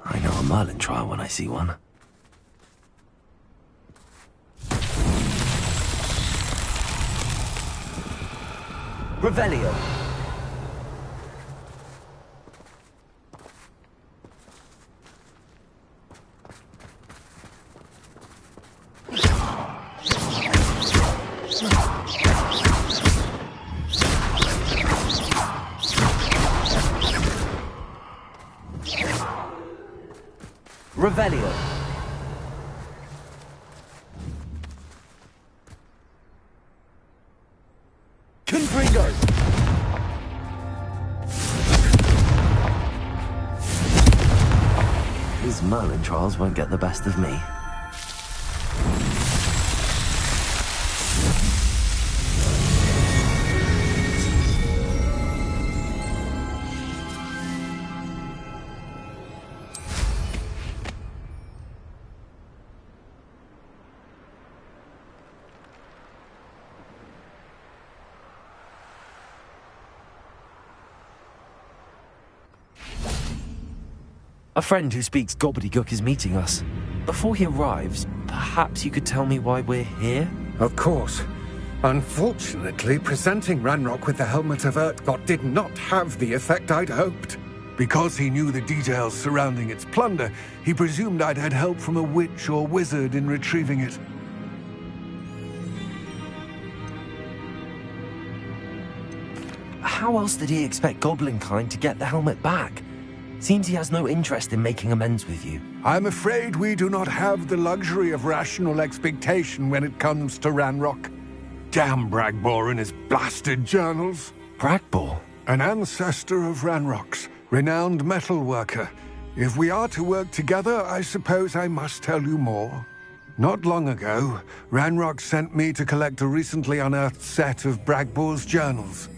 I know a Merlin trial when I see one. Revelio. Revelio. Confringo. These Merlin trials won't get the best of me. A friend who speaks gobbledygook is meeting us. Before he arrives, perhaps you could tell me why we're here? Of course. Unfortunately, presenting Ranrock with the Helmet of Urtkot did not have the effect I'd hoped. Because he knew the details surrounding its plunder, he presumed I'd had help from a witch or wizard in retrieving it. How else did he expect Goblinkind to get the helmet back? Seems he has no interest in making amends with you. I'm afraid we do not have the luxury of rational expectation when it comes to Ranrock. Damn Bragbor and his blasted journals. Bragbor? An ancestor of Ranrock's, renowned metal worker. If we are to work together, I suppose I must tell you more. Not long ago, Ranrock sent me to collect a recently unearthed set of Bragbor's journals.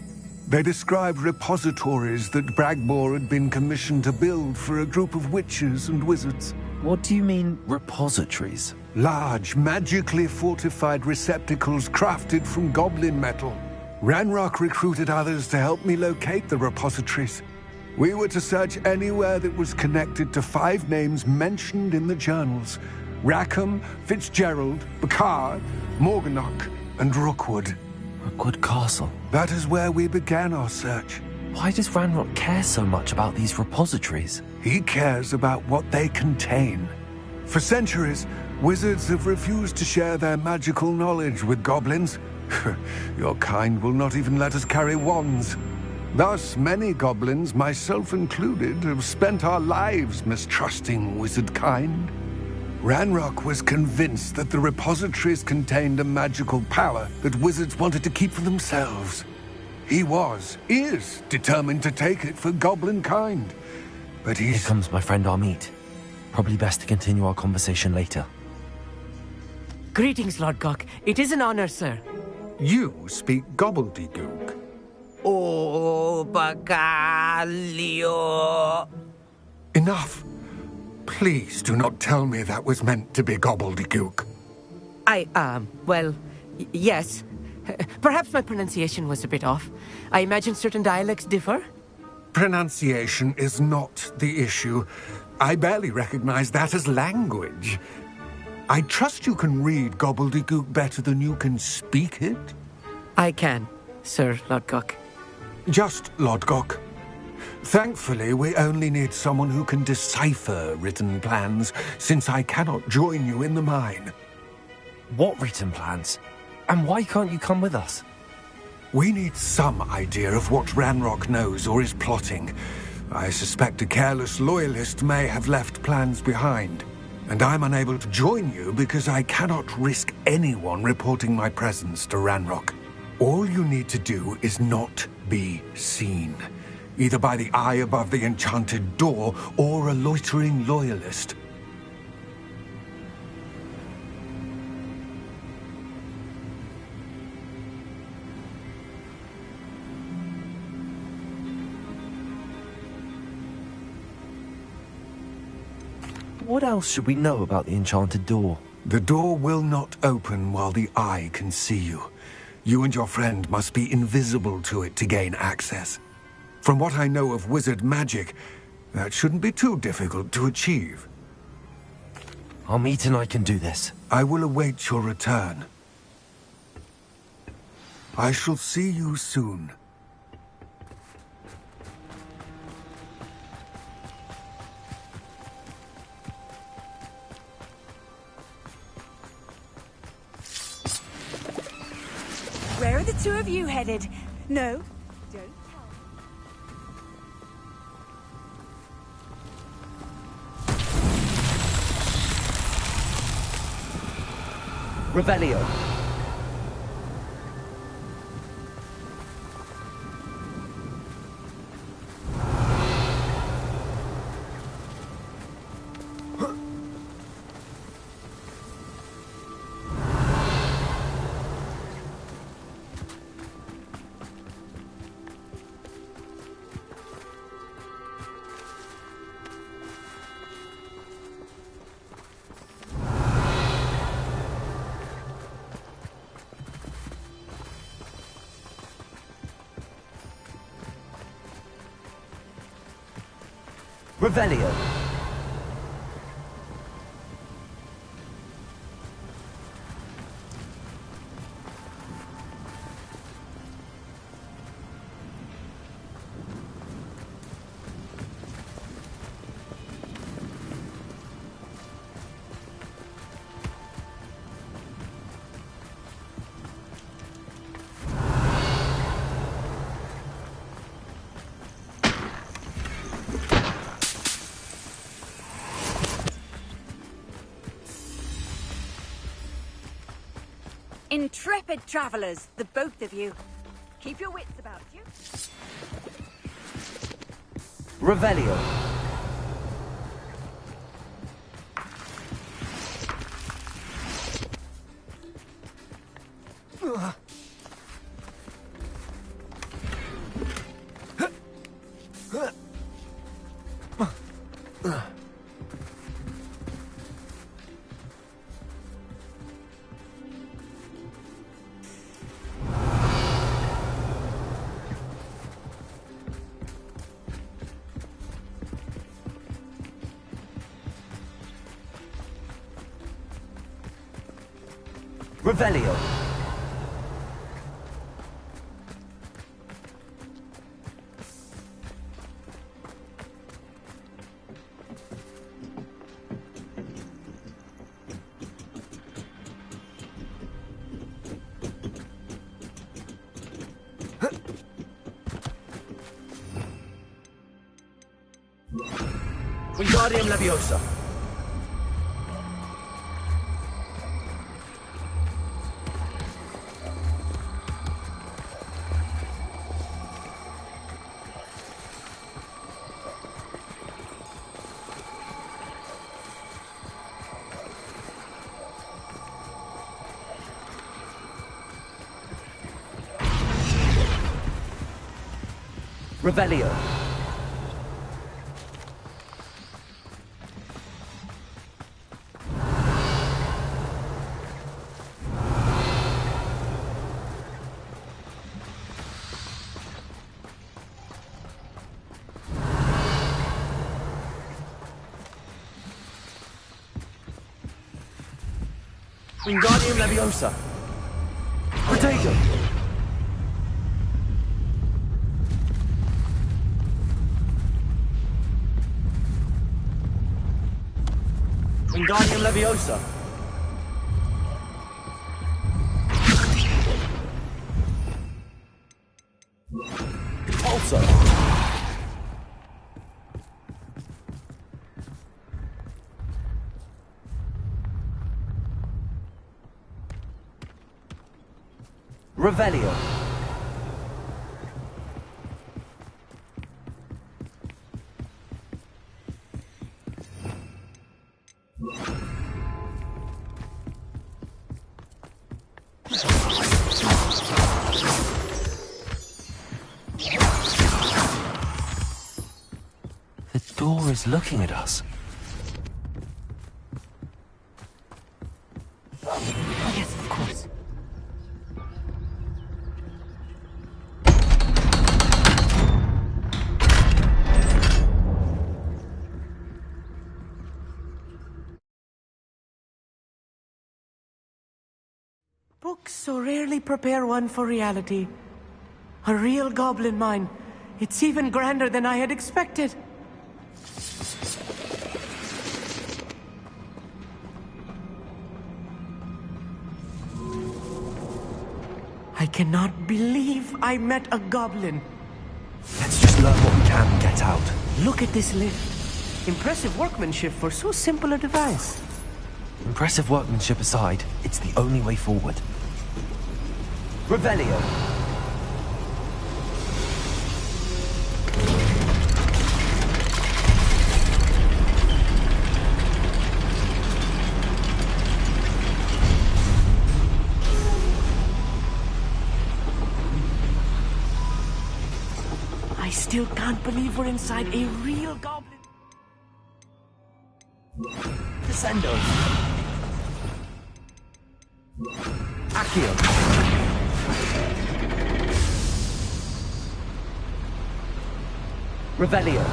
They described repositories that Bragbor had been commissioned to build for a group of witches and wizards. What do you mean, repositories? Large, magically fortified receptacles crafted from goblin metal. Ranrock recruited others to help me locate the repositories. We were to search anywhere that was connected to 5 names mentioned in the journals: Rackham, Fitzgerald, Bakar, Morganach, and Rookwood. Rookwood Castle? That is where we began our search. Why does Ranrock care so much about these repositories? He cares about what they contain. For centuries, wizards have refused to share their magical knowledge with goblins. Your kind will not even let us carry wands. Thus, many goblins, myself included, have spent our lives mistrusting wizard kind. Ranrock was convinced that the repositories contained a magical power that wizards wanted to keep for themselves. He is determined to take it for goblin kind. But Here comes my friend Amit. Probably best to continue our conversation later. Greetings, Lord Gok. It is an honor, sir. You speak gobbledygook. Oh, Bagalio. Enough. Please do not tell me that was meant to be gobbledygook. Well, yes. Perhaps my pronunciation was a bit off. I imagine certain dialects differ? Pronunciation is not the issue. I barely recognize that as language. I trust you can read gobbledygook better than you can speak it? I can, Sir Lord Gok. Just Lord Gok. Thankfully, we only need someone who can decipher written plans, since I cannot join you in the mine. What written plans? And why can't you come with us? We need some idea of what Ranrock knows or is plotting. I suspect a careless loyalist may have left plans behind. And I'm unable to join you because I cannot risk anyone reporting my presence to Ranrock. All you need to do is not be seen. Either by the eye above the enchanted door, or a loitering loyalist. What else should we know about the enchanted door? The door will not open while the eye can see you. You and your friend must be invisible to it to gain access. From what I know of wizard magic, that shouldn't be too difficult to achieve. Amit and I can do this. I will await your return. I shall see you soon. Where are the two of you headed? No, don't tell me. Revelio. Revelio. Intrepid travelers, the both of you. Keep your wits about you. Revelio. Revelio. Wingardium Leviosa. Revelio. Wingardium Leviosa. Protego. Wingardium Leviosa. Repulsor. Revelio. The door is looking at us. Yes, of course. Books so rarely prepare one for reality. A real goblin mine. It's even grander than I had expected. I cannot believe I met a goblin. Let's just learn what we can and get out. Look at this lift. Impressive workmanship for so simple a device. Impressive workmanship aside, it's the only way forward. Revelio. I still can't believe we're inside a real goblin. Descendo. Accio. Revelio.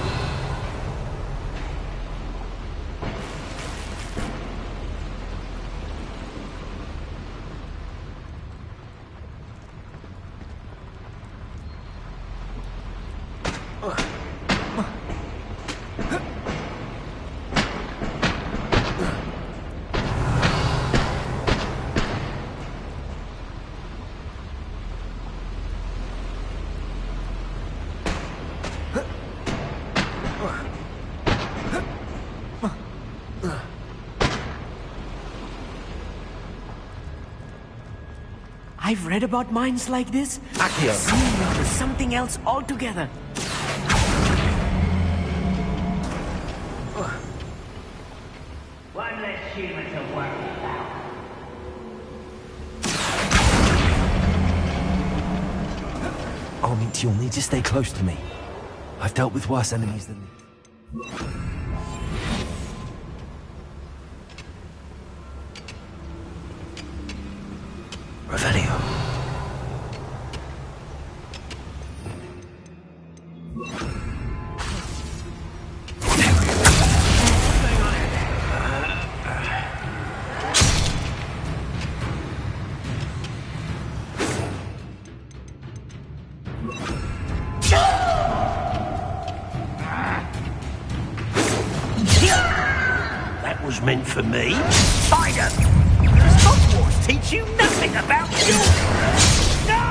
I've read about mines like this. Accio. Seeing now is something else altogether. One less human to worry about. Arminx, you'll need to stay close to me. I've dealt with worse enemies than these. Revelio. That was meant for me. Spider! Does Hogwarts teach you nothing about children? No!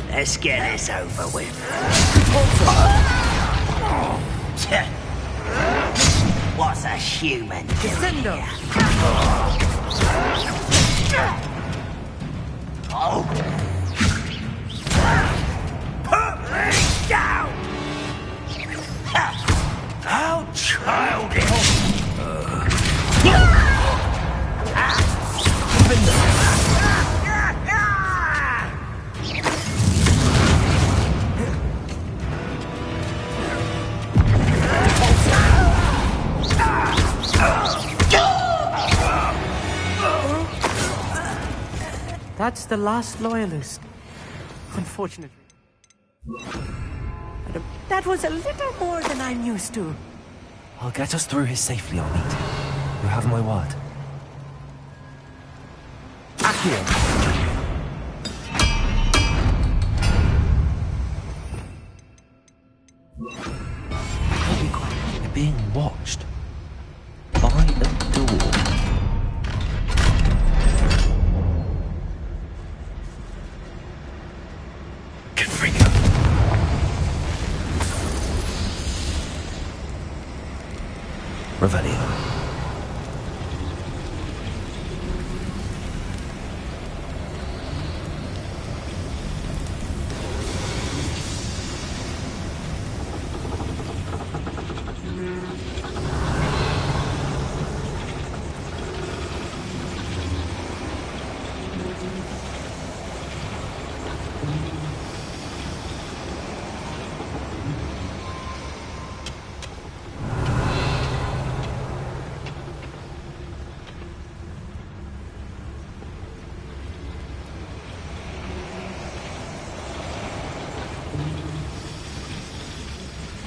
Let's get this over with. What's a human doing here? Oh! Put me down! How childish! That's the last loyalist. Unfortunately. That was a little more than I'm used to. I'll get us through here safely, Armit. You have my word. Accio! Be quiet. We're being watched. By a door. Confringo. Revelio.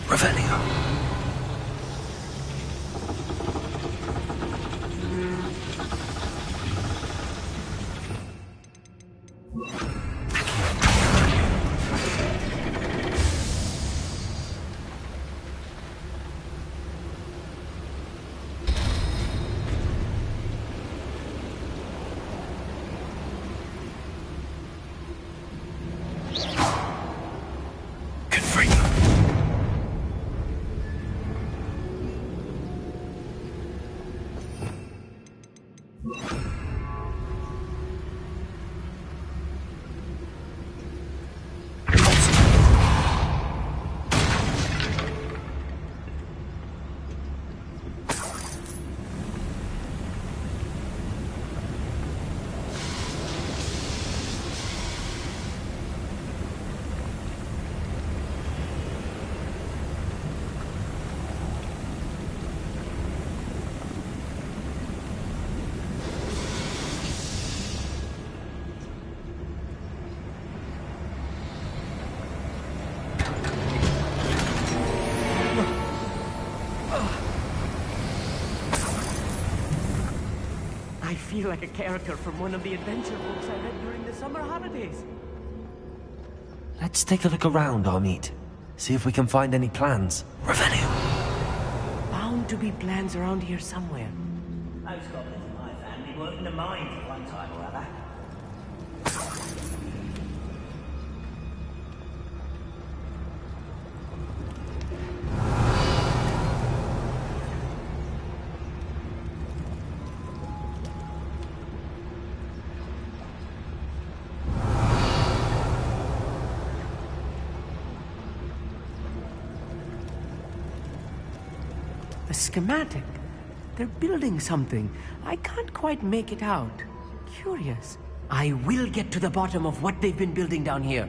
Revelio. I feel like a character from one of the adventure books I read during the summer holidays. Let's take a look around, Armit. See if we can find any plans. Revelio. Bound to be plans around here somewhere. Those goblins in my family worked in the mines at one time or other. A schematic. They're building something. I can't quite make it out. Curious. I will get to the bottom of what they've been building down here.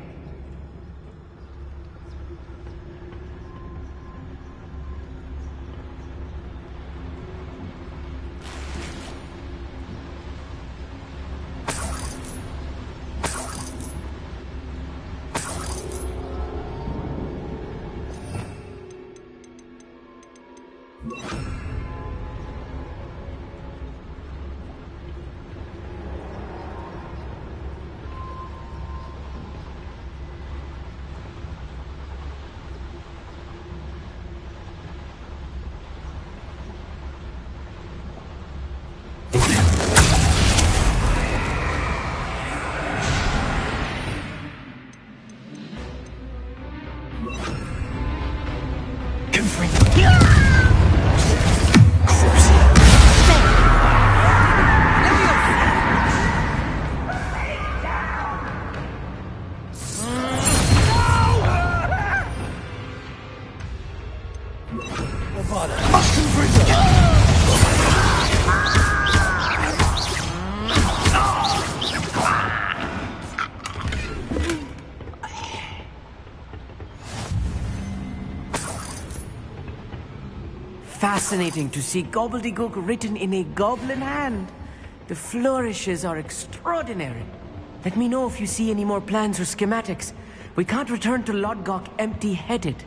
Fascinating to see gobbledygook written in a goblin hand. The flourishes are extraordinary. Let me know if you see any more plans or schematics. We can't return to Lodgok empty-headed.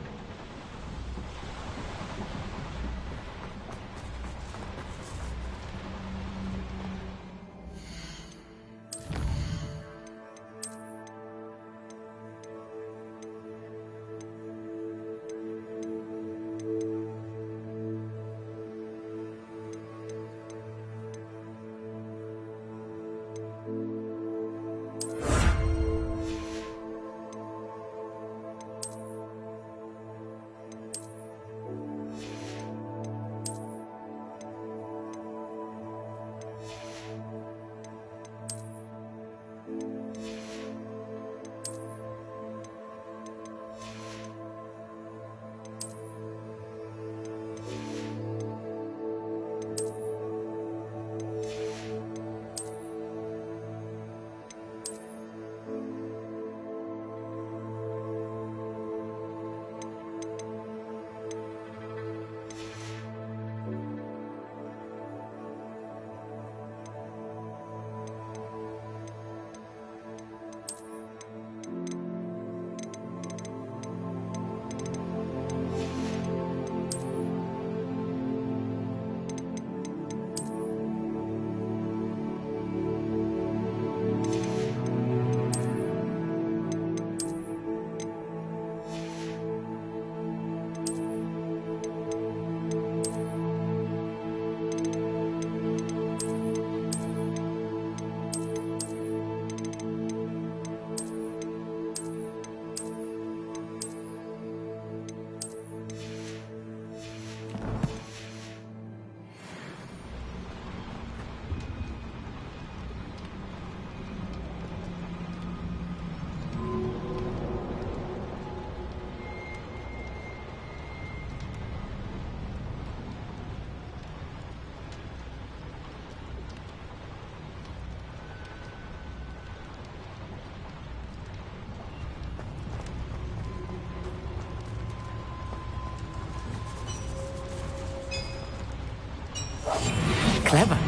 Clever.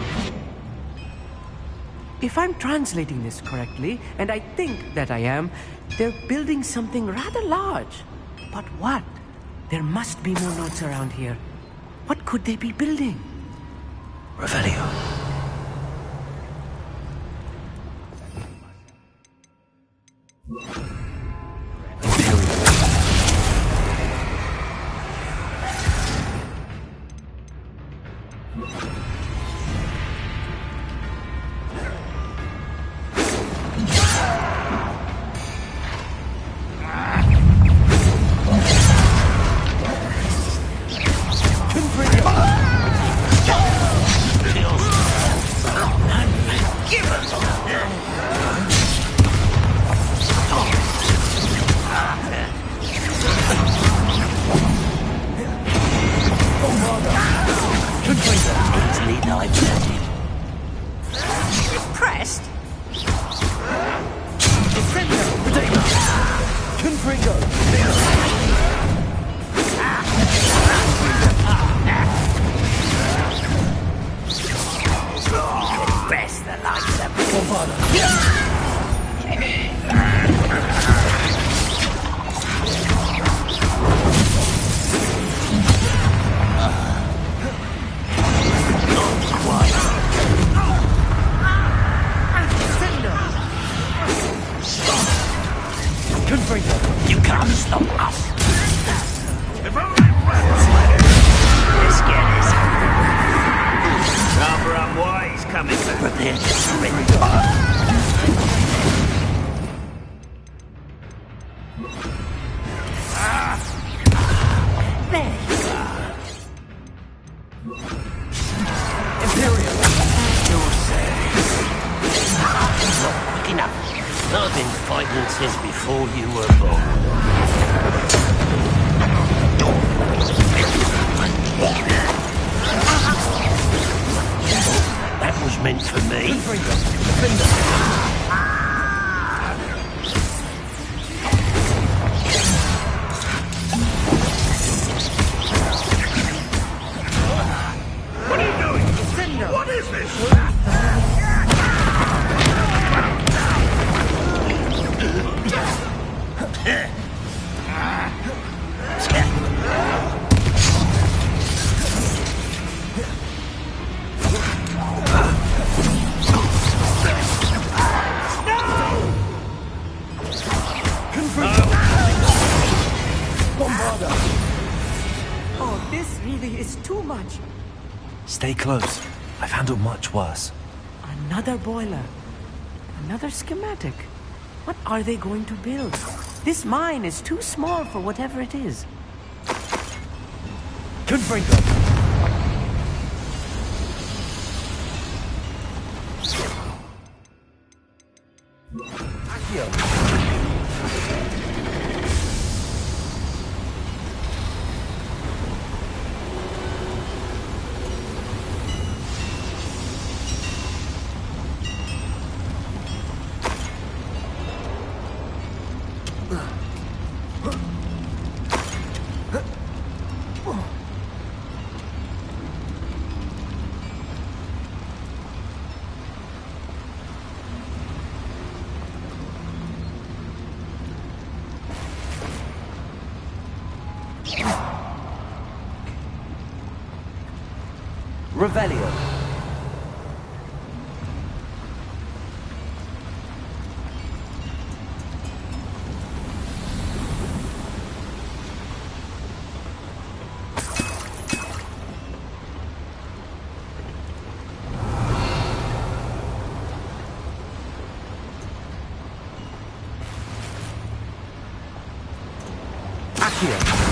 If I'm translating this correctly, and I think that I am, they're building something rather large. But what? There must be more notes around here. What could they be building? Revelio. You can't stop us. Let's get this. Rather unwise coming back. Prepare to surrender. There you are. Imperial. Your service. Not quick enough. I've been fighting since before you were born. That was meant for me. Oh, this really is too much. Stay close. I've handled much worse. Another boiler. Another schematic. What are they going to build? This mine is too small for whatever it is. Confringo. Revelio. Accio.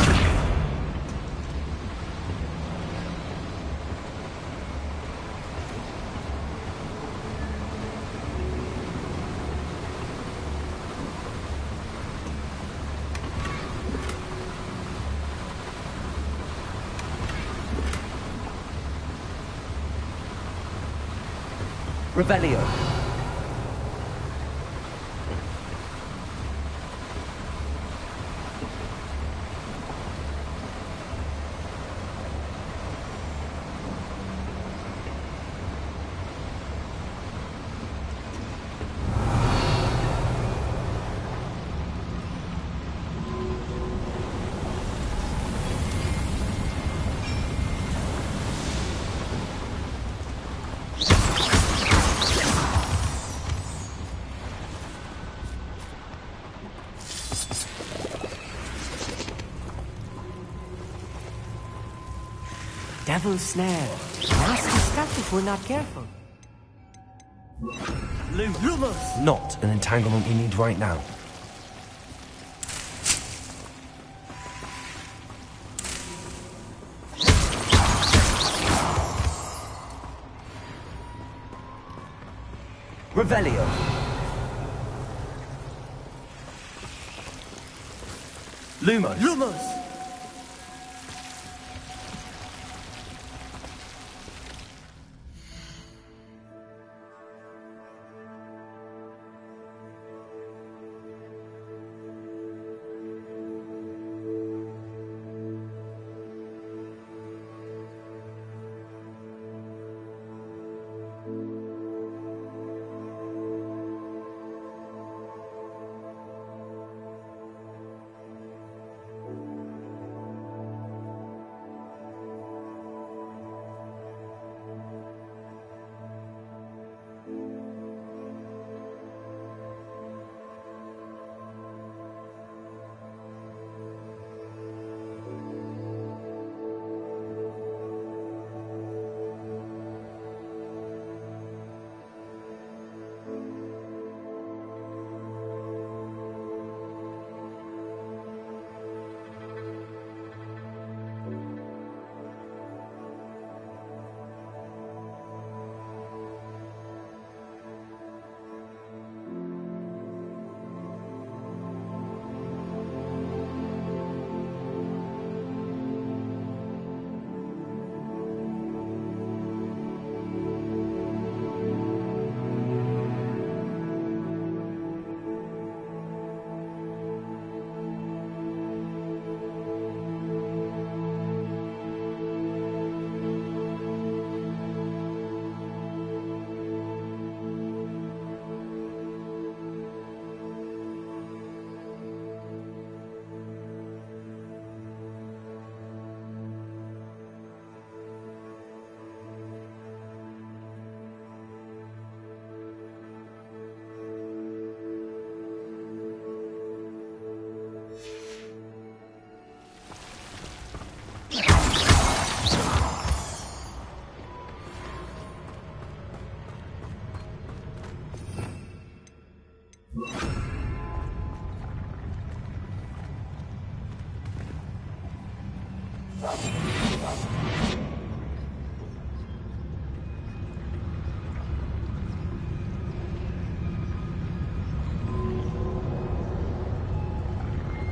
Revelio. Devil's snare. Nasty stuff if we're not careful. Lumos. Not an entanglement we need right now. Revelio. Lumos. Lumos.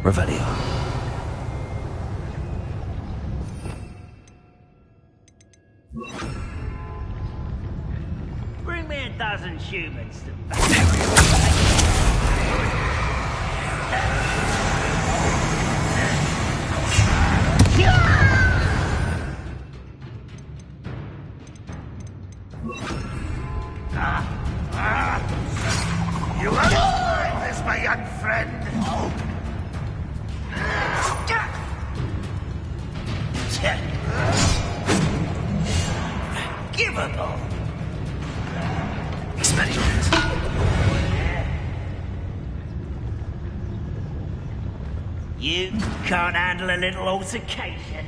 Revelio. Bring me a dozen humans to You won't find this, my young friend. Forgivable. Experiment. You can't handle a little altercation.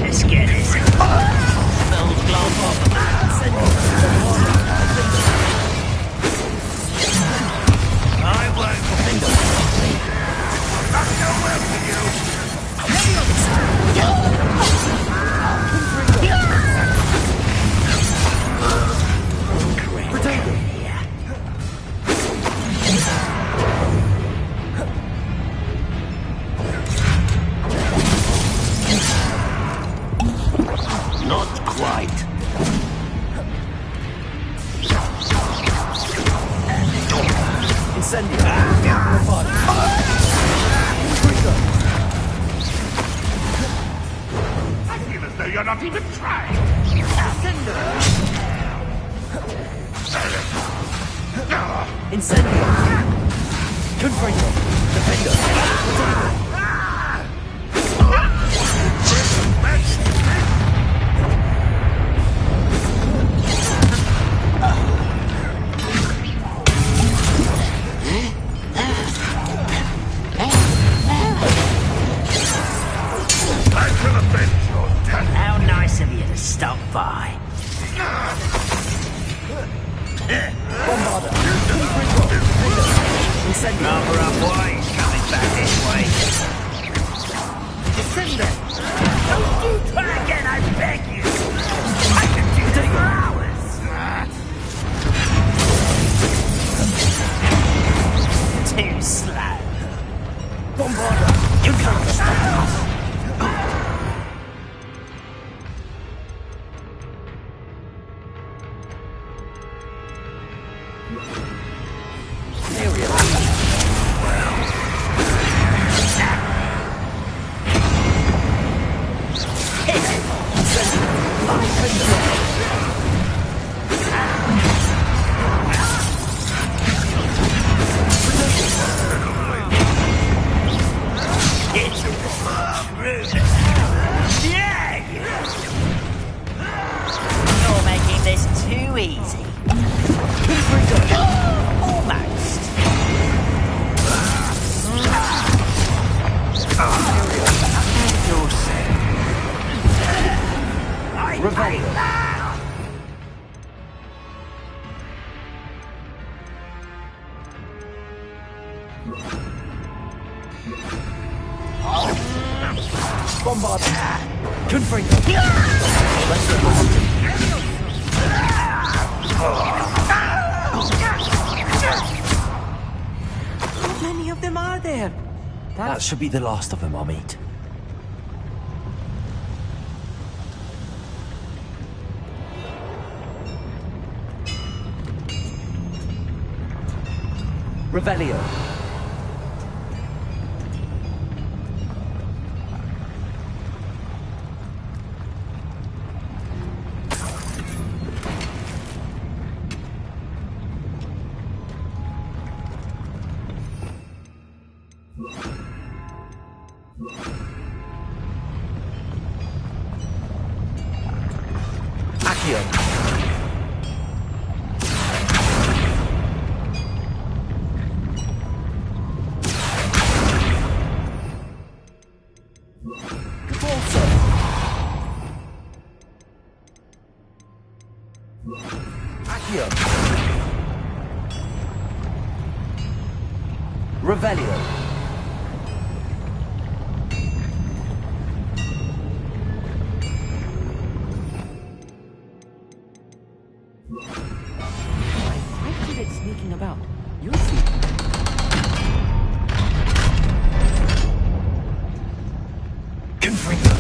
Let's get this. Smells glove off. I won't finger. Not so well for Not quite. Incendio. I feel as though you're not even trying. Incendio. Confringo. Defender. How nice of you to stop by. Number up boys coming back this way. Descender! Don't you try again, I beg you! I can do this for hours! Too slow. Bombarda. You can't stop us. You're making this too easy. Almost. Revelio. Bombarda. Confringo. How many of them are there? That should be the last of them I'll meet. Revelio. Accio. Cabalso. Accio. Revelio. I'm quite good at sneaking about. You'll see. Confringo.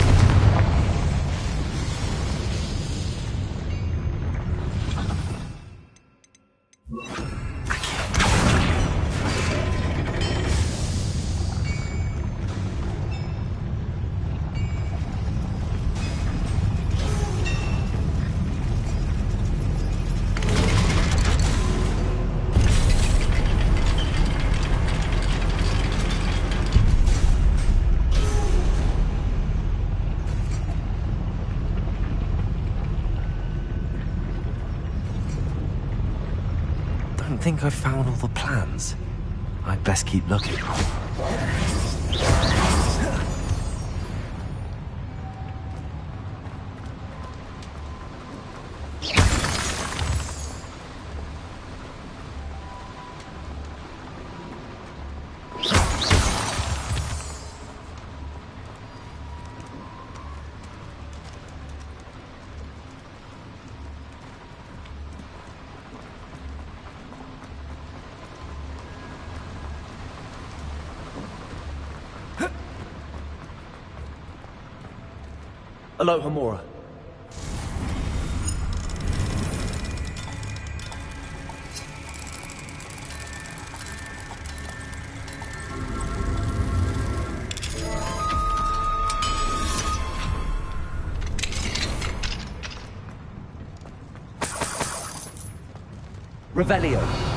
I think I've found all the plans. I'd best keep looking. Aloha, Mora. Revelio.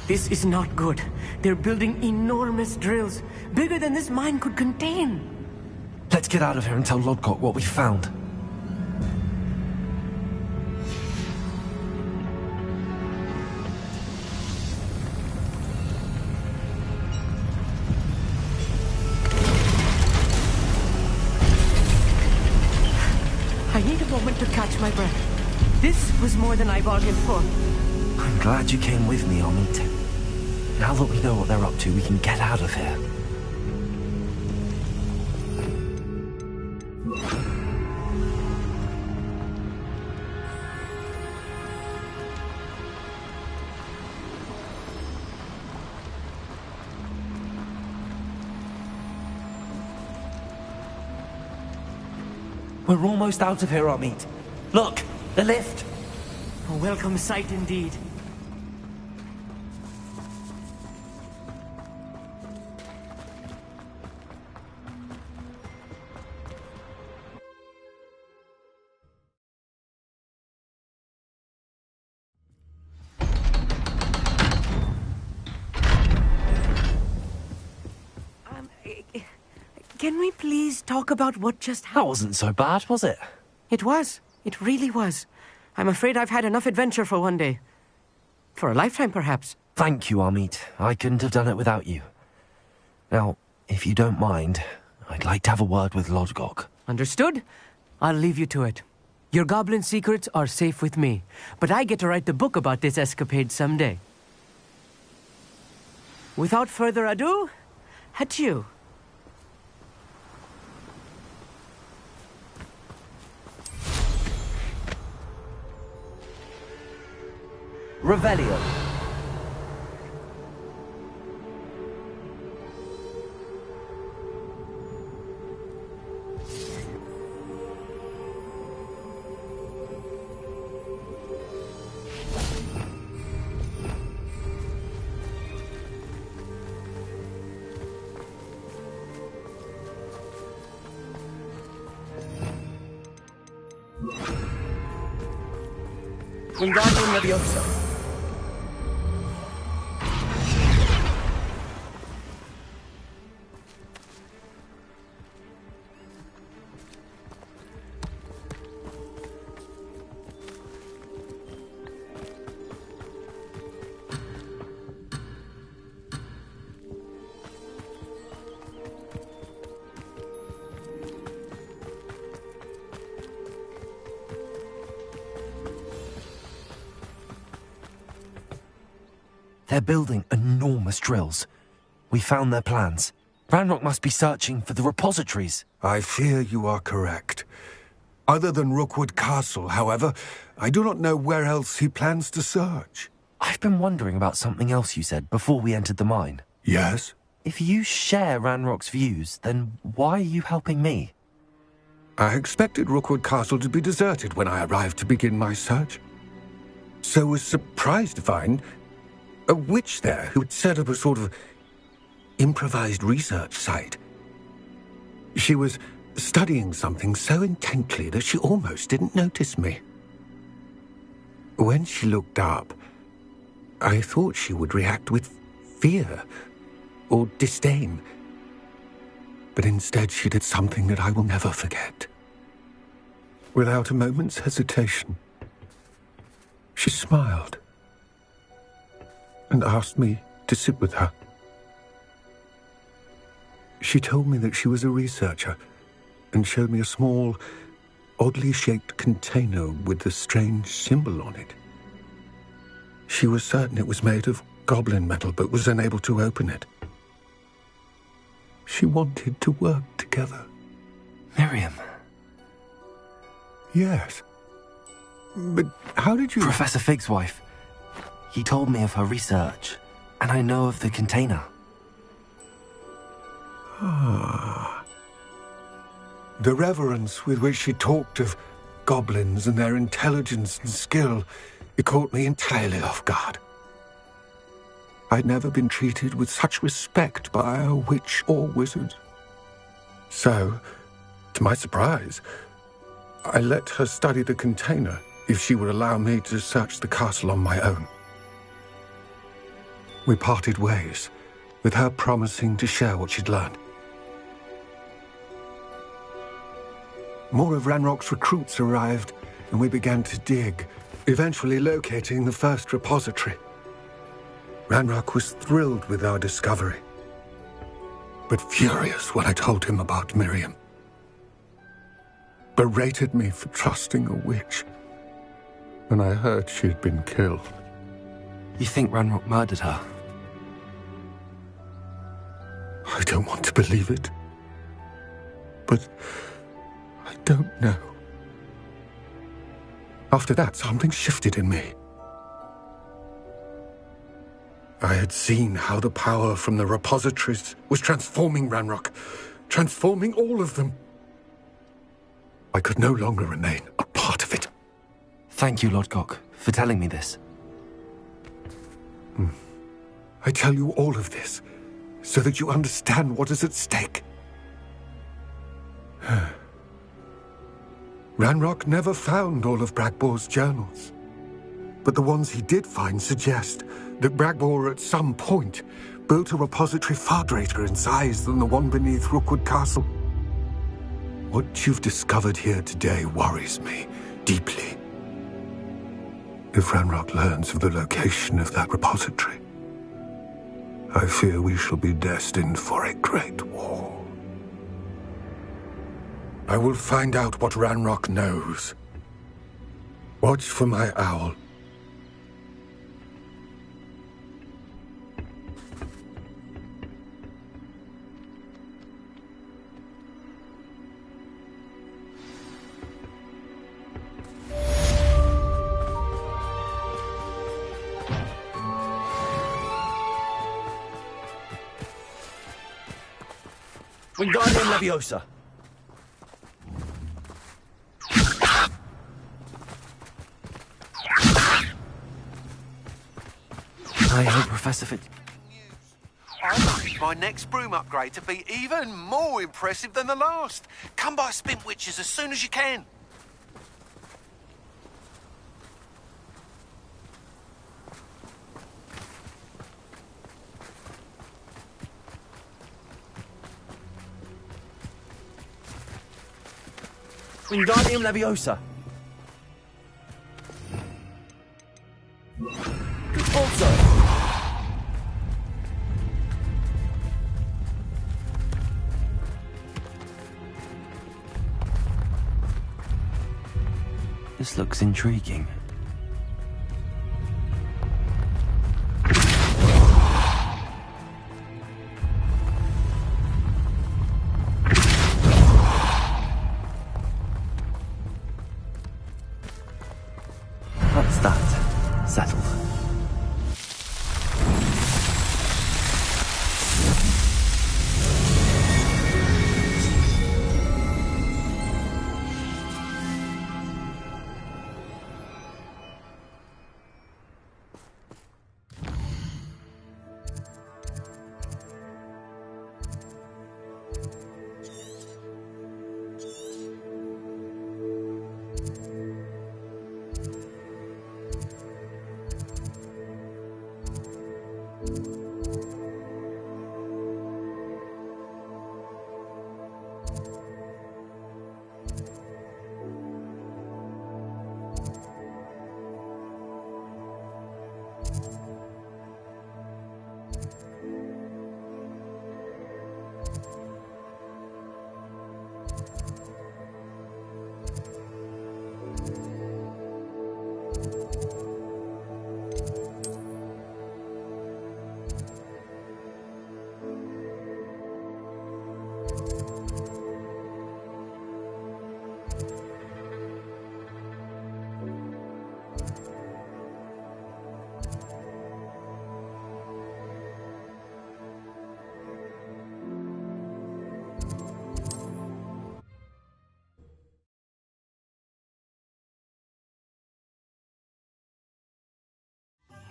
This is not good. They're building enormous drills, bigger than this mine could contain. Let's get out of here and tell Lodgok what we found. I need a moment to catch my breath. This was more than I bargained for. I'm glad you came with me, Amit. Now that we know what they're up to, we can get out of here. We're almost out of here, Amit. Look, the lift. A welcome sight indeed. Can we please talk about what just happened? That wasn't so bad, was it? It was. It really was. I'm afraid I've had enough adventure for one day. For a lifetime, perhaps. Thank you, Amit. I couldn't have done it without you. Now, if you don't mind, I'd like to have a word with Lodgok. Understood? I'll leave you to it. Your goblin secrets are safe with me, but I get to write the book about this escapade someday. Without further ado, adieu. Revelio. Wingardium Leviosa. They're building enormous drills. We found their plans. Ranrock must be searching for the repositories. I fear you are correct. Other than Rookwood Castle, however, I do not know where else he plans to search. I've been wondering about something else you said before we entered the mine. Yes? If you share Ranrock's views, then why are you helping me? I expected Rookwood Castle to be deserted when I arrived to begin my search. So was surprised to find a witch there who had set up a sort of improvised research site. She was studying something so intently that she almost didn't notice me. When she looked up, I thought she would react with fear or disdain. But instead she did something that I will never forget. Without a moment's hesitation, she smiled and asked me to sit with her. She told me that she was a researcher and showed me a small, oddly shaped container with a strange symbol on it. She was certain it was made of goblin metal, but was unable to open it. She wanted to work together. Miriam. Yes. But how did you... Professor Fig's wife. He told me of her research, and I know of the container. Ah. The reverence with which she talked of goblins and their intelligence and skill, it caught me entirely off guard. I'd never been treated with such respect by a witch or wizard. So, to my surprise, I let her study the container if she would allow me to search the castle on my own. We parted ways, with her promising to share what she'd learned. More of Ranrock's recruits arrived, and we began to dig, eventually locating the first repository. Ranrock was thrilled with our discovery, but furious when I told him about Miriam. Berated me for trusting a witch when I heard she had been killed. You think Ranrock murdered her? I don't want to believe it, but I don't know. After that, something shifted in me. I had seen how the power from the repositories was transforming Ranrock, transforming all of them. I could no longer remain a part of it. Thank you, Lodgok, for telling me this. I tell you all of this so that you understand what is at stake. Ranrock never found all of Bragbor's journals, but the ones he did find suggest that Bragbor at some point built a repository far greater in size than the one beneath Rookwood Castle. What you've discovered here today worries me deeply. If Ranrock learns of the location of that repository, I fear we shall be destined for a great war. I will find out what Ranrock knows. Watch for my owl. Wingardium Leviosa. I hope Professor Fig... I need my next broom upgrade to be even more impressive than the last. Come by Spint Witches as soon as you can. Wingardium Leviosa. Also. This looks intriguing. That's that. Settled.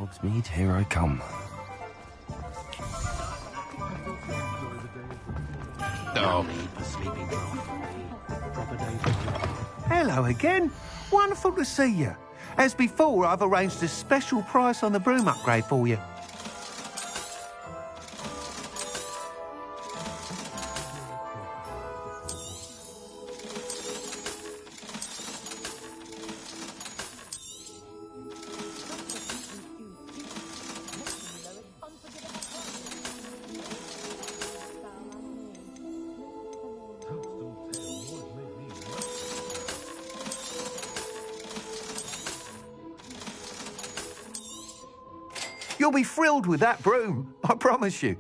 Hogsmeade, here I come. Oh. Hello again. Wonderful to see you. As before, I've arranged a special price on the broom upgrade for you. You'll be thrilled with that broom, I promise you.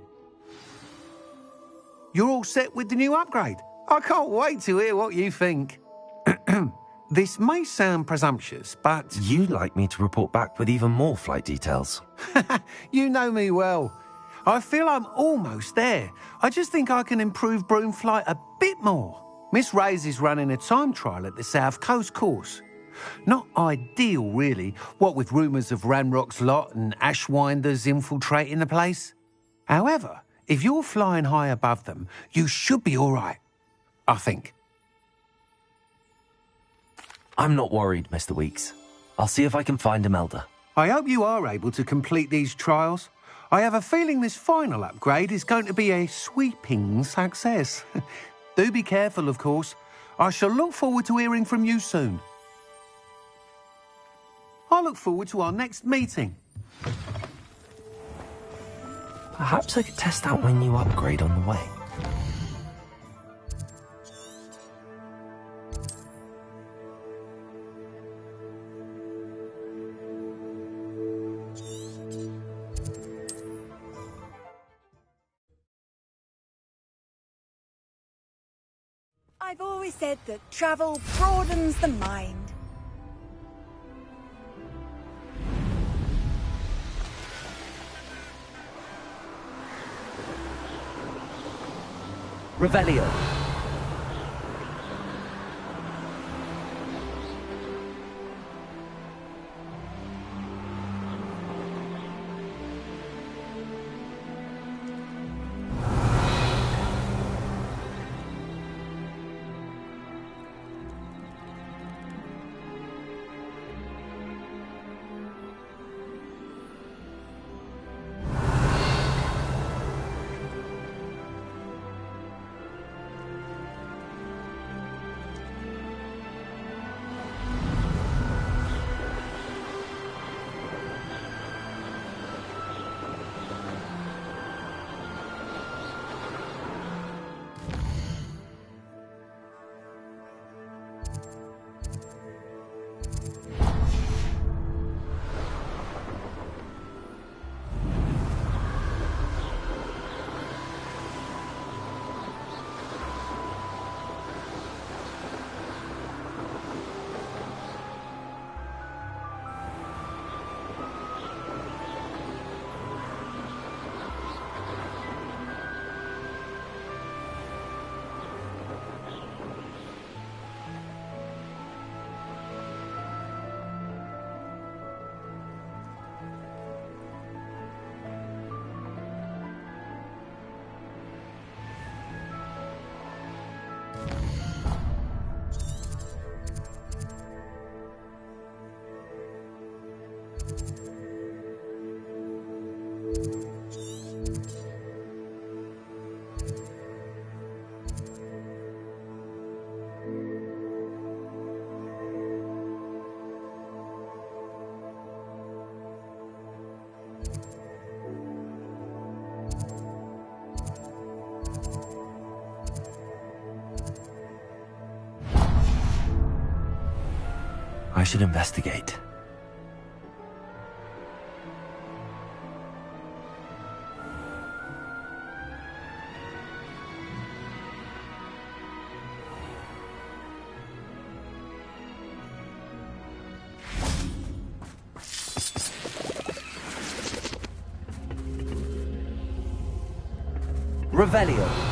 You're all set with the new upgrade. I can't wait to hear what you think. This may sound presumptuous, but... You'd like me to report back with even more flight details. You know me well. I feel I'm almost there. I just think I can improve broom flight a bit more. Miss Ray's is running a time trial at the South Coast course. Not ideal, really, what with rumours of Ranrock's lot and Ashwinders infiltrating the place. However, if you're flying high above them, you should be all right, I think. I'm not worried, Mr. Weeks. I'll see if I can find Imelda. I hope you are able to complete these trials. I have a feeling this final upgrade is going to be a sweeping success. Do be careful, of course. I shall look forward to hearing from you soon. I look forward to our next meeting. Perhaps I could test out my new upgrade on the way. I've always said that travel broadens the mind. Revelio. I should investigate. Revelio.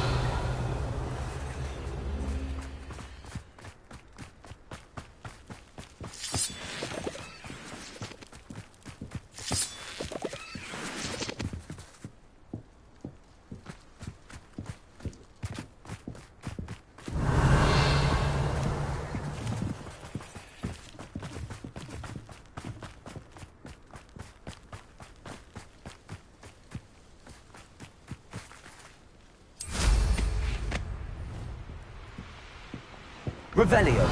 Revelio.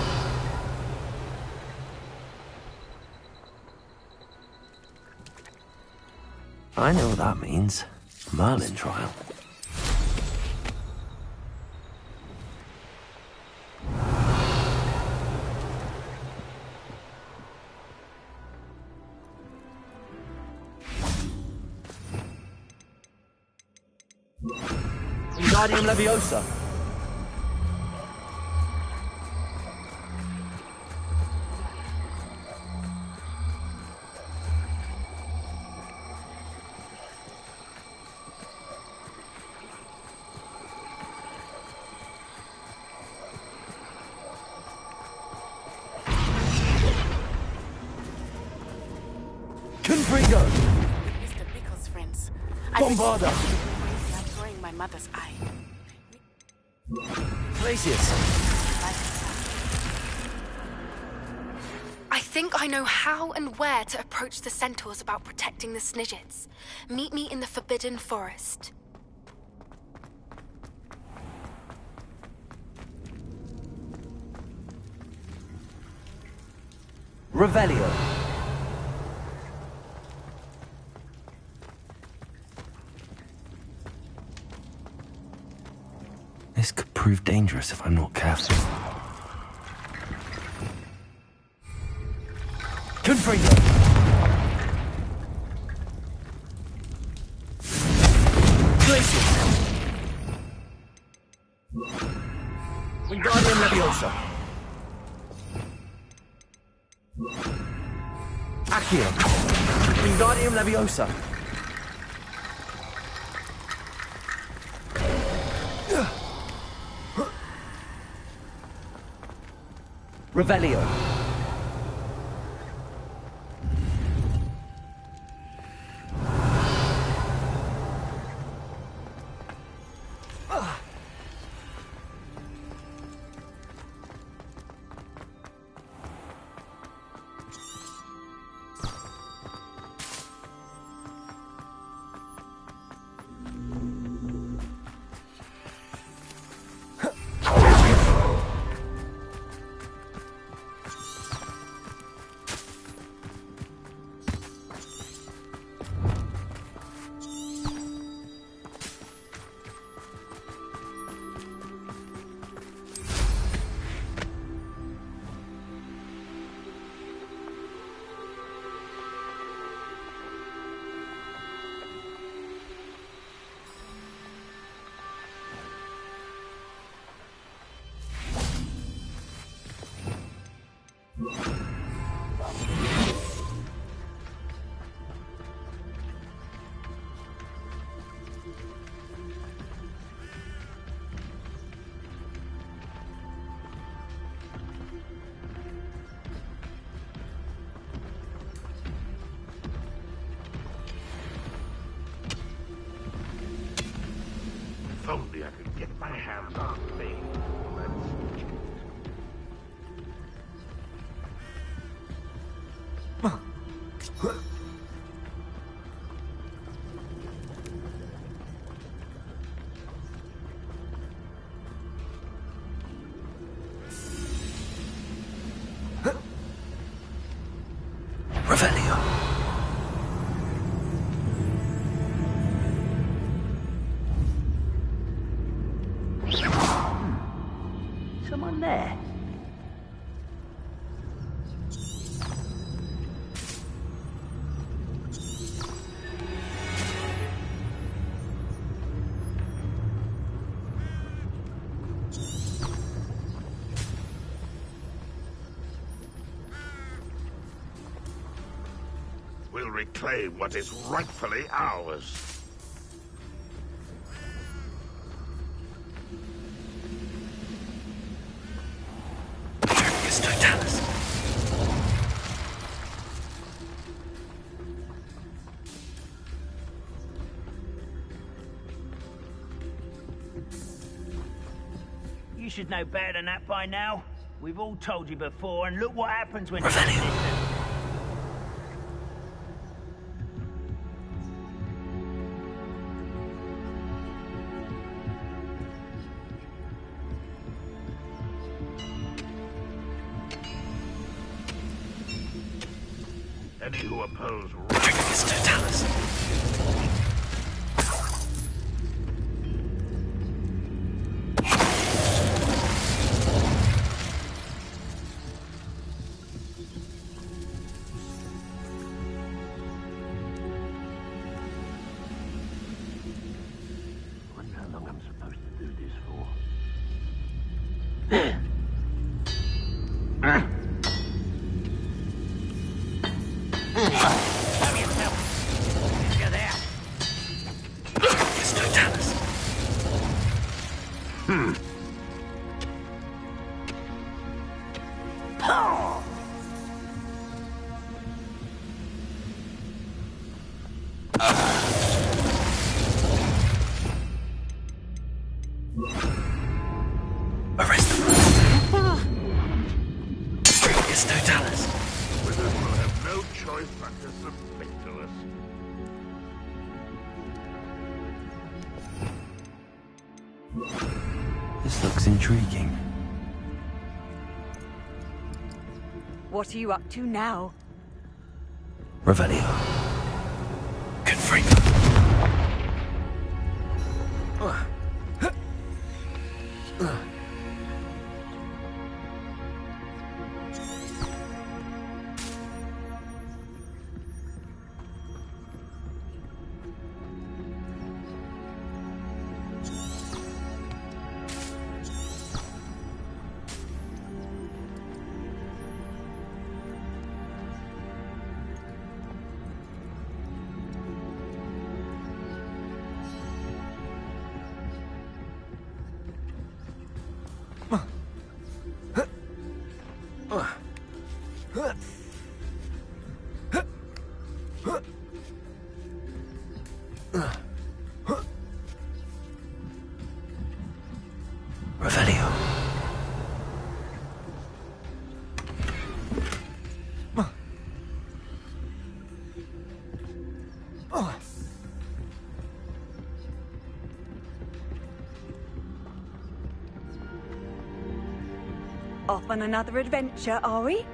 I know what that means. Merlin trial. Wingardium Leviosa. Confringo. Mr. Pickle's friends. Bombarda. I'm throwing my mother's eye. Glacius. I think I know how and where to approach the centaurs about protecting the Snidgets. Meet me in the Forbidden Forest. Revelio. This could prove dangerous if I'm not careful. Confringo. Glacius. Wingardium Leviosa. Accio. Wingardium Leviosa. Revelio. If only I could get my hands on me. Revelio. Someone there? reclaim what is rightfully ours. You should know better than that by now. We've all told you before, and look what happens when you don't listen. Any who oppose This looks intriguing. What are you up to now? Revelio. Confringo. Revelio. Off on another adventure, are we?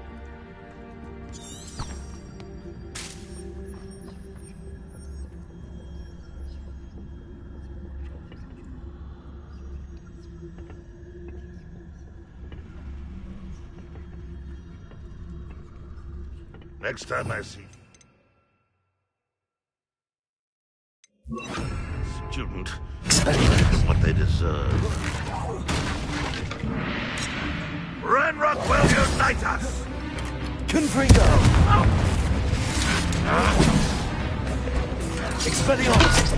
Next time I see student, what they deserve. Ranrock will unite us! Confringo! Expelliarmus!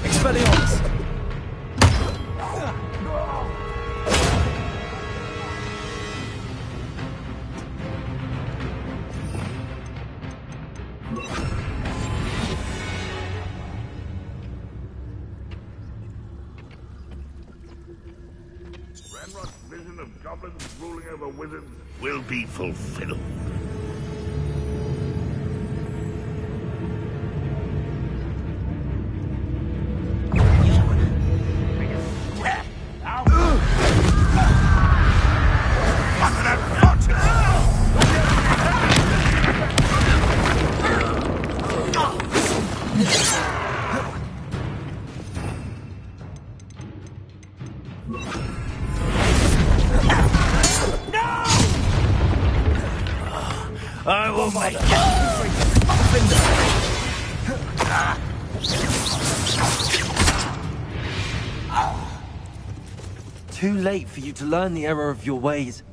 Expelliarmus! Ranrock's vision of goblins ruling over wizards will be fulfilled. I will make Too late for you to learn the error of your ways.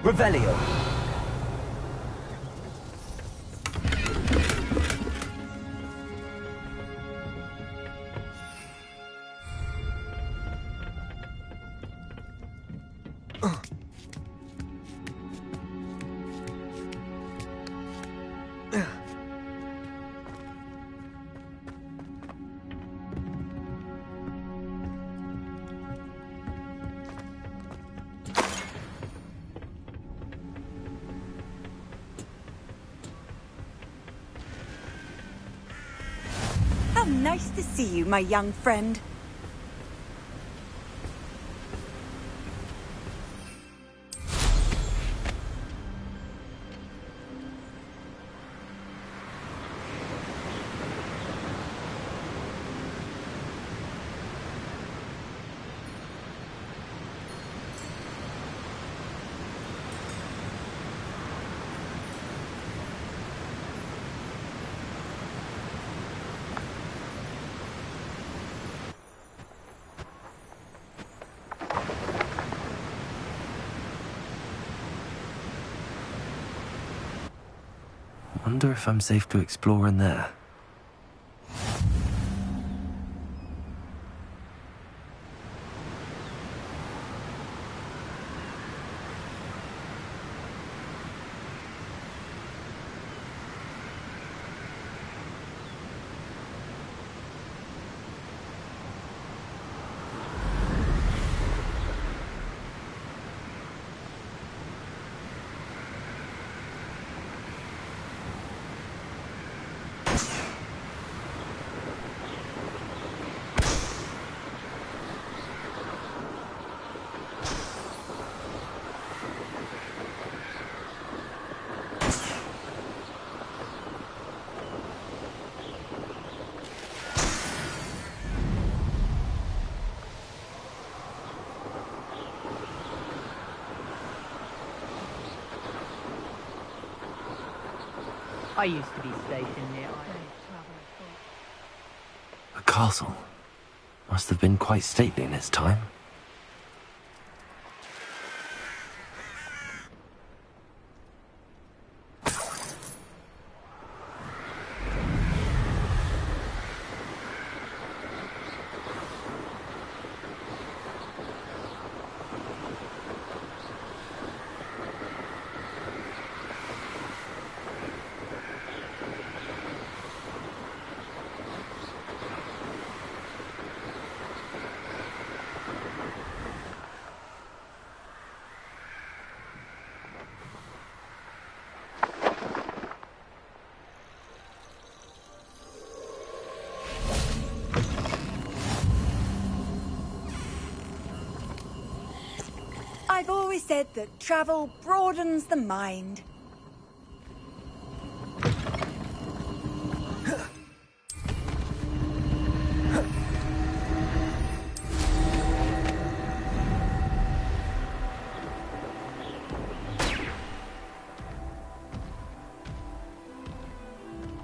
Revelio. How nice to see you, my young friend. Wonder if I'm safe to explore in there. I used to be stationed near. A castle. Must have been quite stately in its time. I've always said that travel broadens the mind.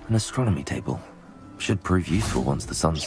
An astronomy table. Should prove useful once the sun's...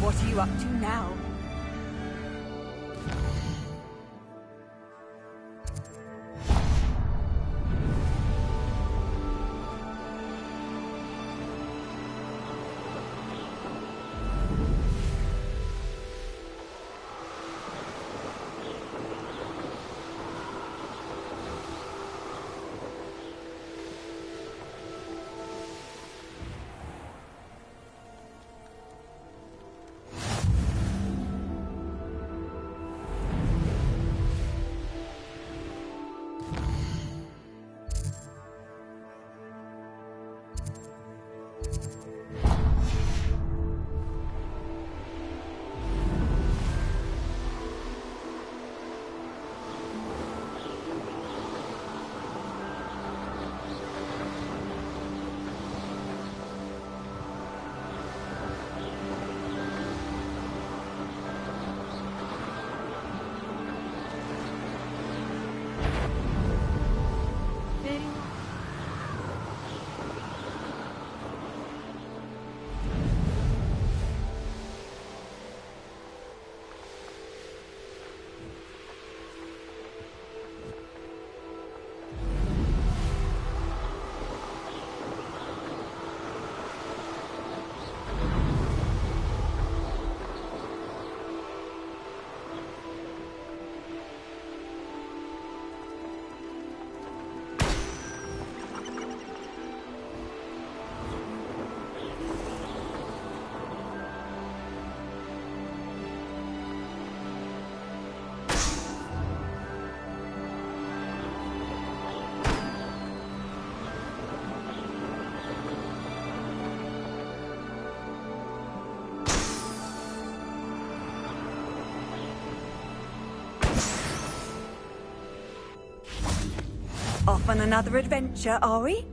What are you up to now? Off on another adventure, are we?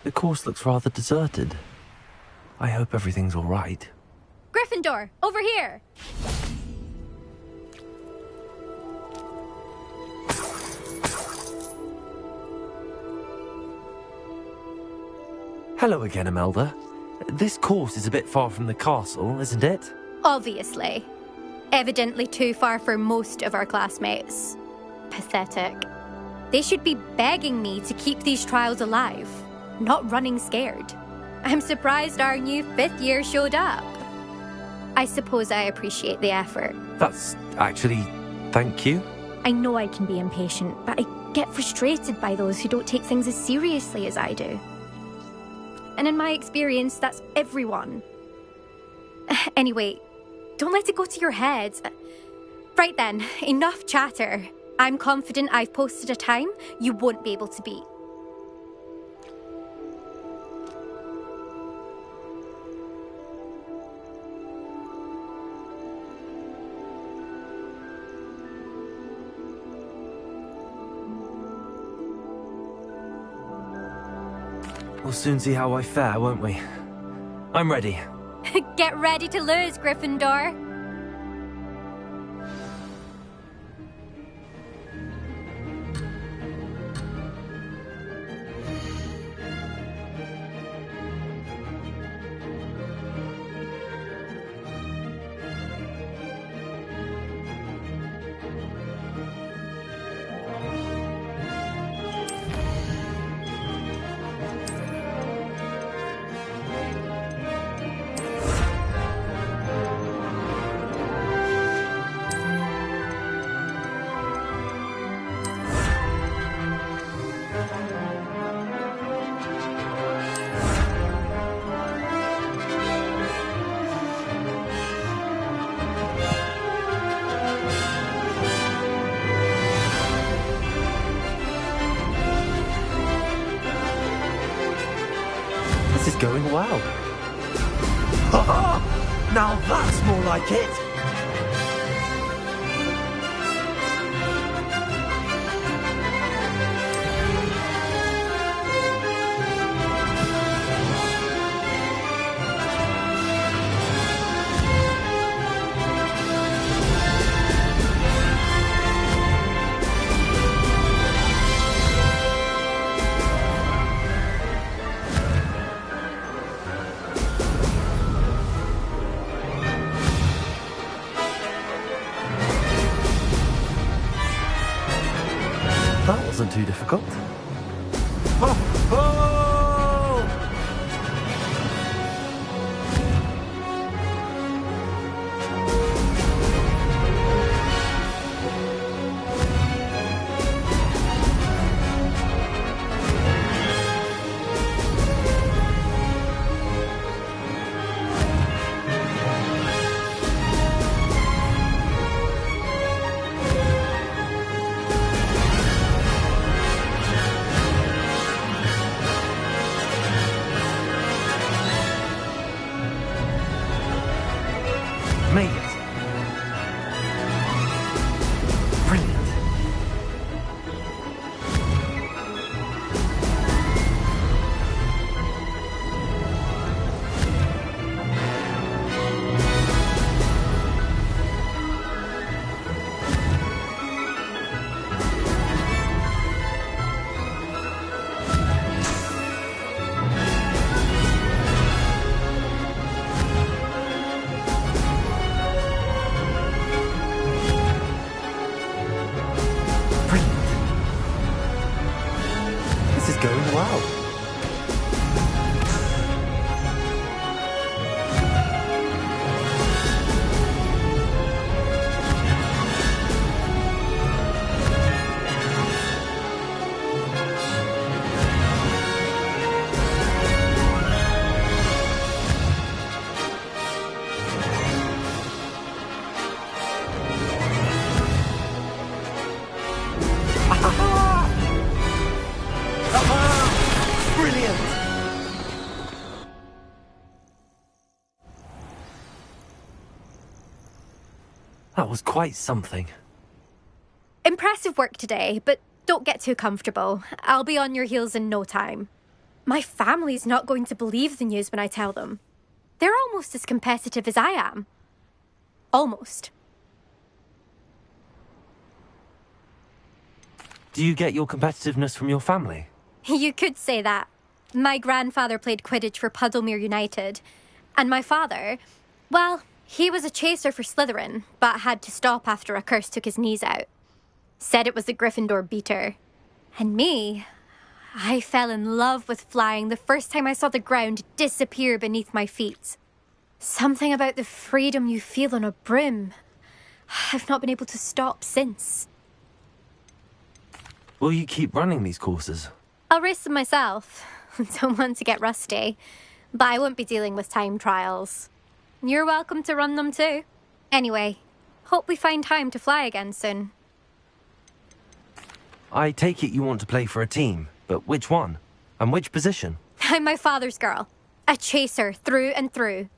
The course looks rather deserted. I hope everything's all right. Gryffindor, over here! Hello again, Imelda. This course is a bit far from the castle, isn't it? Obviously. Evidently too far for most of our classmates. Pathetic. They should be begging me to keep these trials alive, not running scared. I'm surprised our new 5th year showed up. I suppose I appreciate the effort. That's actually... thank you. I know I can be impatient, but I get frustrated by those who don't take things as seriously as I do. And in my experience, that's everyone. Anyway, don't let it go to your head. Right then, enough chatter. I'm confident I've posted a time you won't be able to beat. We'll soon see how I fare, won't we? I'm ready. Get ready to lose, Gryffindor. This is going well. Now that's more like it. That wasn't too difficult. Made it. Brilliant. That was quite something. Impressive work today, but don't get too comfortable. I'll be on your heels in no time. My family's not going to believe the news when I tell them. They're almost as competitive as I am. Almost. Do you get your competitiveness from your family? You could say that. My grandfather played Quidditch for Puddlemere United. And my father, well, he was a chaser for Slytherin, but had to stop after a curse took his knees out. Said it was the Gryffindor beater. And me, I fell in love with flying the first time I saw the ground disappear beneath my feet. Something about the freedom you feel on a broom. I've not been able to stop since. Will you keep running these courses? I'll race them myself. Don't want to get rusty. But I won't be dealing with time trials. You're welcome to run them too. Anyway, hope we find time to fly again soon. I take it you want to play for a team, but which one? And which position? I'm my father's girl. A chaser through and through.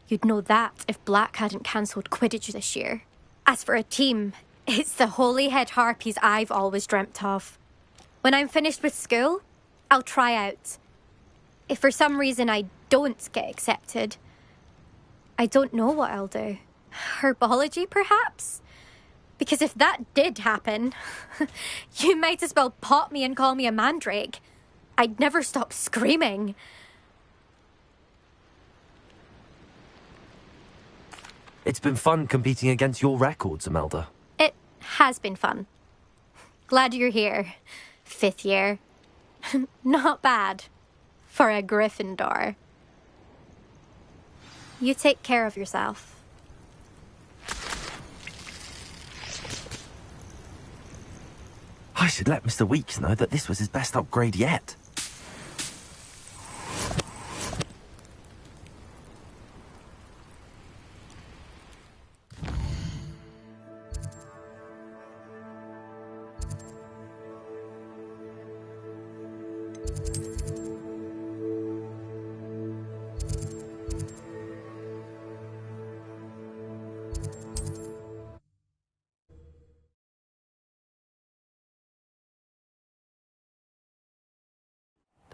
You'd know that if Black hadn't cancelled Quidditch this year. As for a team, it's the Holyhead Harpies I've always dreamt of. When I'm finished with school, I'll try out. If for some reason I don't get accepted, I don't know what I'll do. Herbology, perhaps? Because if that did happen, you might as well pot me and call me a mandrake. I'd never stop screaming. It's been fun competing against your records, Imelda. It has been fun. Glad you're here. 5th year. Not bad. For a Gryffindor. You take care of yourself. I should let Mr. Weeks know that this was his best upgrade yet.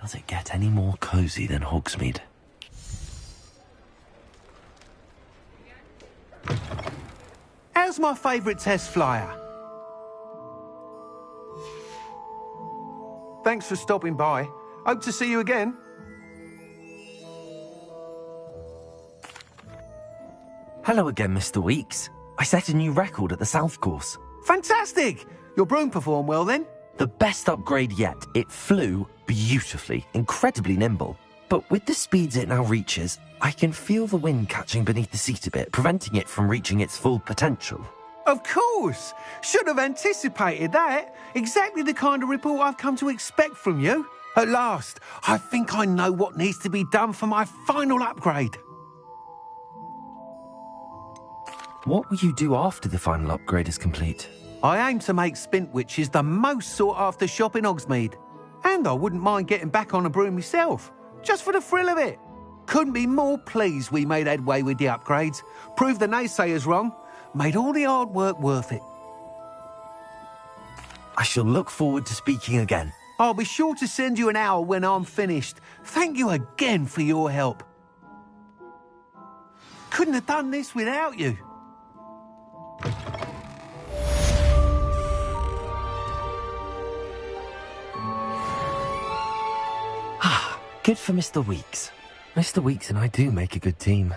Does it get any more cosy than Hogsmeade? How's my favourite test flyer? Thanks for stopping by. Hope to see you again. Hello again, Mr. Weeks. I set a new record at the South Course. Fantastic! Your broom performed well then? The best upgrade yet. It flew beautifully, incredibly nimble. But with the speeds it now reaches, I can feel the wind catching beneath the seat a bit, preventing it from reaching its full potential. Of course! Should have anticipated that. Exactly the kind of report I've come to expect from you. At last, I think I know what needs to be done for my final upgrade. What will you do after the final upgrade is complete? I aim to make Spintwitches the most sought-after shop in Hogsmeade. And I wouldn't mind getting back on a broom myself, just for the thrill of it. Couldn't be more pleased we made headway with the upgrades, proved the naysayers wrong, made all the hard work worth it. I shall look forward to speaking again. I'll be sure to send you an owl when I'm finished. Thank you again for your help. Couldn't have done this without you. Good for Mr. Weeks. Mr. Weeks and I do make a good team.